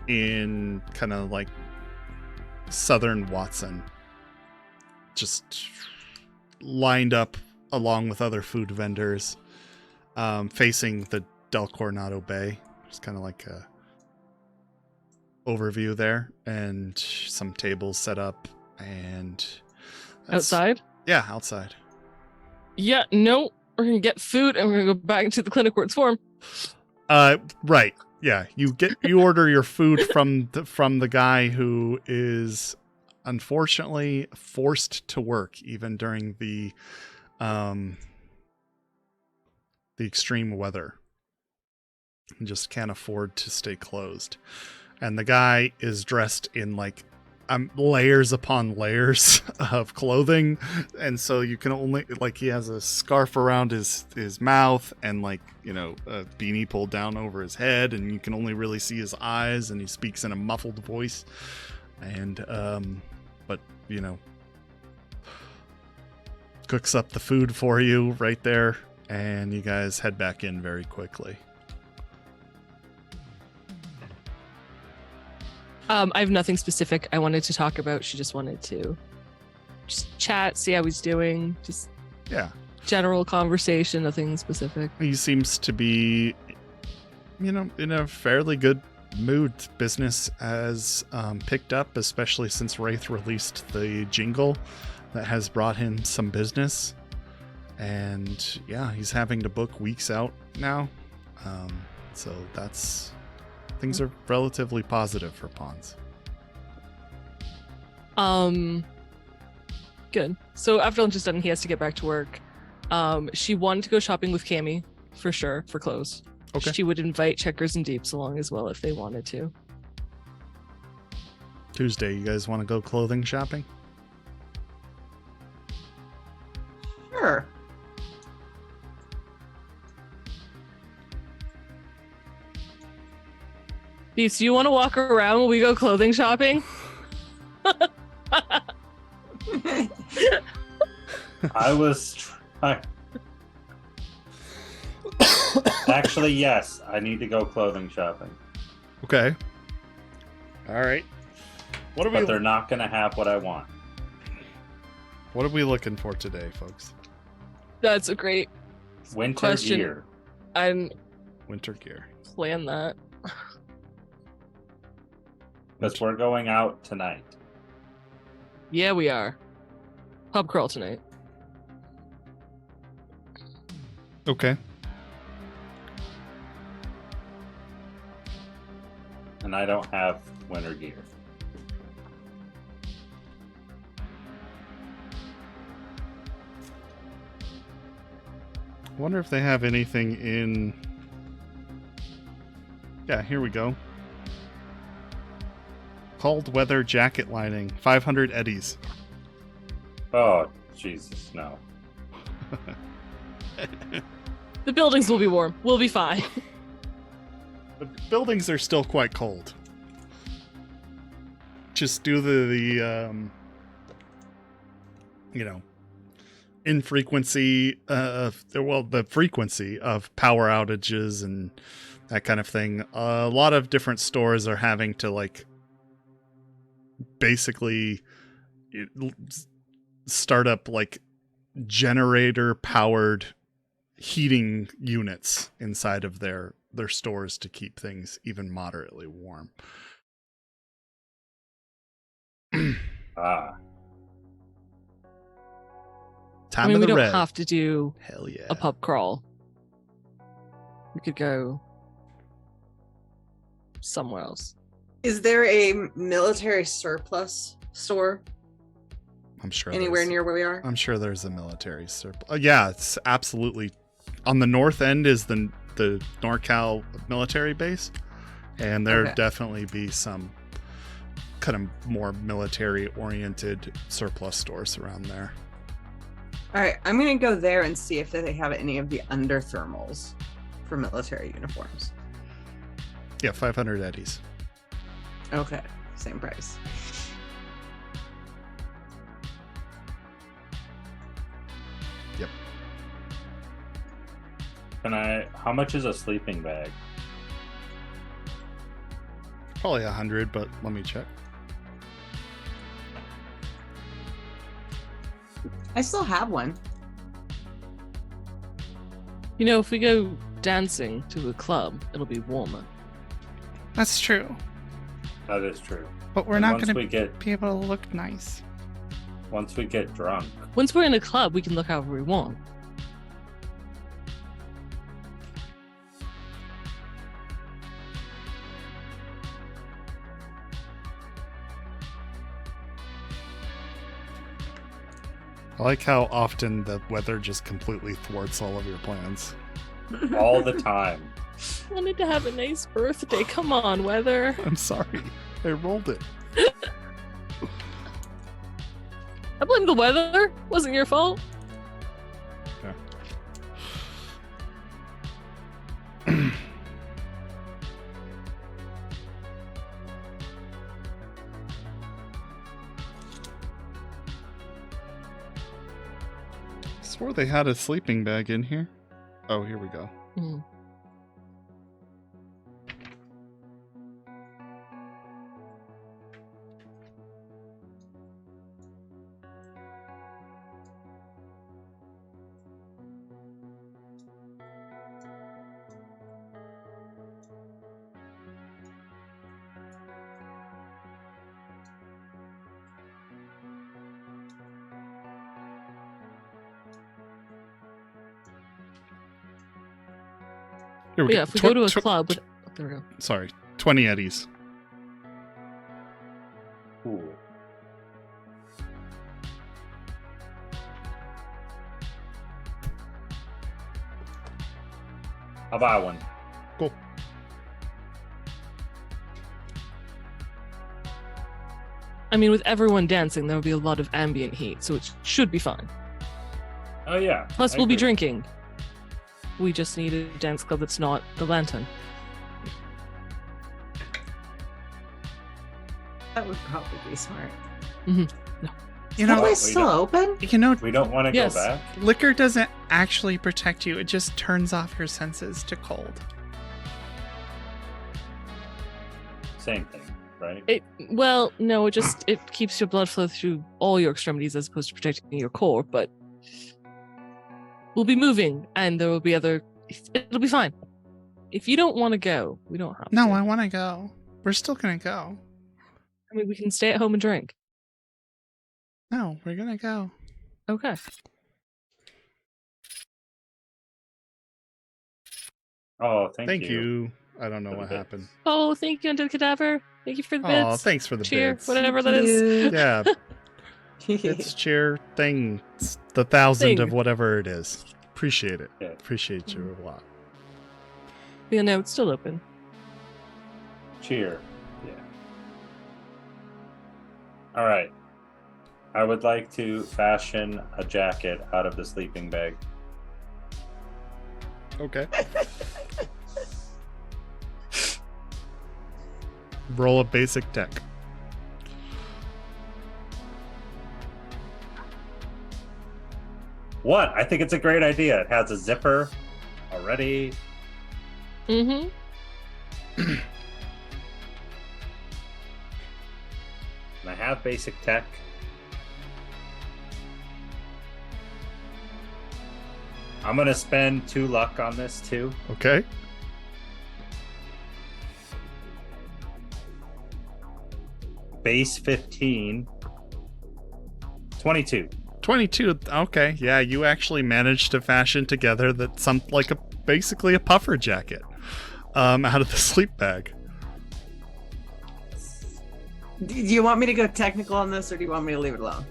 in kind of like southern Watson, just lined up along with other food vendors, facing the Del Coronado Bay. Just kind of like a overview there, and some tables set up, and that's- Outside? Yeah, outside. Yeah, no. We're gonna get food and we're gonna go back into the clinic where it's warm. Right. Yeah, you order your food from the guy who is unfortunately forced to work even during the extreme weather. And just can't afford to stay closed. And the guy is dressed in like layers upon layers of clothing, and so you can only like he has a scarf around his mouth and like, you know, a beanie pulled down over his head, and you can only really see his eyes, and he speaks in a muffled voice, and but you know, cooks up the food for you right there, and you guys head back in very quickly. I have nothing specific I wanted to talk about. She just wanted to just chat, see how he's doing, just general conversation, nothing specific. He seems to be, you know, in a fairly good mood. Business has picked up, especially since Wraith released the jingle that has brought him some business. And yeah, he's having to book weeks out now. So things are relatively positive for Pawns. Good. So after lunch is done, he has to get back to work. She wanted to go shopping with Cammy for sure for clothes. Okay. She would invite Checkers and Deeps along as well if they wanted to. Tuesday, you guys want to go clothing shopping? Sure. Deeps, do you want to walk around when we go clothing shopping? I was trying. Actually, yes, I need to go clothing shopping. Okay. All right. What are But they're not going to have what I want. What are we looking for today, folks? That's a great Winter question. gear. I'm Winter gear. plan that. Because we're going out tonight. Yeah, we are. Pub crawl tonight. Okay. And I don't have winter gear. I wonder if they have anything in... Yeah, here we go. Cold weather jacket lining, 500 eddies. Oh, Jesus, no. The buildings will be warm. We'll be fine. The buildings are still quite cold. Just due to the you know, infrequency the frequency of power outages and that kind of thing. A lot of different stores are having to like basically start up like generator powered heating units inside of their stores to keep things even moderately warm. Ah. Time I mean, of we the don't red. have to do Hell yeah. a pub crawl. We could go somewhere else. Is there a military surplus store I'm sure anywhere there's- near where we are? I'm sure there's a military surplus. Yeah, it's absolutely on the north end is the NorCal military base, and there Okay. definitely be some kind of more military oriented surplus stores around there. All right, I'm gonna go there and see if they have any of the under thermals for military uniforms. Yeah, 500 eddies. Okay, same price. Yep. How much is a sleeping bag? Probably 100, but let me check. I still have one. You know, if we go dancing to a club, it'll be warmer. That's true. That is true. But we're And not once going we to get be able to look nice. once we get drunk. Once we're in a club, we can look however we want. I like how often the weather just completely thwarts all of your plans. all the time. Wanted to have a nice birthday. Come on, weather. I'm sorry. I rolled it. I blame the weather. Wasn't your fault. Swore they had a sleeping bag in here. Oh, here we go. Hmm. Here we Yeah, if we go to a Tw- club, there we go. Sorry, 20 eddies. Ooh. I'll buy one. Cool. I mean, with everyone dancing, there will be a lot of ambient heat, so it should be fine. Oh yeah. Plus, I we'll be agree. drinking. We just need a dance club that's not the Lantern. That would probably be smart. You Is that know, place we still don't- open? you know, We don't want to Yes. go back. liquor doesn't actually protect you. It just turns off your senses to cold. Same thing, right? Well, no, it keeps your blood flow through all your extremities as opposed to protecting your core, but we'll be moving and there will be it'll be fine. If you don't want to go, we don't have No, to. I want to go. We're still gonna go. I mean, we can stay at home and drink. No, we're gonna go. Okay. Oh, Thank you. I don't know For the what bits. happened. Oh, thank you, Undead Cadaver. Thank you for the Oh, bits. thanks for the Cheer, bits. whatever that is. Yeah, it's cheer thing. It's the 1,000 of Thing. whatever it is. Appreciate it. Yeah. Appreciate you a lot. Yeah, no, it's still open. Cheer. Yeah. All right. I would like to fashion a jacket out of the sleeping bag. Okay. Roll a basic tech. What? I think it's a great idea. It has a zipper already. Mm-hmm. And I have basic tech. I'm gonna spend 2 luck on this too. Okay. Base 15. 22. 22. Okay. Yeah, you actually managed to fashion together basically a puffer jacket out of the sleep bag. Do you want me to go technical on this, or do you want me to leave it alone?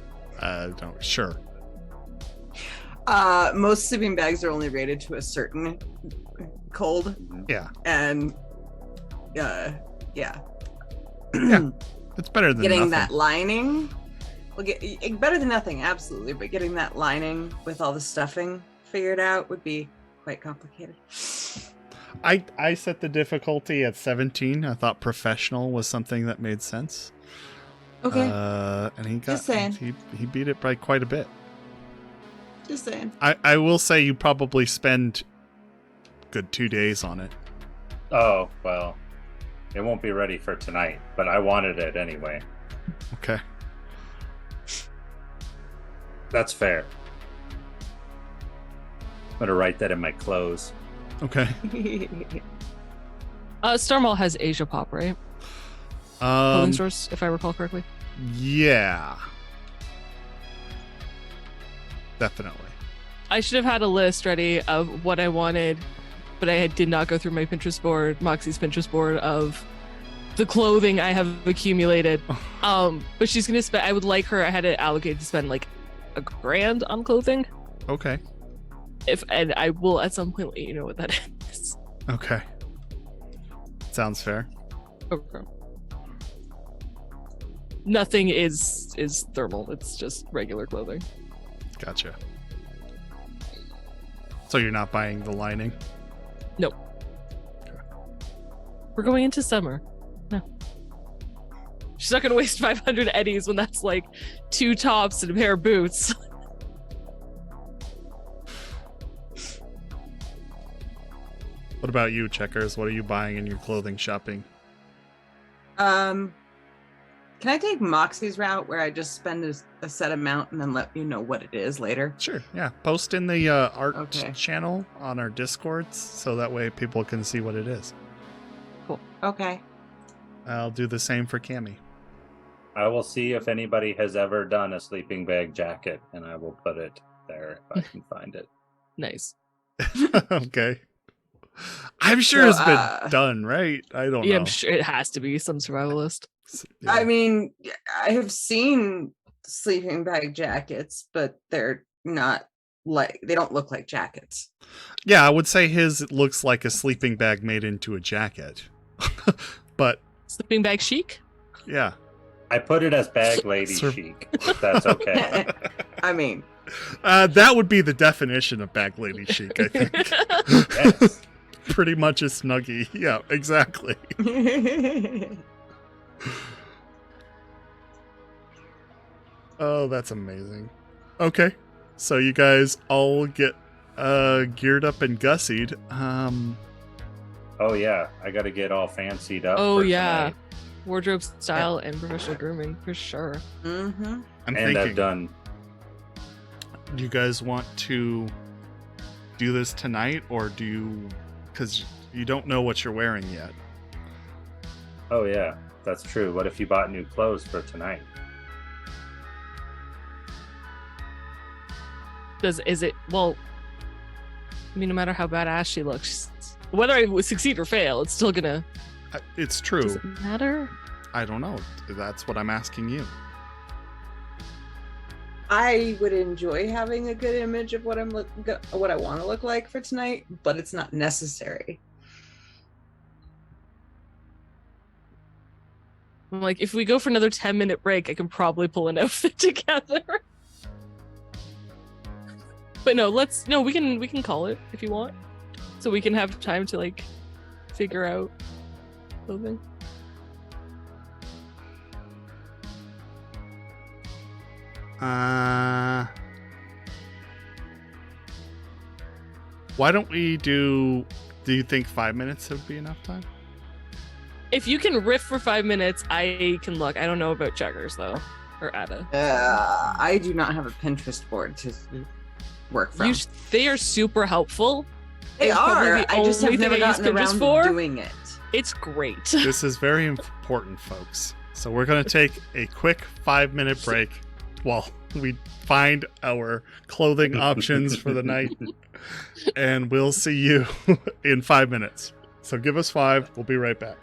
Don't sure. Most sleeping bags are only rated to a certain cold, Yeah. and yeah, Yeah. It's better than getting nothing. that lining. Well, better than nothing, absolutely. But getting that lining with all the stuffing figured out would be quite complicated. I set the difficulty at 17. I thought professional was something that made sense. Okay, And he got Just saying. he beat it by quite a bit. just saying. I will say you probably spend good 2 days on it. Oh, well. It won't be ready for tonight, but I wanted it anyway. Okay. That's fair. I'm gonna write that in my clothes. Okay. Starmall has Asia Pop, right? Clothing stores, if I recall correctly. Yeah. Definitely. I should have had a list ready of what I wanted, but I did not go through my Pinterest board, Moxie's Pinterest board of the clothing I have accumulated. But she's gonna spend. I would like her. I had it allocated to spend like $1,000 on clothing. Okay. And I will at some point let you know what that is. Okay. Sounds fair. Okay. Nothing is thermal. It's just regular clothing. Gotcha. So you're not buying the lining? Nope. We're going into summer. No. She's not going to waste 500 eddies when that's like 2 tops and a pair of boots. What about you, Checkers? What are you buying in your clothing shopping? Can I take Moxie's route where I just spend a set amount and then let you know what it is later? Sure, yeah. Post in the art Okay. channel on our Discords so that way people can see what it is. Cool. Okay. I'll do the same for Cammy. I will see if anybody has ever done a sleeping bag jacket, and I will put it there if I can find it. Nice. Okay. I'm sure So, it's been done, right? I don't Yeah, know. I'm sure it has to be some survivalist. Yeah. I mean, I have seen sleeping bag jackets, but they're not like, they don't look like jackets. Yeah, I would say his looks like a sleeping bag made into a jacket. But Sleeping bag chic? yeah. I put it as bag lady Sir- chic. If that's okay. I mean, That would be the definition of bag lady chic, I think. Yes. Pretty much a snuggie. Yeah, exactly. Oh, that's amazing. Okay. So you guys all get geared up and gussied. Oh yeah, I got to get all fancied up. Oh for yeah. tonight. Wardrobe style and professional grooming for sure. mm-hmm. I'm And thinking, I've done. do you guys want to do this tonight, or do you, because you don't know what you're wearing yet? Oh yeah, that's true. What if you bought new clothes for tonight? Is it well? I mean, no matter how badass she looks, whether I would succeed or fail, it's still gonna. It's Does true. it matter? I don't know. That's what I'm asking you. I would enjoy having a good image of what what I want to look like for tonight, but it's not necessary. I'm like, if we go for another 10-minute break, I can probably pull an outfit together. But no, we can call it if you want, so we can have time to like figure out clothing. Why don't we do you think 5 minutes would be enough time? If you can riff for 5 minutes, I can look. I don't know about Checkers though, or Ada. I do not have a Pinterest board to work from. They are super helpful. They It's probably are. the I just only have never thing I use gotten Pinterest around for. to doing it. It's great. This is very important, folks. So we're going to take a quick 5-minute break while we find our clothing options for the night. And we'll see you in 5 minutes. So give us 5. We'll be right back.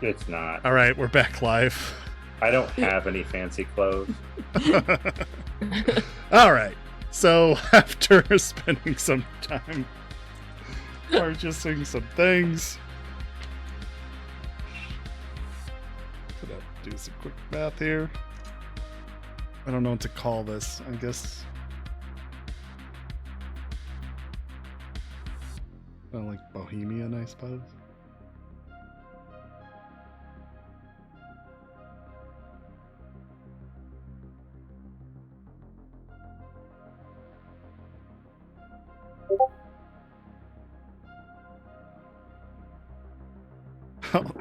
It's not. All right, we're back live. I don't have any fancy clothes. All right. So after spending some time purchasing some things, gonna do some quick math here. I don't know what to call this. I guess like Bohemian, I suppose.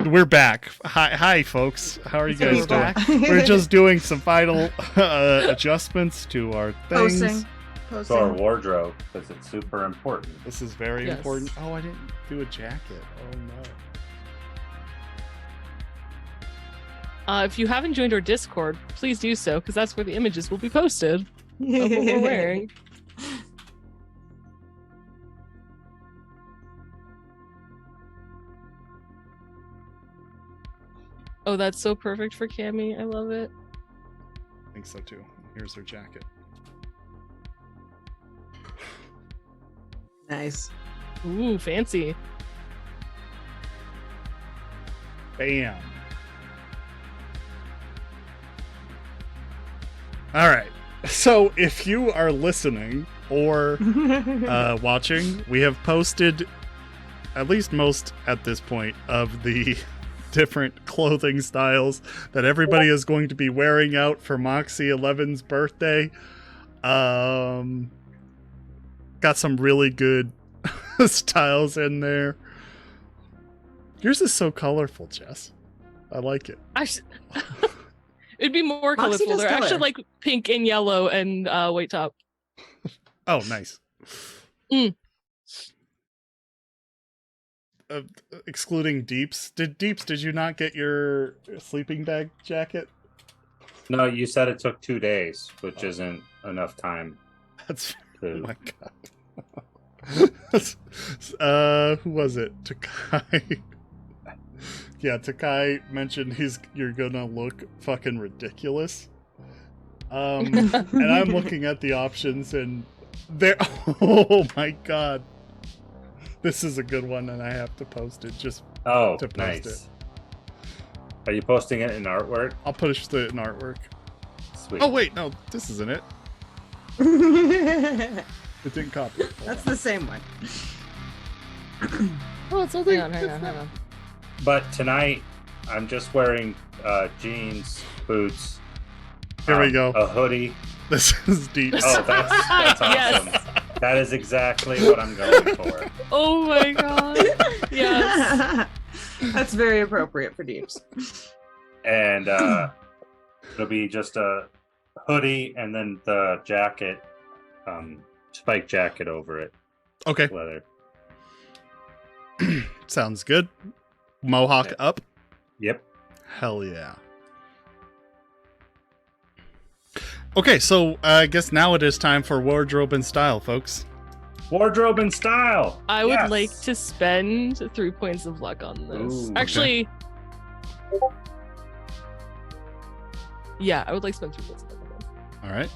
We're back. Hi, folks. How are you So guys we're doing? back. We're just doing some final adjustments to our things. Posting. To our wardrobe, because it's super important. This is very Yes. important. Oh, I didn't do a jacket. Oh no. If you haven't joined our Discord, please do so, because that's where the images will be posted of what we're wearing. Oh, that's so perfect for Cammy. I love it. I think so too. Here's her jacket. Nice. Ooh, fancy. Bam. All right. So if you are listening or watching, we have posted at least most at this point of the different clothing styles that everybody is going to be wearing out for Moxie 11's birthday. Got some really good styles in there. Yours is so colorful, Jess. I like it. It'd be more Moxie colorful. does They're actually color. like pink and yellow and white top. Oh, nice. Mm. Excluding Deeps. Did you not get your sleeping bag jacket? No, you said it took 2 days, which isn't enough time. That's To... oh my god. Who was it? Takai. Yeah, Takai mentioned you're gonna look fucking ridiculous. And I'm looking at the options and there oh my god. This is a good one and I have to post it just Oh, to post nice. it. Are you posting it in artwork? I'll push it in artwork. Sweet. Oh wait, no, this isn't it. It didn't copy. That's the same one. Oh, it's only Hang on. But tonight, I'm just wearing jeans, boots. Here we go. A hoodie. This is deep. Oh, that's awesome. Yes. That is exactly what I'm going for. Oh my god. Yes. That's very appropriate for Deeps. And it'll be just a hoodie and then the jacket, spike jacket over it. Okay, Leather. sounds good. Mohawk Yeah. up. Yep. Hell yeah. Okay, so I guess now it is time for wardrobe and style, folks. Wardrobe and style. I would Yes. like to spend 3 points of luck on this. Ooh, Actually, yeah, I would like to spend 3 points of luck on this. All right.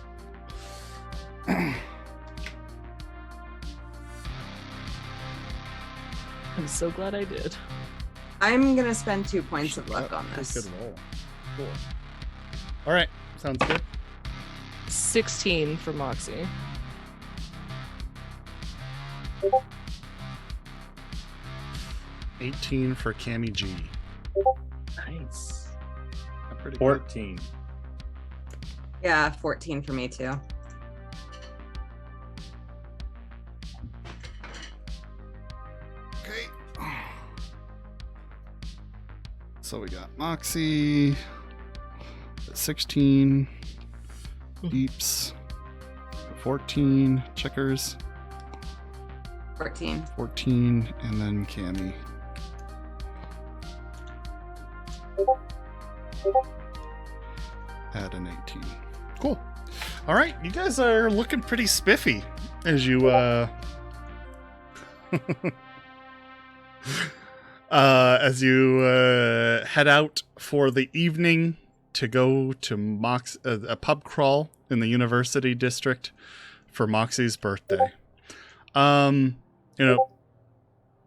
I'm so glad I did. I'm gonna spend 2 points of luck on this. Good roll. Cool. All right, sounds good. 16 for Moxie. $18 for Cammy G. Nice. Pretty good. 14. Yeah, 14 for me too. Okay. So we got Moxie at 16, Deeps 14, Checkers 14. 14, and then Cammy. At an 18. Cool. All right, you guys are looking pretty spiffy as you As you head out for the evening to go to a pub crawl in the University District for Moxie's birthday.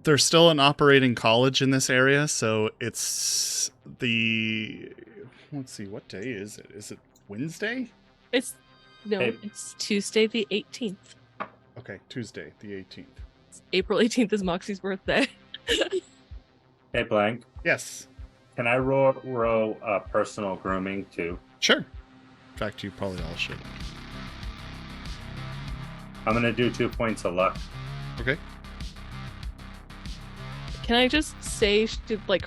There's still an operating college in this area, so it's let's see, what day is it? Is it Wednesday? It's Tuesday the 18th. Okay, Tuesday the 18th. April 18th is Moxie's birthday. Hey, Blank. Yes. Can I roll personal grooming too? Sure. In fact, you probably all should. I'm gonna do 2 points of luck. Okay. Can I just say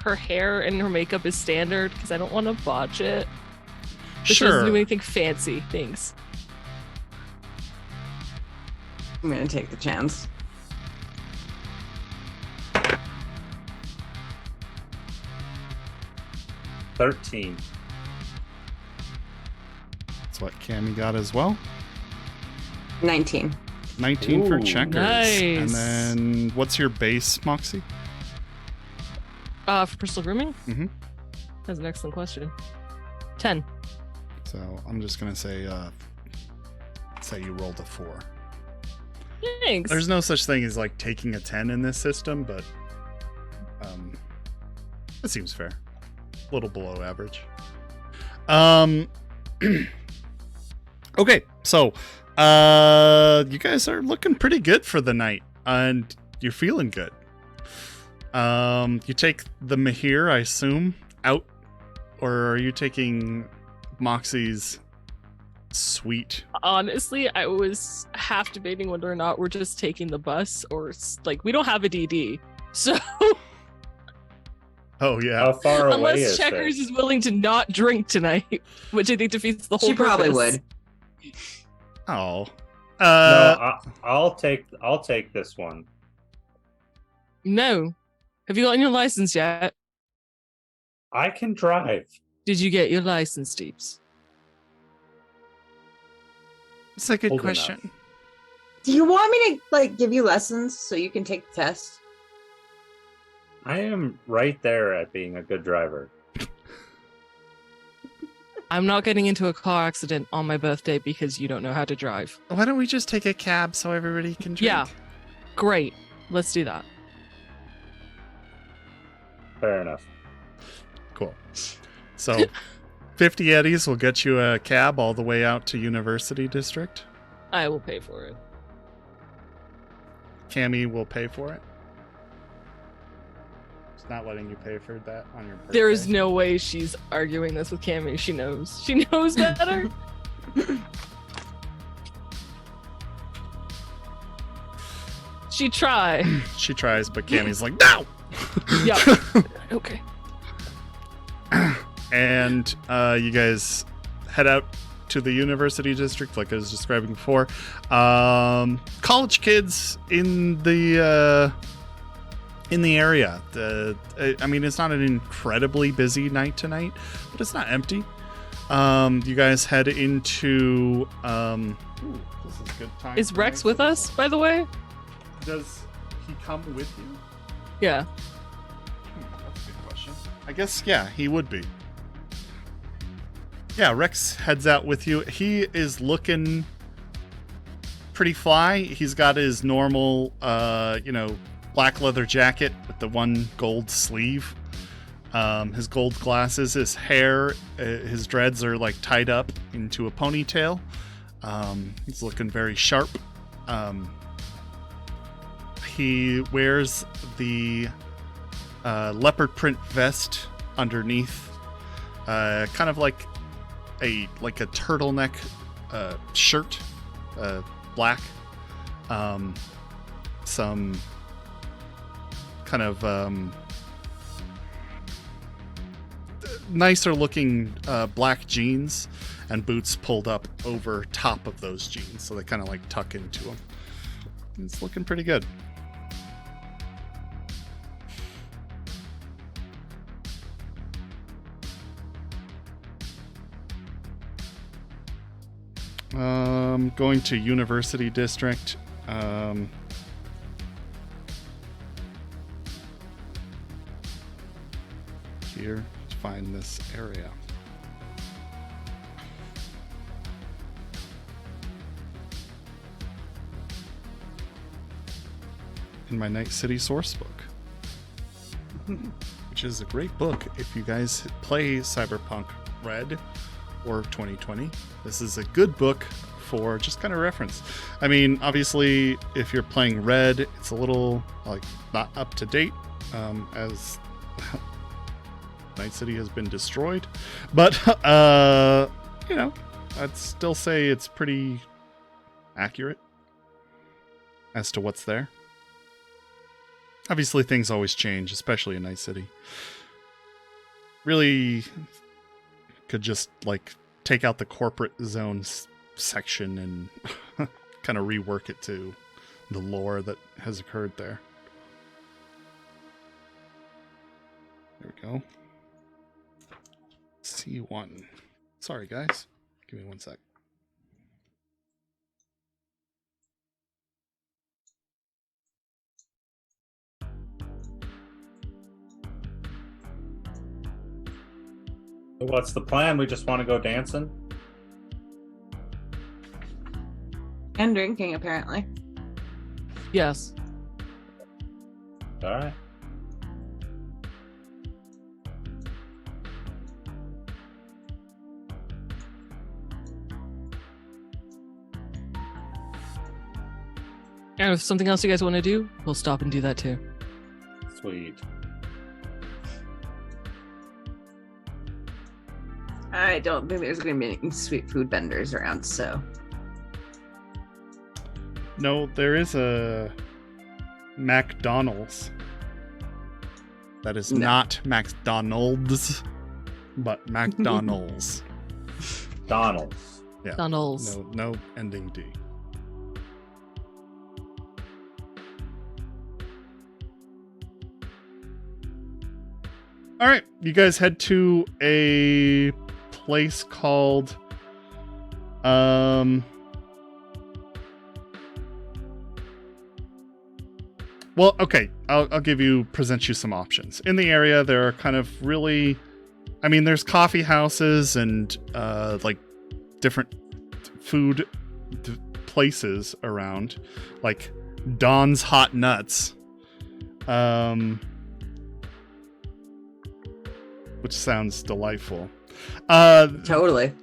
her hair and her makeup is standard because I don't want to botch it. But she doesn't do anything fancy. Thanks. I'm gonna take the chance. $13. That's what Cammy got as well. 19. 19 for Ooh, checkers. nice. And then what's your base, Moxie? For personal grooming? Mm-hmm. That's an excellent question. 10. So I'm just gonna say you rolled a 4. Thanks. There's no such thing as like taking a 10 in this system, but it seems fair. A little below average. Okay, so you guys are looking pretty good for the night, and you're feeling good. You take the Mahir, I assume, out, or are you taking Moxie's suite? Honestly, I was half debating whether or not we're just taking the bus or we don't have a DD. So Oh yeah. How far away unless is Checkers it? is willing to not drink tonight, which I think defeats the whole She probably purpose. would. Oh. No, I'll take this one. No. Have you gotten your license yet? I can drive. Did you get your license, Deeps? It's a good Old question. enough. Do you want me to give you lessons so you can take the test? I am right there at being a good driver. I'm not getting into a car accident on my birthday because you don't know how to drive. Why don't we just take a cab so everybody can drink? Yeah. Great. Let's do that. Fair enough. Cool. So 50 eddies will get you a cab all the way out to University District. I will pay for it. Cammy will pay for it. It's not letting you pay for that on your birthday. There is no way she's arguing this with Cammy. She knows. She knows better. She tried. She tries, but Cammy's like, no! Yeah. Okay. And you guys head out to the University District, like I was describing before. College kids in the area. I mean, it's not an incredibly busy night tonight, but it's not empty. You guys head into. Ooh, this is a good time. Is for Rex me. with us, by the way? Does he come with you? Yeah. That's a good question. I guess, yeah, he would be. Yeah, Rex heads out with you. He is looking pretty fly. He's got his normal, black leather jacket with the one gold sleeve. His gold glasses, his hair, his dreads are like tied up into a ponytail. He's looking very sharp. He wears the leopard print vest underneath, kind of like a turtleneck shirt, black. Some kind of nicer looking black jeans and boots pulled up over top of those jeans, so they kind of like tuck into them. It's looking pretty good. Going to University District. easier to find this area. In my Night City source book, which is a great book if you guys play Cyberpunk Red or 2020. This is a good book for just kind of reference. I mean, obviously, if you're playing Red, it's a little like not up to date, as Night City has been destroyed. But you know, I'd still say it's pretty accurate as to what's there. Obviously, things always change, especially in Night City. Really could just, like, take out the corporate zones section and kind of rework it to the lore that has occurred there. There we go. C1. Sorry, guys. Give me one sec. What's the plan? We just want to go dancing? And drinking, apparently. Yes. All right. And if something else you guys want to do, we'll stop and do that too. Sweet. I don't think there's going to be any sweet food vendors around, so. No, there is a McDonald's. That is not McDonald's, but McDonald's. Donald's. Yeah. Donald's. No ending D. All right, you guys head to a place called well, okay, I'll present you some options. In the area, there are kind of really, I mean, there's coffee houses and like different food places around, like Don's Hot Nuts, which sounds delightful. Totally.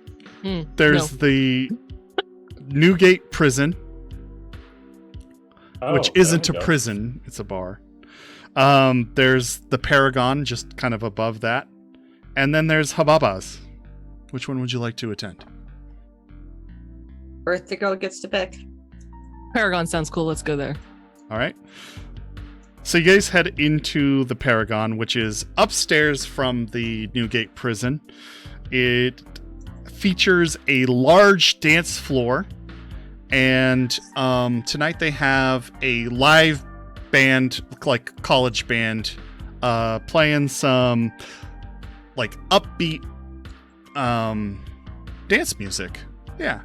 There's the Newgate Prison, which isn't a prison, it's a bar. There's the Paragon, just kind of above that. And then there's Hababa's. Which one would you like to attend? Birthday girl gets to pick. Paragon sounds cool. Let's go there. All right. So you guys head into the Paragon, which is upstairs from the Newgate Prison. It features a large dance floor. And tonight they have a live band, like college band, playing some like upbeat dance music. Yeah.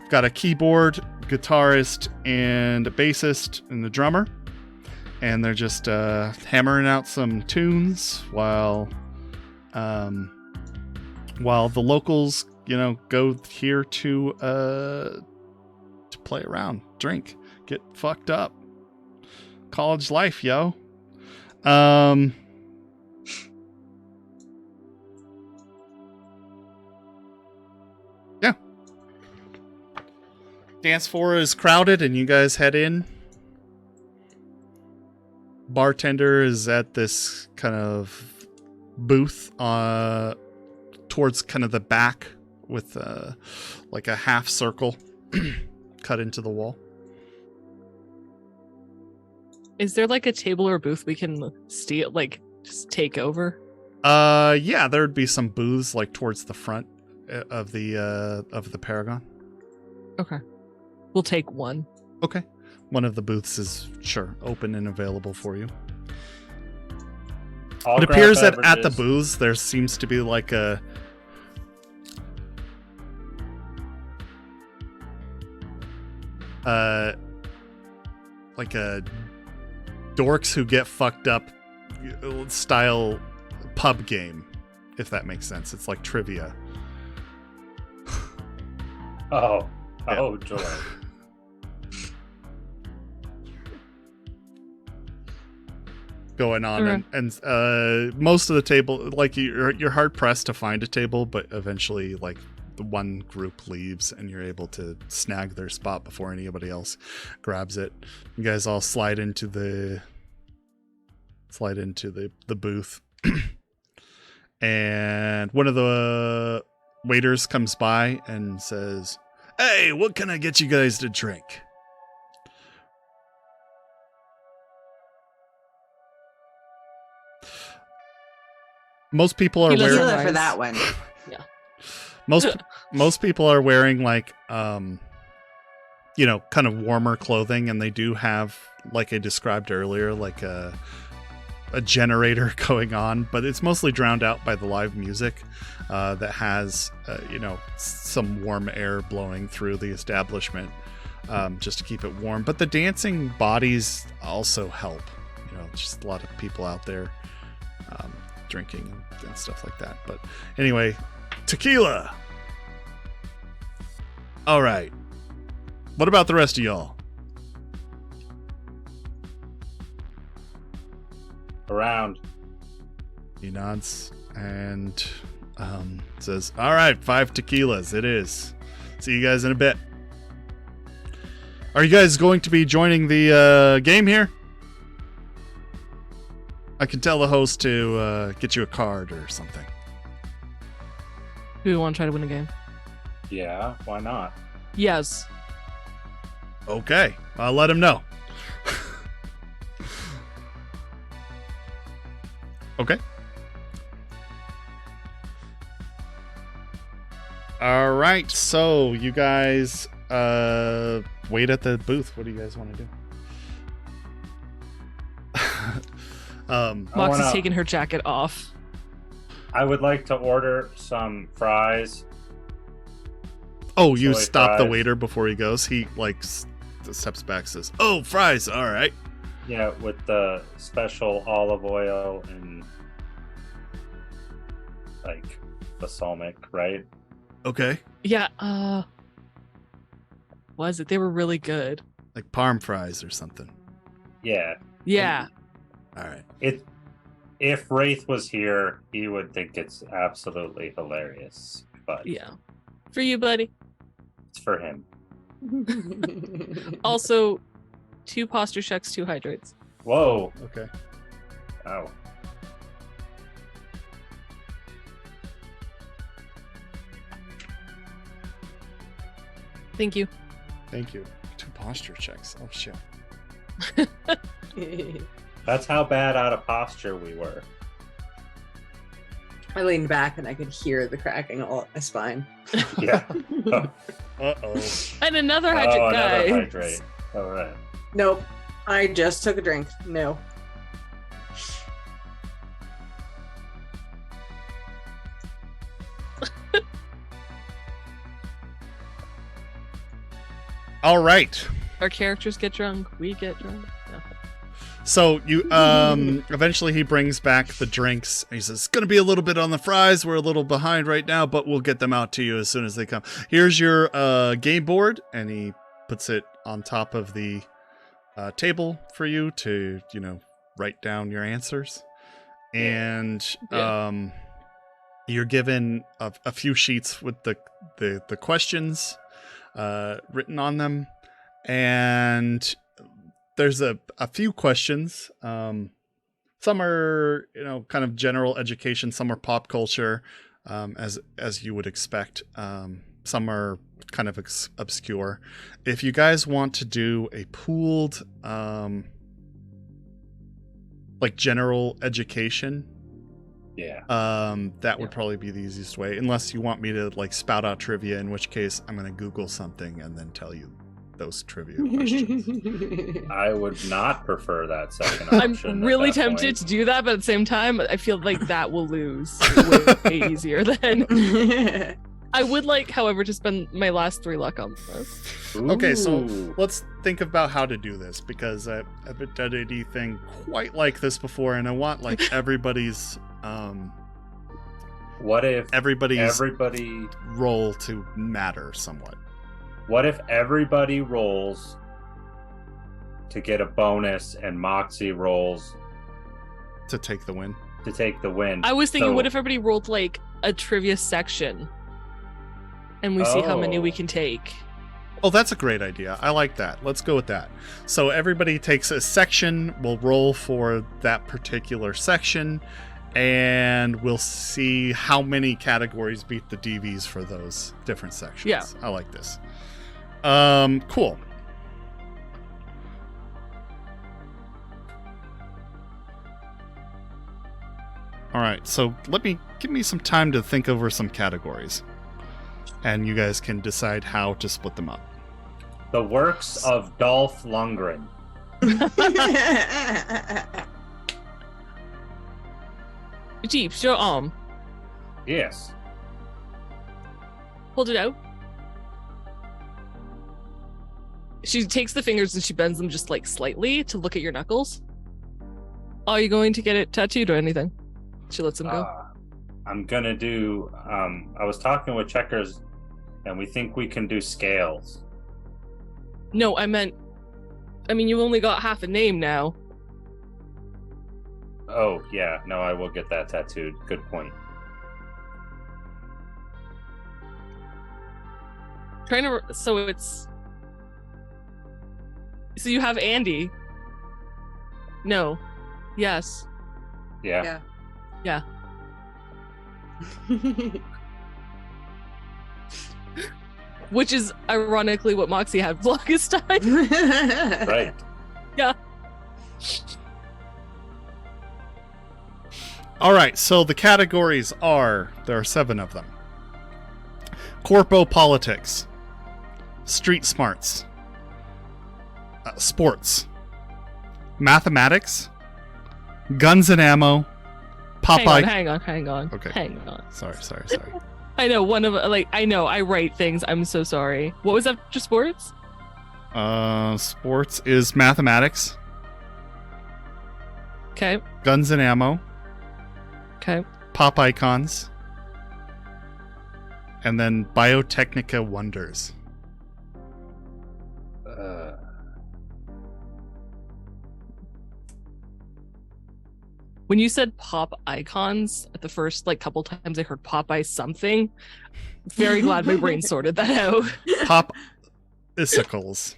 Got a keyboard, guitarist, and a bassist and the drummer. And they're just hammering out some tunes while the locals, go here to play around, drink, get fucked up. College life, yo. Yeah. Dance floor is crowded and you guys head in. Bartender is at this kind of booth towards kind of the back with like a half circle cut into the wall. Is there like a table or booth we can steal, like just take over? Yeah, there would be some booths like towards the front of the Paragon. Okay. We'll take one. Okay. One of the booths is open and available for you. It appears that at the booths there seems to be like a dorks who get fucked up style pub game if that makes sense. It's like trivia. Oh, Yeah. oh, joy. Going on, Okay. and most of the table, like you're hard pressed to find a table, but eventually, like the one group leaves, and you're able to snag their spot before anybody else grabs it. You guys all slide into the booth, and one of the waiters comes by and says, "Hey, what can I get you guys to drink?" Most people are Tequila wearing Tequila for Sunrise. that one. most people are wearing like kind of warmer clothing, and they do have, like I described earlier, like a generator going on, but it's mostly drowned out by the live music that has some warm air blowing through the establishment just to keep it warm. But the dancing bodies also help. Just a lot of people out there drinking and stuff like that. But anyway, tequila. All right. What about the rest of y'all? Around. He nods and says, "All right, 5 tequilas. It is. See you guys in a bit." Are you guys going to be joining the game here? I can tell the host to get you a card or something. Do we want to try to win a game? Yeah, why not? Yes. Okay, I'll let him know. Okay. All right, so you guys wait at the booth. What do you guys want to do? Mox wanna- is taking her jacket off. I would like to order some fries. Oh, you Soy stop the fries. waiter before he goes. He steps back, says, "Oh, fries. All right." Yeah, with the special olive oil and like balsamic, right? Okay. Yeah, was it? They were really good. Like parm fries or something. Yeah. Yeah. All right. If Wraith was here, he would think it's absolutely hilarious. But Yeah. For you, buddy. it's for him. Also, 2 posture checks, 2 hydrates. Whoa. Okay. Oh. Thank you. Thank you. 2 posture checks. Oh shit. That's how bad out of posture we were. I leaned back and I could hear the cracking all up my spine. Yeah. Uh-oh. And another hydrate, Oh, guy. another hydrate. All right. Nope. I just took a drink. No. All right. Our characters get drunk. We get drunk. No. So you eventually he brings back the drinks. He says, "It's gonna be a little bit on the fries. We're a little behind right now, but we'll get them out to you as soon as they come. Here's your game board," and he puts it on top of the table for you to, write down your answers. And Yeah. you're given a few sheets with the questions written on them, and there's a few questions. Some are kind of general education, some are pop culture, as you would expect. Some are kind of obscure. If you guys want to do a pooled like general education, Yeah. that would probably be the easiest way, unless you want me to like spout out trivia, in which case I'm going to Google something and then tell you those trivia questions. I would not prefer that second I'm option. really at that tempted point. to do that, but at the same time, I feel like that will lose way easier than. I would like, however, to spend my last 3 luck on this. Okay, so Ooh. let's think about how to do this, because I haven't done anything quite like this before, and I want like everybody's What if everybody roll to matter somewhat? What if everybody rolls to get a bonus and Moxie rolls To take the win. to take the win? I was thinking, So- what if everybody rolled like a trivia section, and we see how many we Oh. can take? Oh, that's a great idea. I like that. Let's go with that. So everybody takes a section. We'll roll for that particular section, and we'll see how many categories beat the DVs for those different sections. Yeah. I like this. Cool. All right, so give me some time to think over some categories, and you guys can decide how to split them up. The works of Dolph Lundgren. Jeeps, your arm. Yes. Hold it out. She takes the fingers and she bends them just like slightly to look at your knuckles. Are you going to get it tattooed or anything? She lets him go. I'm gonna do. I was talking with Checkers, and we think we can do scales. No, I mean, you only got half a name now. Oh yeah, no, I will get that tattooed. Good point. So you have Andy. No. Yes. Yeah. Yeah. Which is ironically what Moxie had the longest time. Right. Yeah. All right, so the categories there are 7 of them. Corpo politics, street smarts, sports, mathematics, guns and ammo, Popeye. Hang on. Okay. Hang on. Sorry. I know I write things. I'm so sorry. What was after sports? Sports is mathematics, Okay. guns and ammo, Okay. pop icons, and then biotechnica wonders. When you said pop icons at the first couple times I heard Popeye something, very glad my brain sorted that out. Pop icicles.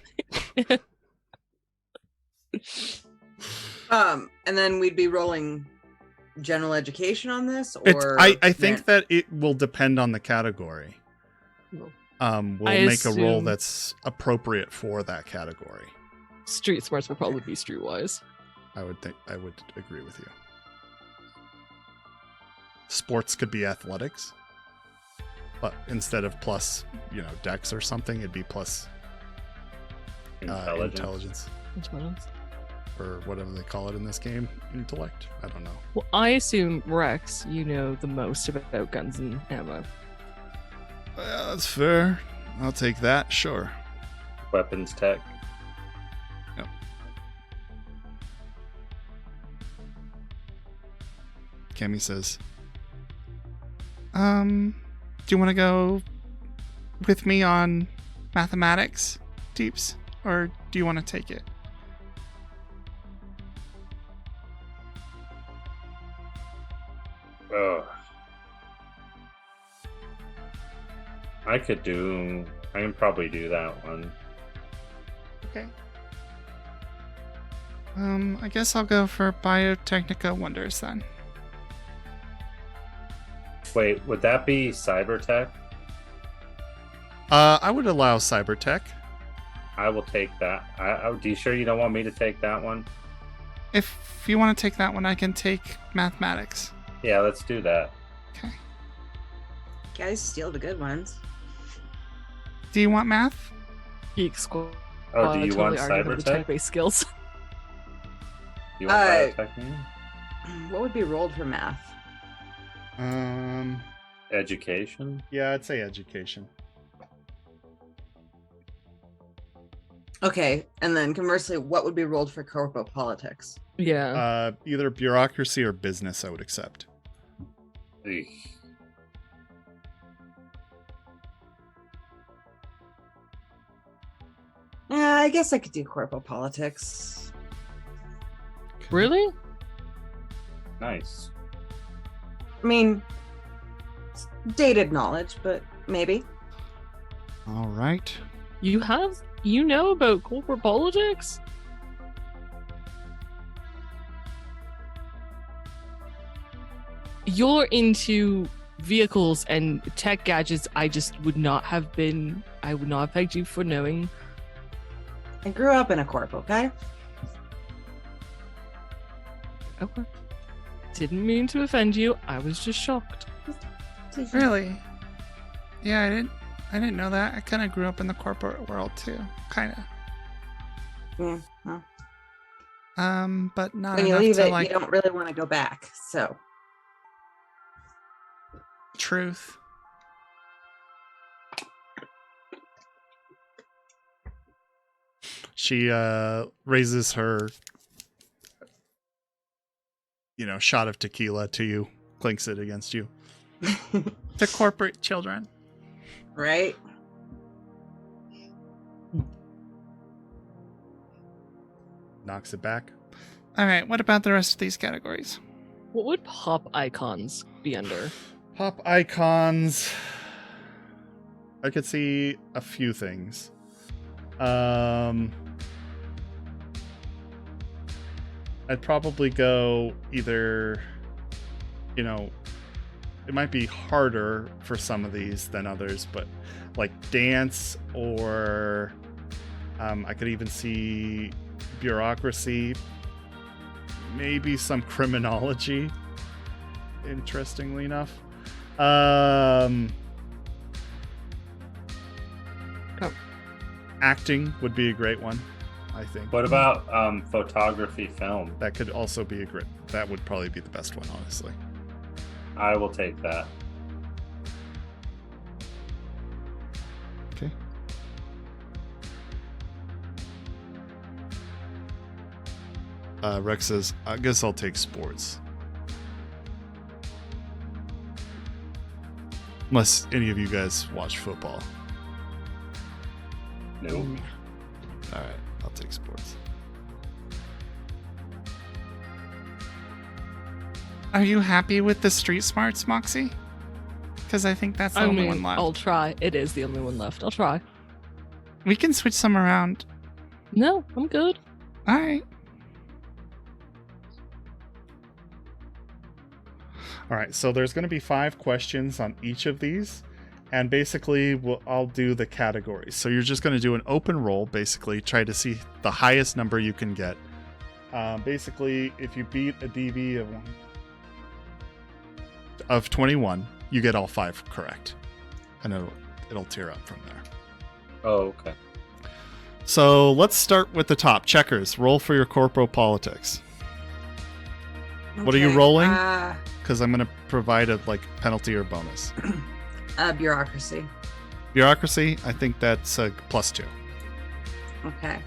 And then we'd be rolling general education on this, It's, or I think that it will depend on the category. We'll I make a roll assume- that's appropriate for that category. Street smarts will probably be streetwise. I would agree with you. Sports could be athletics, but instead of plus, dex or something, it'd be plus intelligence or whatever they call it in this game. Intellect. I don't know. Well, I assume Rex, you know the most about guns and ammo. That's fair. I'll take that. Sure. Weapons tech. Yep. Cammy says, do you want to go with me on mathematics, Deeps? Or do you want to take it? I can probably do that one. Okay. I guess I'll go for biotechnica wonders then. Wait, would that be cybertech? I would allow cybertech. I will take that. Are you sure you don't want me to take that one? If you want to take that one, I can take mathematics. Yeah, let's do that. Okay. guys steal the good ones. Do you want math? Geek Squad. Oh, do you want cybertech? cybertech? Tech-based skills. You want biotech? What would be rolled for math? Education? Yeah, I'd say education. Okay, and then conversely, what would be rolled for corpo politics? Yeah. Either bureaucracy or business, I would accept. Eek. Yeah, I guess I could do corporal politics. Really? Nice. I mean, it's dated knowledge, but maybe. All right. You know about corporate politics? You're into vehicles and tech gadgets. I would not have pegged you for knowing. I grew up in a corp, okay? Okay. Didn't mean to offend you. I was just shocked. Really? Yeah, I didn't know that. I kind of grew up in the corporate world too, kind of. Yeah, well, But not when you enough leave to it, like you don't really want to go back. So truth. She raises her, shot of tequila to you, clinks it against you. To corporate children. right? Knocks it back. All right, what about the rest of these categories? What would pop icons be under? Pop icons. I could see a few things. I'd probably go either, it might be harder for some of these than others, but like dance, or I could even see bureaucracy, maybe some criminology, interestingly enough. Acting would be a great one, I think. What about photography film? That could also be that would probably be the best one, honestly. I will take that. Okay. Rex says, I guess I'll take sports. Unless any of you guys watch football. No. Alright, I'll take sports. Are you happy with the street smarts, Moxie? Because I think that's the only one left. I'll try. It is the only one left. I'll try. We can switch some around. No, I'm good. All right. All right, so there's going to be 5 questions on each of these, and basically I'll do the categories. So you're just going to do an open roll, basically try to see the highest number you can get. Basically, if you beat a DV of 21, you get all 5 correct, and it'll tear up from there. Oh, okay. So let's start with the top. Checkers, roll for your corporal politics. What are you rolling? Because I'm going to provide a penalty or bonus. Bureaucracy. Bureaucracy, I think that's a +2. Okay.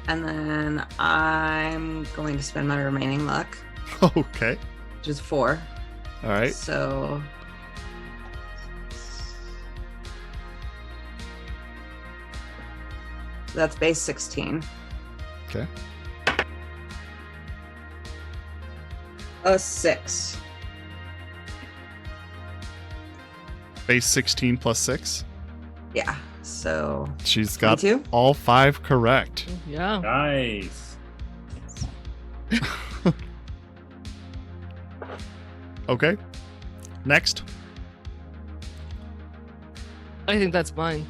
And then I'm going to spend my remaining luck, Okay. which is 4. All right. So that's base 16. Okay. A 6. Base 16 plus 6. Yeah. So She's got 22? all 5 correct. Yeah. Nice. Okay. Next. I think that's mine.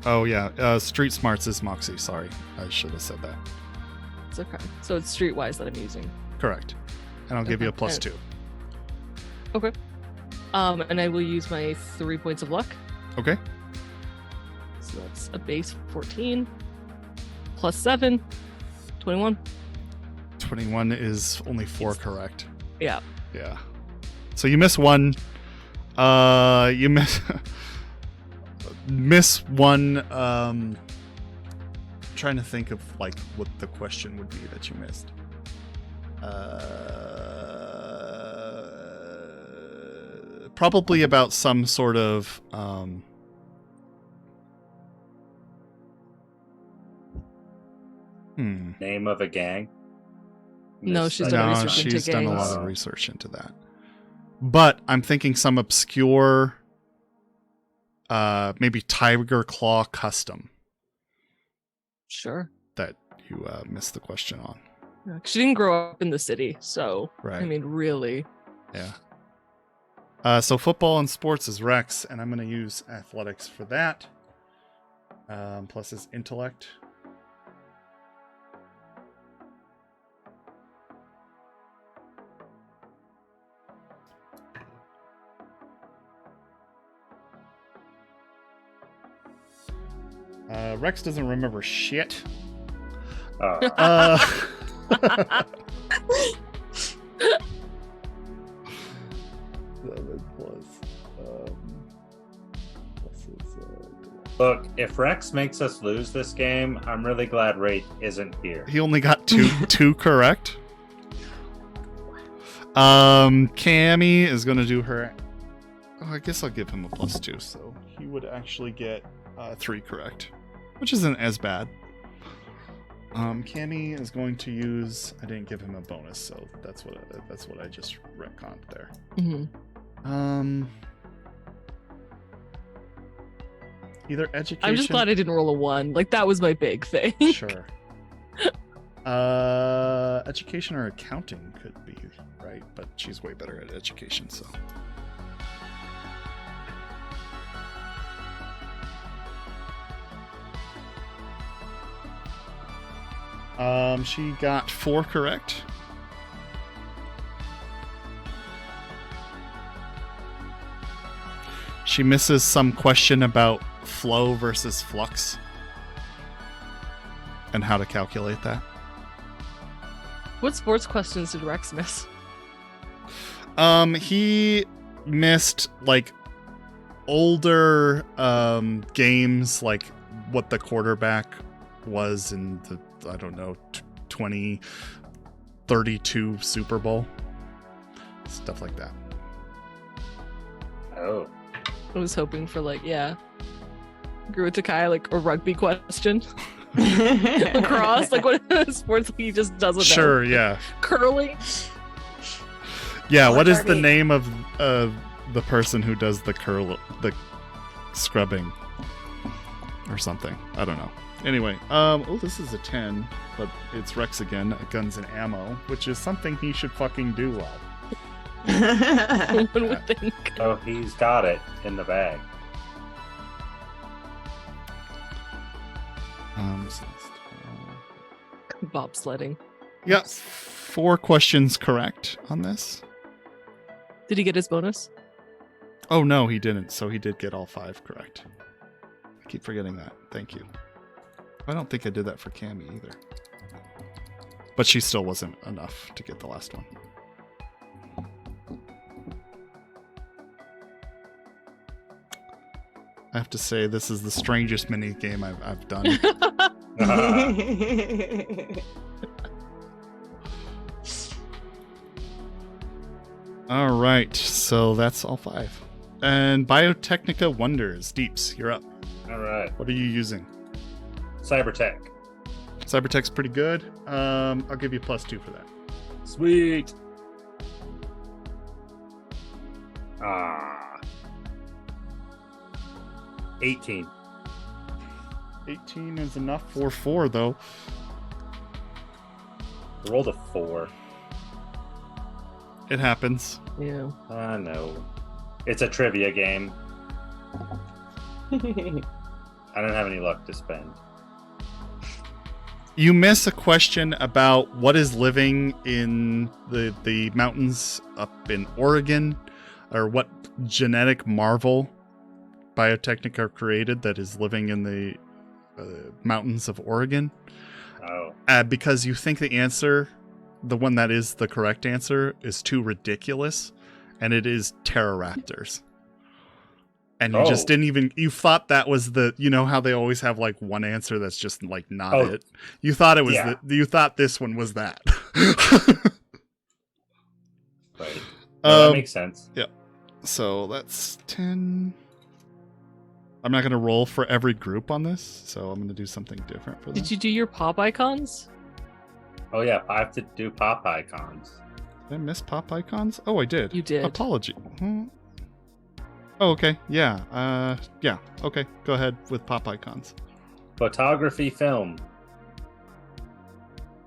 Oh, yeah. Street Smarts is Moxie. Sorry. I should have said that. It's okay. So it's streetwise that I'm using. Correct. And I'll give you a Okay. +2. Okay. And I will use my 3 points of luck. Okay. So that's a base 14 plus 7, 21. 21 is only 4 correct. Yeah. Yeah. So you miss 1. You miss 1. Trying to think of what the question would be that you missed. Probably about some sort of Name of a gang? No, she's done No, research into she's done a lot gangs. of research into that. But I'm thinking some obscure, maybe Tiger Claw custom Sure. that you missed the question on. Yeah, she didn't grow up in the city, so Right. I mean, really. Yeah. So football and sports is Rex, and I'm going to use athletics for that. Plus his intellect. Rex doesn't remember shit. Uh, 7 plus his, look, if Rex makes us lose this game, I'm really glad Rate isn't here. he only got two correct. Cammy is gonna do her. Oh, I guess I'll give him a +2, so he would actually get 3 correct, which isn't as bad. Cammy is going to use. I didn't give him a bonus, so that's what I just retconned there. Mm-hmm. Either education. I'm just glad I didn't roll a 1. Like, that was my big thing. Sure. Education or accounting could be right, but she's way better at education, so. She got 4 correct. She misses some question about flow versus flux and how to calculate that. What sports questions did Rex miss? He missed like older games, like what the quarterback was in the, I don't know, 2032 Super Bowl. Stuff like that. Oh. I was hoping for, like, Grew to Kai, like a rugby question. Lacrosse, like what sports he just doesn't know. Sure, yeah. Curling. Yeah, what is the Darby. name of the person who does the scrubbing or something? I don't know. Anyway, this is a 10, but it's Rex again, guns and ammo, which is something he should fucking do well. One would think. Oh, he's got it in the bag. So that's 12. Bobsledding. Yeah, 4 questions correct on this. Did he get his bonus? Oh no, he didn't. So he did get all 5 correct. I keep forgetting that. Thank you. I don't think I did that for Cammy either. But she still wasn't enough to get the last one. I have to say, this is the strangest mini game I've done. All right, so that's all 5. And Biotechnica Wonders, Deeps, you're up. All right. What are you using? Cybertech. Cybertech's pretty good. I'll give you +2 for that. Sweet. 18. 18 is enough for 4, though. I rolled a 4. It happens. Yeah. No. It's a trivia game. I don't have any luck to spend. You miss a question about what is living in the mountains up in Oregon, or what genetic marvel Biotechnica created that is living in the mountains of Oregon. Oh. Because you think the answer, the one that is the correct answer, is too ridiculous, and it is pterodactyls. And you just didn't even, you thought that was the, you know how they always have like one answer that's just like not it. You thought it was you thought this one was that. Right. No, that makes sense. Yeah. So that's 10. I'm not gonna roll for every group on this, so I'm gonna do something different for them. Did you do your pop icons? Oh yeah, I have to do pop icons. Did I miss pop icons? Oh, I did. You did. Apology. Oh, okay. Yeah. Yeah. Okay. Go ahead with pop icons. Photography, film.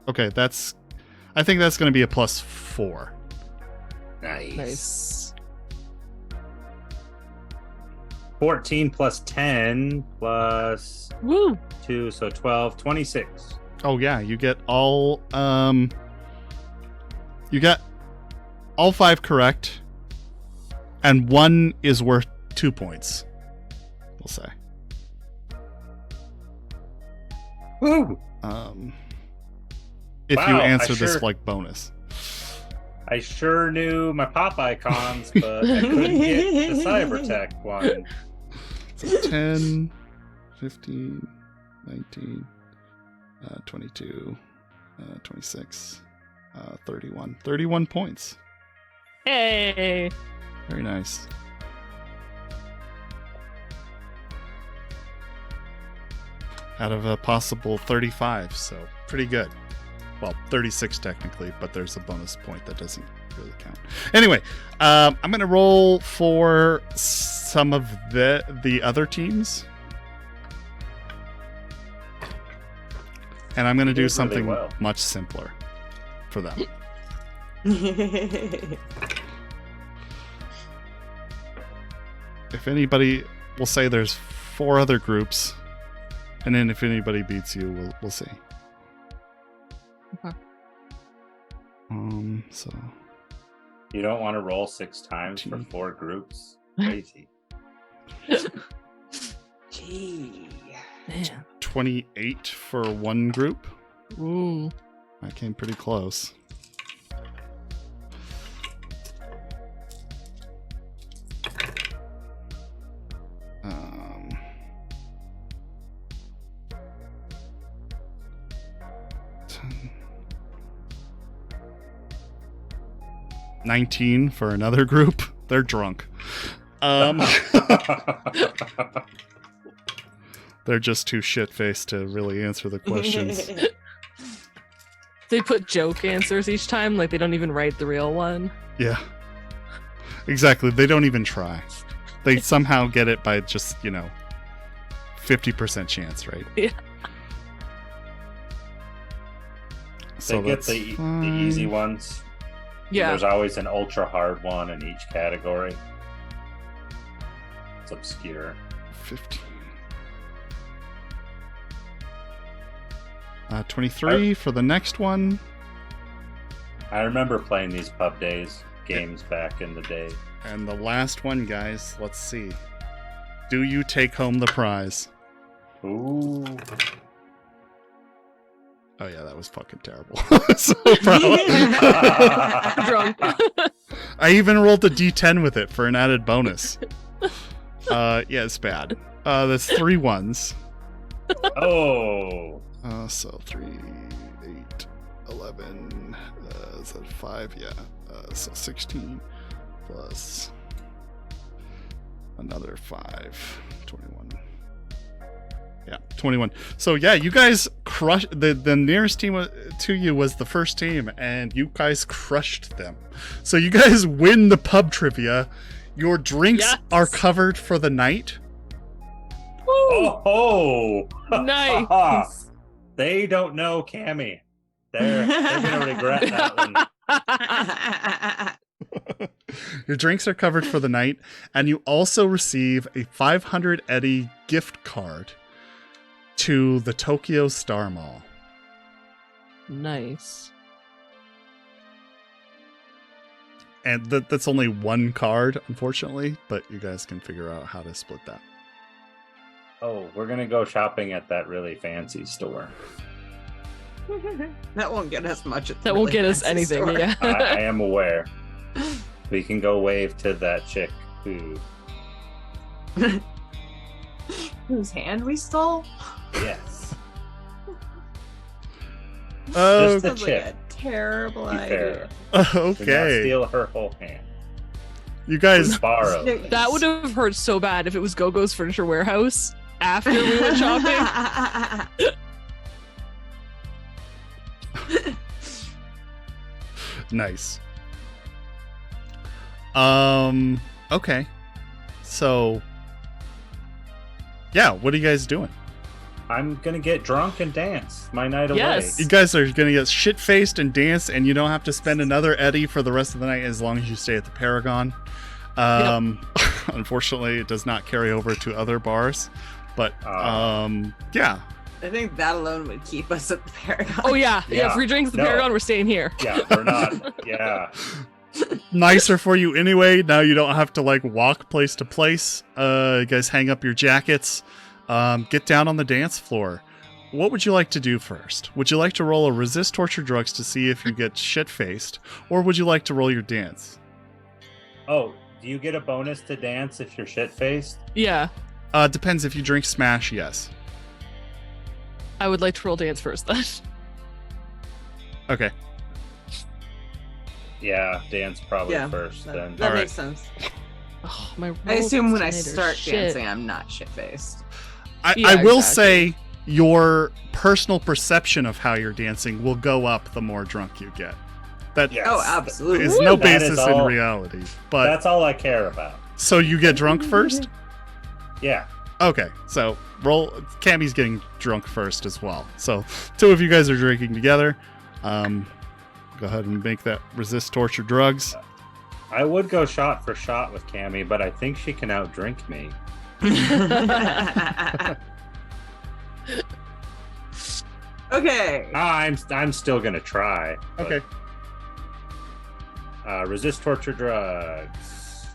Okay, I think that's gonna be a +4. Nice. Nice. 14 plus 10 plus Woo! 2, so 12, 26. Oh yeah, you get all you got all 5 correct, and 1 is worth 2 points. We'll say. Woo! If Wow, you I answer this sure- like bonus. I sure knew my pop icons, but I couldn't get the Cybertech one. So 10, 15, 19, 22, 26, 31. 31 points. Hey! Very nice. Out of a possible 35, so pretty good. Well, 36 technically, but there's a bonus point that doesn't really count. Anyway, I'm going to roll for some of the other teams. And I'm going to You did do really something well. much simpler for them. If anybody, we'll say there's 4 other groups, and then if anybody beats you, we'll see. Okay. So You don't want to roll 6 times for 4 groups? Crazy. Gee. Man. 28 for one group. Ooh. I came pretty close. Um, 10. 19 for another group. They're drunk. They're just too shit-faced to really answer the questions. They put joke answers each time, like they don't even write the real one. Yeah. Exactly. They don't even try. They somehow get it by just, 50% chance, right? Yeah. They get that's the easy fine. ones. Yeah. There's always an ultra hard one in each category. It's obscure. 15. 23 for the next one. I remember playing these pub days games back in the day. And the last one, guys, let's see. Do you take home the prize? Ooh. Oh yeah, that was fucking terrible. So proud. Drunk. I even rolled a d10 with it for an added bonus. Yeah, it's bad. That's 3 ones. Oh. So 3, 8, 11, is that 5? Yeah. So 16 plus another 5, 21. Yeah, 21. So yeah, you guys crushed the nearest team to you was the first team, and you guys crushed them. So you guys win the pub trivia. Your drinks Yes. are covered for the night. Woo! Oh. Nice. They don't know Cammy. They're gonna regret that one. Your drinks are covered for the night, and you also receive a 500 Eddie gift card to the Tokyo Star Mall. Nice. And that's only one card, unfortunately, but you guys can figure out how to split that. Oh, we're gonna go shopping at that really fancy store. That won't get us much. That won't get us anything, yeah. I am aware. We can go wave to that chick who, Whose hand we stole? yes. Oh, Just the Sounds like chick. a terrible Be fair. idea. Do not okay. steal her whole hand. You guys, Borrowed. That would have hurt so bad if it was Go-Go's Furniture Warehouse after we went shopping. nice. Okay. So, yeah, what are you guys doing? I'm gonna get drunk and dance my night Yes. You guys are gonna get shit-faced and dance, and you don't have to spend another Eddie for the rest of the night as long as you stay at the Paragon. Unfortunately, it does not carry over to other bars, but yeah. I think that alone would keep us at the Paragon. Oh yeah. Yeah. Free drinks at the No. Paragon. We're staying here. Yeah, we're not. Yeah. Nicer for you anyway. Now you don't have to like walk place to place. You guys hang up your jackets. Get down on the dance floor. What would you like to do first? Would you like to roll a resist torture drugs to see if you get shit-faced, or would you like to roll your dance? Oh, do you get a bonus to dance if you're shit-faced? Yeah. Depends. If you drink Smash, yes. I would like to roll dance first then. Okay. Yeah, dance probably Yeah, first then. That All makes sense. Oh, my I assume when I rolls tonight are start shit. dancing, I'm not shit-faced. Yeah, I will exactly. say your personal perception of how you're dancing will go up the more drunk you get. That Yes. Oh, absolutely. is no That is basis in all- reality. But That's all I care about. so you get drunk first? Yeah. Okay, so roll. Cammy's getting drunk first as well. So two of you guys are drinking together. Go ahead and make that resist torture drugs. I would go shot for shot with Cammy, but I think she can outdrink me. Okay. I'm still gonna try. but, Okay. Resist torture drugs.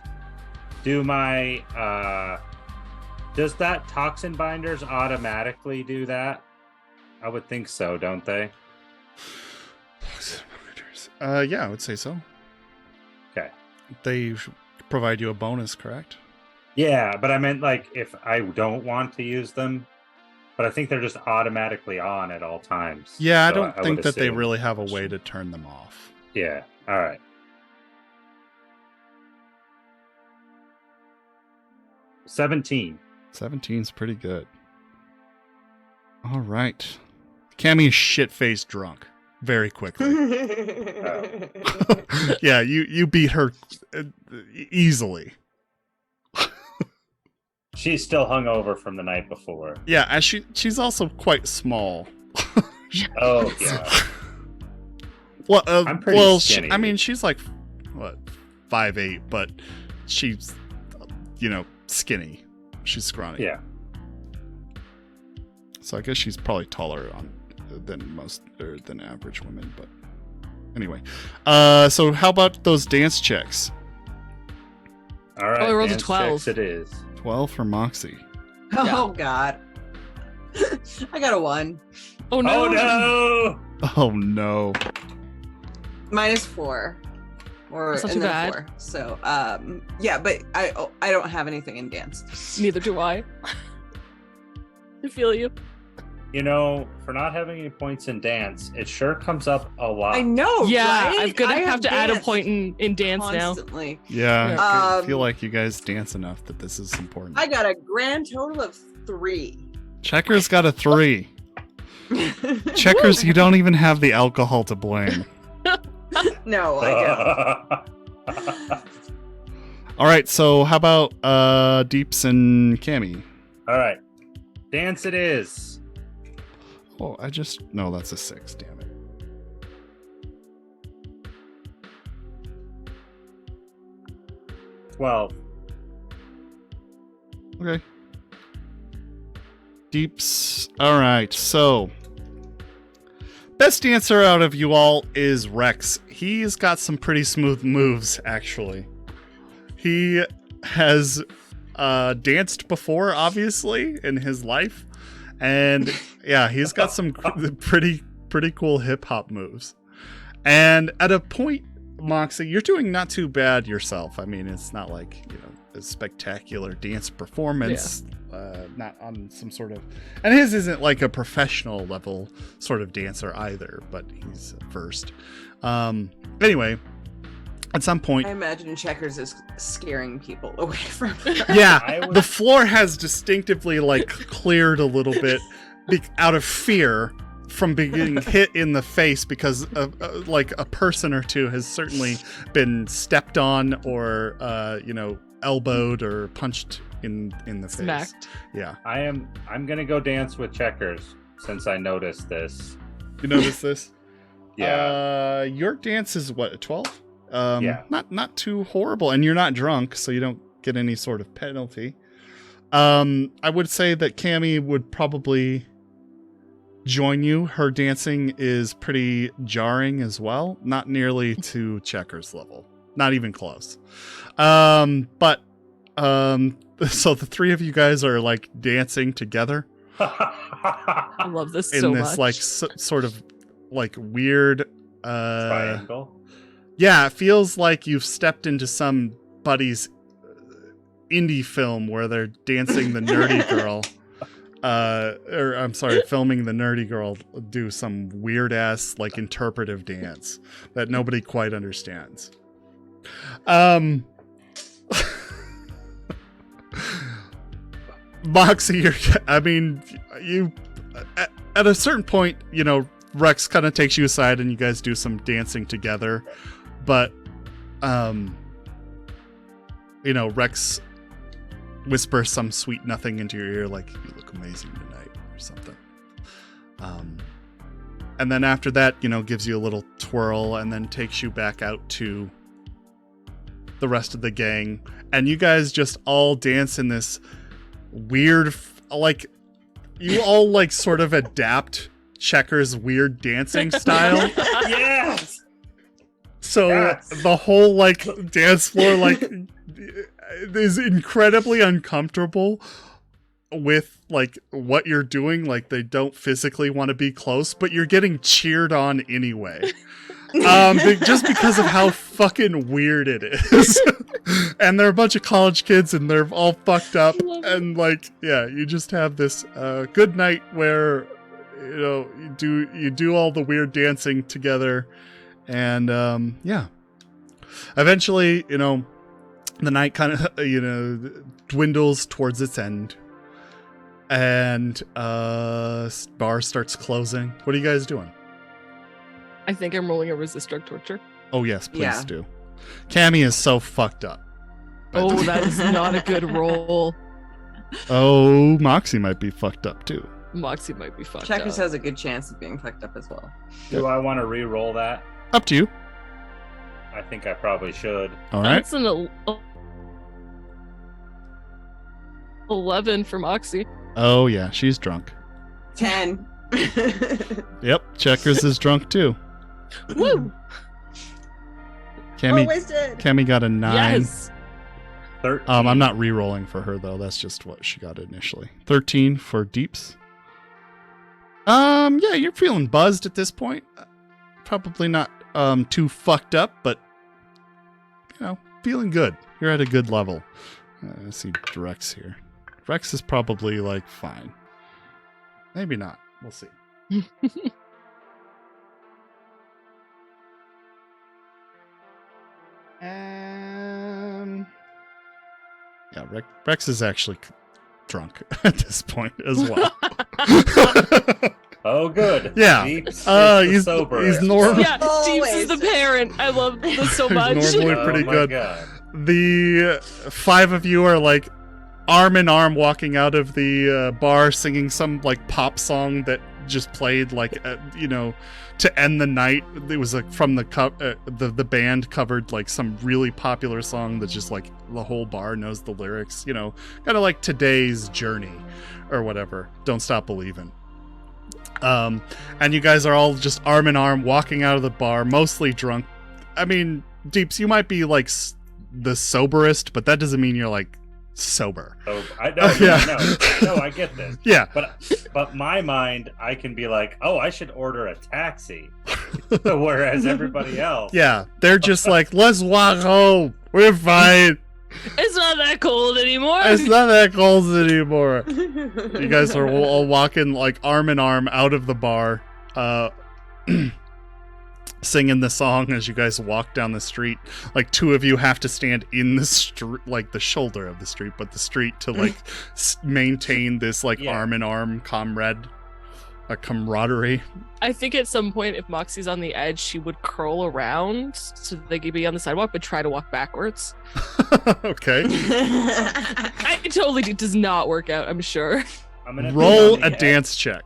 Do my does that toxin binders automatically do that? I would think so, don't they? Yeah, I would say so. Okay. They provide you a bonus, correct? Yeah, but I meant like if I don't want to use them, but I think they're just automatically on at all times. Yeah, I So don't think would that they assume. really have a way to turn them off. Yeah. All right. $17. 17's pretty good. All right. Cammy is shit-faced drunk very quickly. Yeah, you beat her easily. She's still hungover from the night before. Yeah, and she's also quite small. Oh yeah. Well, I'm pretty skinny. I mean, she's like what 5'8", but she's skinny. She's scrawny. Yeah. So I guess she's probably taller than average women, but anyway. So how about those dance checks? All right. I rolled a dance 12. checks It is. 12 for Moxie. Oh God. I got a 1. Oh no. Oh no! Oh no. -4. Or That's not and too then bad. 4. So yeah, but I don't have anything in dance. Neither do I. I feel you. For not having any points in dance, it sure comes up a lot. I know. Yeah, right? I'm gonna I have to add a danced point in dance now. constantly. Yeah, Yeah. I feel like you guys dance enough that this is important. I got a grand total of 3. Checkers got a 3. Checkers, you don't even have the alcohol to blame. No, I don't. All right, so how about Deeps and Cammy? All right. Dance it is. Oh, no, that's a 6. Damn it. Well, Okay. Deeps. All right, so best dancer out of you all is Rex. He's got some pretty smooth moves, actually. He has danced before, obviously, in his life, and yeah, he's got some pretty cool hip hop moves. And at a point, Moxie, you're doing not too bad yourself. I mean, it's not like a spectacular dance performance. Not on some sort of, and his isn't like a professional level sort of dancer either, but he's first. Anyway, At some point, I imagine Checkers is scaring people away from her. yeah, I would- the floor has distinctively like cleared a little bit out of fear from being hit in the face, because like a person or two has certainly been stepped on or elbowed or punched in the face. Smacked. Yeah. I'm gonna go dance with Checkers since I noticed this. You notice this? Yeah. Your dance is what, 12? Yeah. Not too horrible, and you're not drunk, so you don't get any sort of penalty. I would say that Cammy would probably join you. Her dancing is pretty jarring as well, not nearly to Checkers level, not even close. But so the three of you guys are like dancing together I love this in so this much. like sort of like weird Triangle. yeah, it feels like you've stepped into somebody's indie film where they're dancing the nerdy girl. Or I'm sorry, filming the nerdy girl do some weird ass like interpretive dance that nobody quite understands. Moxie, you at a certain point, Rex kind of takes you aside and you guys do some dancing together, but Rex whispers some sweet nothing into your ear, like, you look amazing tonight, or something. And then after that, gives you a little twirl and then takes you back out to the rest of the gang. And you guys just all dance in this weird, like, you all like sort of adapt Checkers' weird dancing style. Yes. So Yes. the whole like dance floor like is incredibly uncomfortable with like what you're doing. Like they don't physically want to be close, but you're getting cheered on anyway. Just because of how fucking weird it is. And they're a bunch of college kids and they're all fucked up. And like, yeah, you just have this good night where you do all the weird dancing together. And yeah. Eventually, the night kind of dwindles towards its end. And bar starts closing. What are you guys doing? I think I'm rolling a resist drug torture. Oh yes, please Yeah. do. Cammy is so fucked up. Oh, that is not a good roll. Oh, Moxie might be fucked up too. Moxie might be fucked Checkers up. has a good chance of being fucked up as well. Do I want to re-roll that? Up to you. I think I probably should. All right. That's an 11 for Moxie. Oh yeah, she's drunk. 10. Yep, Checkers is drunk too. Woo! Cammy, wasted. Cammy got a 9. Yes. 13. I'm not re-rolling for her though. That's just what she got initially. 13 for Deeps. Yeah, you're feeling buzzed at this point. Probably not too fucked up, but feeling good. You're at a good level. Let's see Rex here. Rex is probably like fine. Maybe not. We'll see. Yeah, Rex is actually drunk at this point as well. Oh, good. Yeah. Deeps is he's sober. he's normal. Yeah, Deeps is Always. the parent. I love this so much. Normally Oh pretty my good. God. The 5 of you are like arm in arm walking out of the bar singing some like pop song that just played like to end the night. It was like from the band covered like some really popular song that just like the whole bar knows the lyrics, kind of like Today's Journey or whatever, Don't Stop Believin'. And you guys are all just arm in arm walking out of the bar, mostly drunk. I mean, Deeps, you might be like the soberest, but that doesn't mean you're like sober. Oh, I know. Yeah. No, I get this. Yeah. But my mind, I can be like, oh, I should order a taxi. Whereas everybody else. Yeah, they're just like, let's walk home. We're fine. It's not that cold anymore. It's not that cold anymore. You guys are all walking like arm in arm out of the bar. singing the song as you guys walk down the street. Like, two of you have to stand in the street, like the shoulder of the street, but the street to like maintain this like Yeah. arm in arm camaraderie. I think at some point, if Moxie's on the edge, she would curl around so they could be on the sidewalk, but try to walk backwards. Okay. It totally does not work out, I'm sure. I'm gonna be Roll on the a edge. dance check.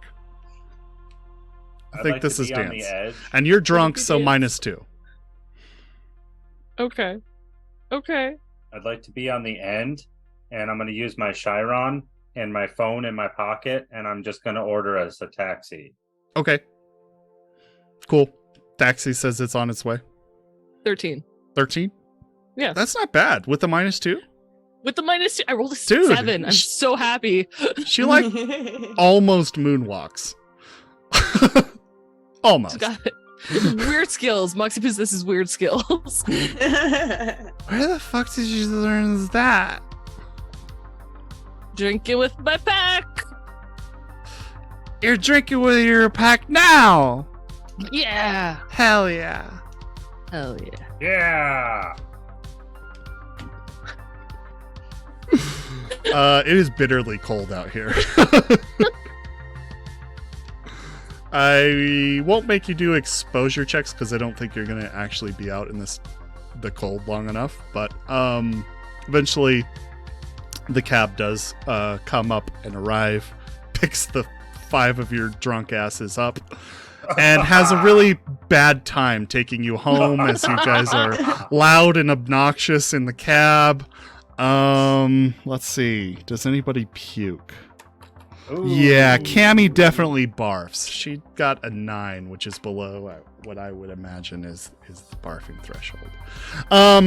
I I'd think like this to is be on dance. the edge. And you're drunk, be so dance. -2. Okay. Okay. I'd like to be on the end, and I'm going to use my Chiron and my phone in my pocket, and I'm just going to order us a taxi. Okay. Cool. Taxi says it's on its way. 13. 13? Yeah. That's not bad. With the -2? With the -2, I rolled a Dude, 7. I'm so happy. She like almost moonwalks. Almost. Got it. Weird skills. Moxie possesses weird skills. Where the fuck did you learn that? Drinking with my pack. You're drinking with your pack now. Yeah. Hell yeah. Hell yeah. Yeah! It is bitterly cold out here. I won't make you do exposure checks because I don't think you're gonna actually be out in the cold long enough. But eventually, the cab does come up and arrive, picks the 5 of your drunk asses up, and has a really bad time taking you home as you guys are loud and obnoxious in the cab. Let's see. Does anybody puke? Ooh. Yeah, Cammy definitely barfs. She got a 9, which is below what I would imagine is the barfing threshold.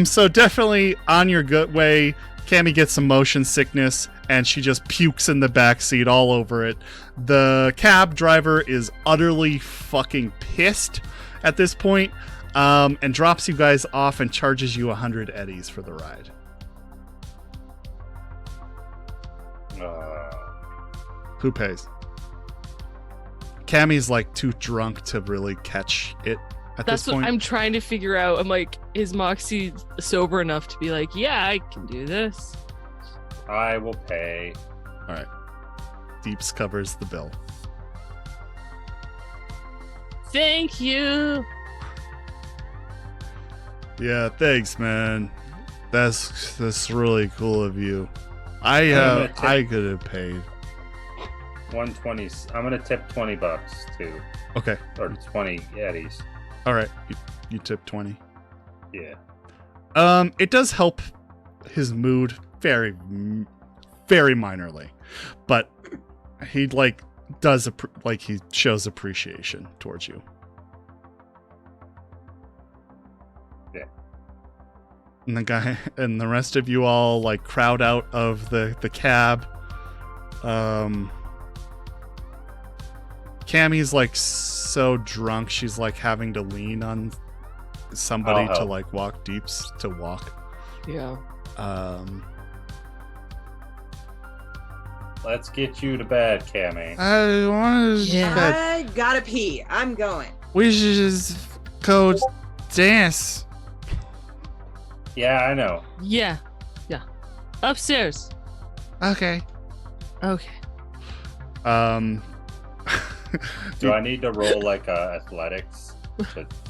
So definitely on your good way. Cammy gets some motion sickness, and she just pukes in the back seat all over it. The cab driver is utterly fucking pissed at this point, and drops you guys off and charges you 100 eddies for the ride. Who pays? Cammy's like too drunk to really catch it at That's this what point. I'm trying to figure out. I'm like, is Moxie sober enough to be like, yeah, I can do this? I will pay. All right. Deeps covers the bill. Thank you. Yeah, thanks, man. That's really cool of you. I could have paid. 120. I'm gonna tip $20 too, Okay. or 20 eddies. All right. You tip 20. Yeah. It does help his mood very, very minorly, but he like does he shows appreciation towards you. Yeah. And the guy and the rest of you all like crowd out of the cab. Cammy's like so drunk she's like having to lean on somebody I'll to help. like walk Deeps to walk. Yeah. Let's get you to bed, Cammy. I want to. Yeah. I gotta pee. I'm going. We should just go dance. Yeah, I know. Yeah. Yeah. Upstairs. Okay. Okay. Do I need to roll like athletics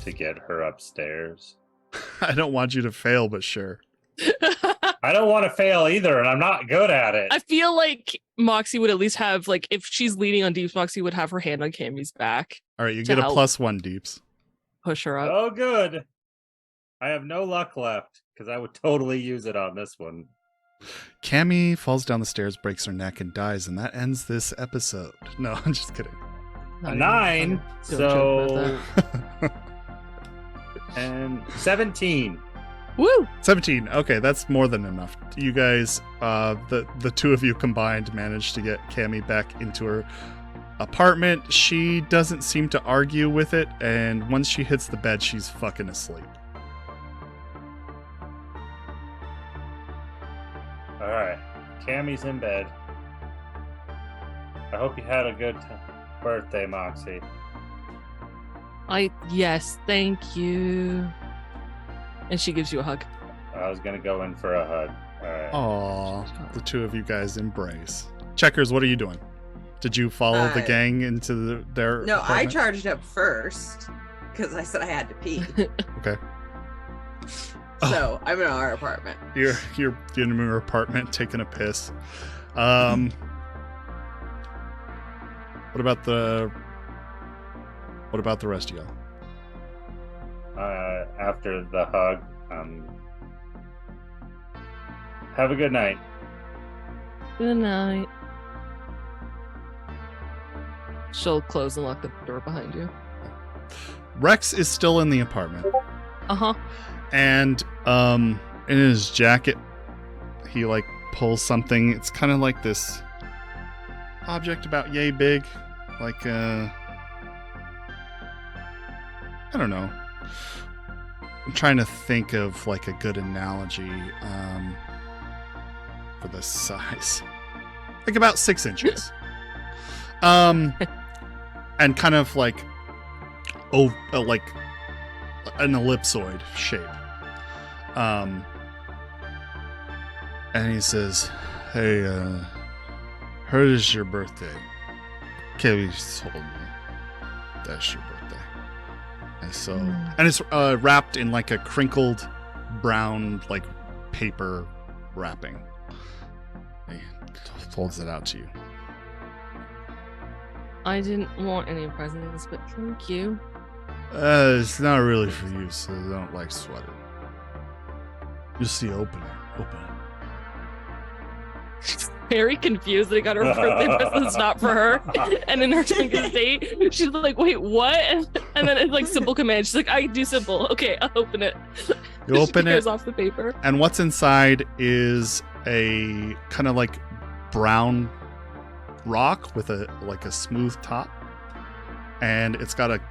to get her upstairs? I don't want you to fail, but sure. I don't want to fail either, and I'm not good at it. I feel like Moxie would at least have, like, if she's leaning on Deeps, Moxie would have her hand on Cammy's back, All right, you To get a help. +1, Deeps. push her up. Oh, good. I have no luck left because I would totally use it on this one. Cammy falls down the stairs, breaks her neck, and dies, and that ends this episode. No, I'm just kidding. Not A even 9, fucking joke about so and 17. Woo! 17. Okay, that's more than enough. You guys, the two of you combined, managed to get Cammy back into her apartment. She doesn't seem to argue with it, and once she hits the bed, she's fucking asleep. All right, Cammy's in bed. I hope you had a good birthday, Moxie. Yes, thank you. And she gives you a hug. I was gonna go in for a hug. All right. Aw, the two of you guys embrace. Checkers, what are you doing? Did you follow the gang into their No, I apartment? charged up first because I said I had to pee. Okay. So I'm in our apartment. You're in your apartment taking a piss. What about the rest of y'all? After the hug, have a good night. Good night. She'll close and lock the door behind you. Rex is still in the apartment. Uh-huh. And in his jacket he like pulls something. It's kind of like this object about yay big, like I don't know. I'm trying to think of like a good analogy for this size. Like about 6 inches. And kind of like like an ellipsoid shape. And he says, "Hey, heard it's your birthday. Kelly told me that's your birthday." And so, and it's wrapped in like a crinkled brown like paper wrapping. He folds it out to you. I didn't want any presents, but thank you. It's not really for you, so I don't like sweat it. Just see, open it. Very confused that I got her birthday present's not for her. And in her drunken state, she's like, wait, what? And then it's like simple command. She's like, I do simple. Okay, I'll open it. You open She it, goes off the paper. and what's inside is a kind of like brown rock with a smooth top, and it's got a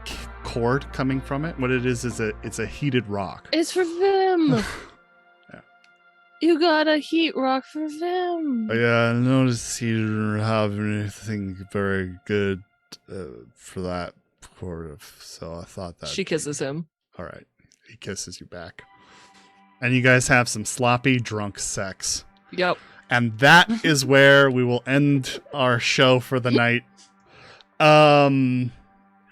cord coming from it. What it is it's a heated rock. It's for them. Yeah. You got a heat rock for them. Yeah, I noticed he didn't have anything very good for that sort of, so I thought that She kisses him. all right. He kisses you back, and you guys have some sloppy drunk sex. Yep. And that is where we will end our show for the night.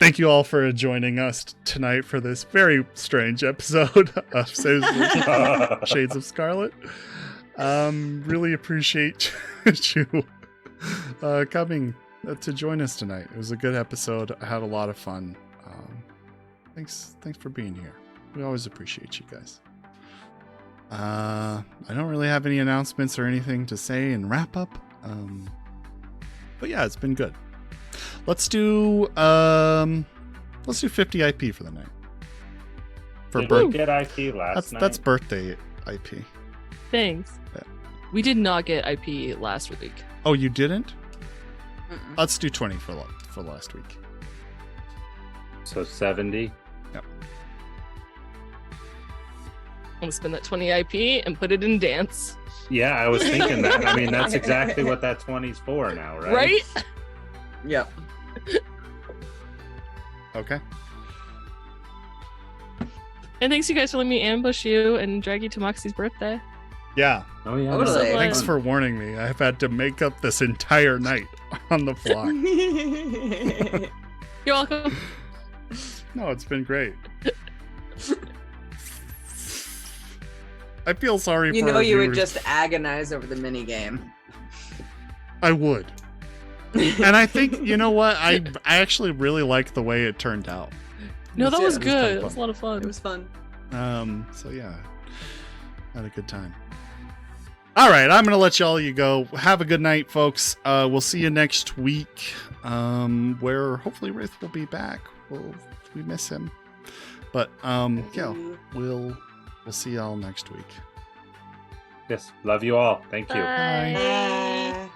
Thank you all for joining us tonight for this very strange episode of Shades of Scarlet. Really appreciate you coming to join us tonight. It was a good episode. I had a lot of fun. Thanks for being here. We always appreciate you guys. I don't really have any announcements or anything to say in wrap up. But yeah, it's been good. Let's do 50 IP for the night. For Did we get IP last night? that's birthday IP. Thanks. Yeah. We did not get IP last week. Oh, you didn't? Mm-mm. Let's do 20 for last week. So 70. I'm gonna spend that 20 IP and put it in dance. Yeah, I was thinking that. I mean, that's exactly what that 20's for now, right? Right? Yep. Okay. And thanks you guys for letting me ambush you and drag you to Moxie's birthday. Yeah. Oh yeah. Totally. that's Thanks fun. for warning me. I've had to make up this entire night on the fly. You're welcome. No, it's been great. I feel sorry You for know our you would viewers. just agonize over the mini game. I would. And I think, you know what? I actually really liked the way it turned out. No, that Yeah, was it was good. kinda It was a lot of fun. It was fun. So yeah, had a good time. All right, I'm gonna let you go. Have a good night, folks. We'll see you next week, where hopefully Wraith will be back. We miss him, but yeah, we'll see y'all next week. Yes. Love you all. Thank you. Bye. Bye.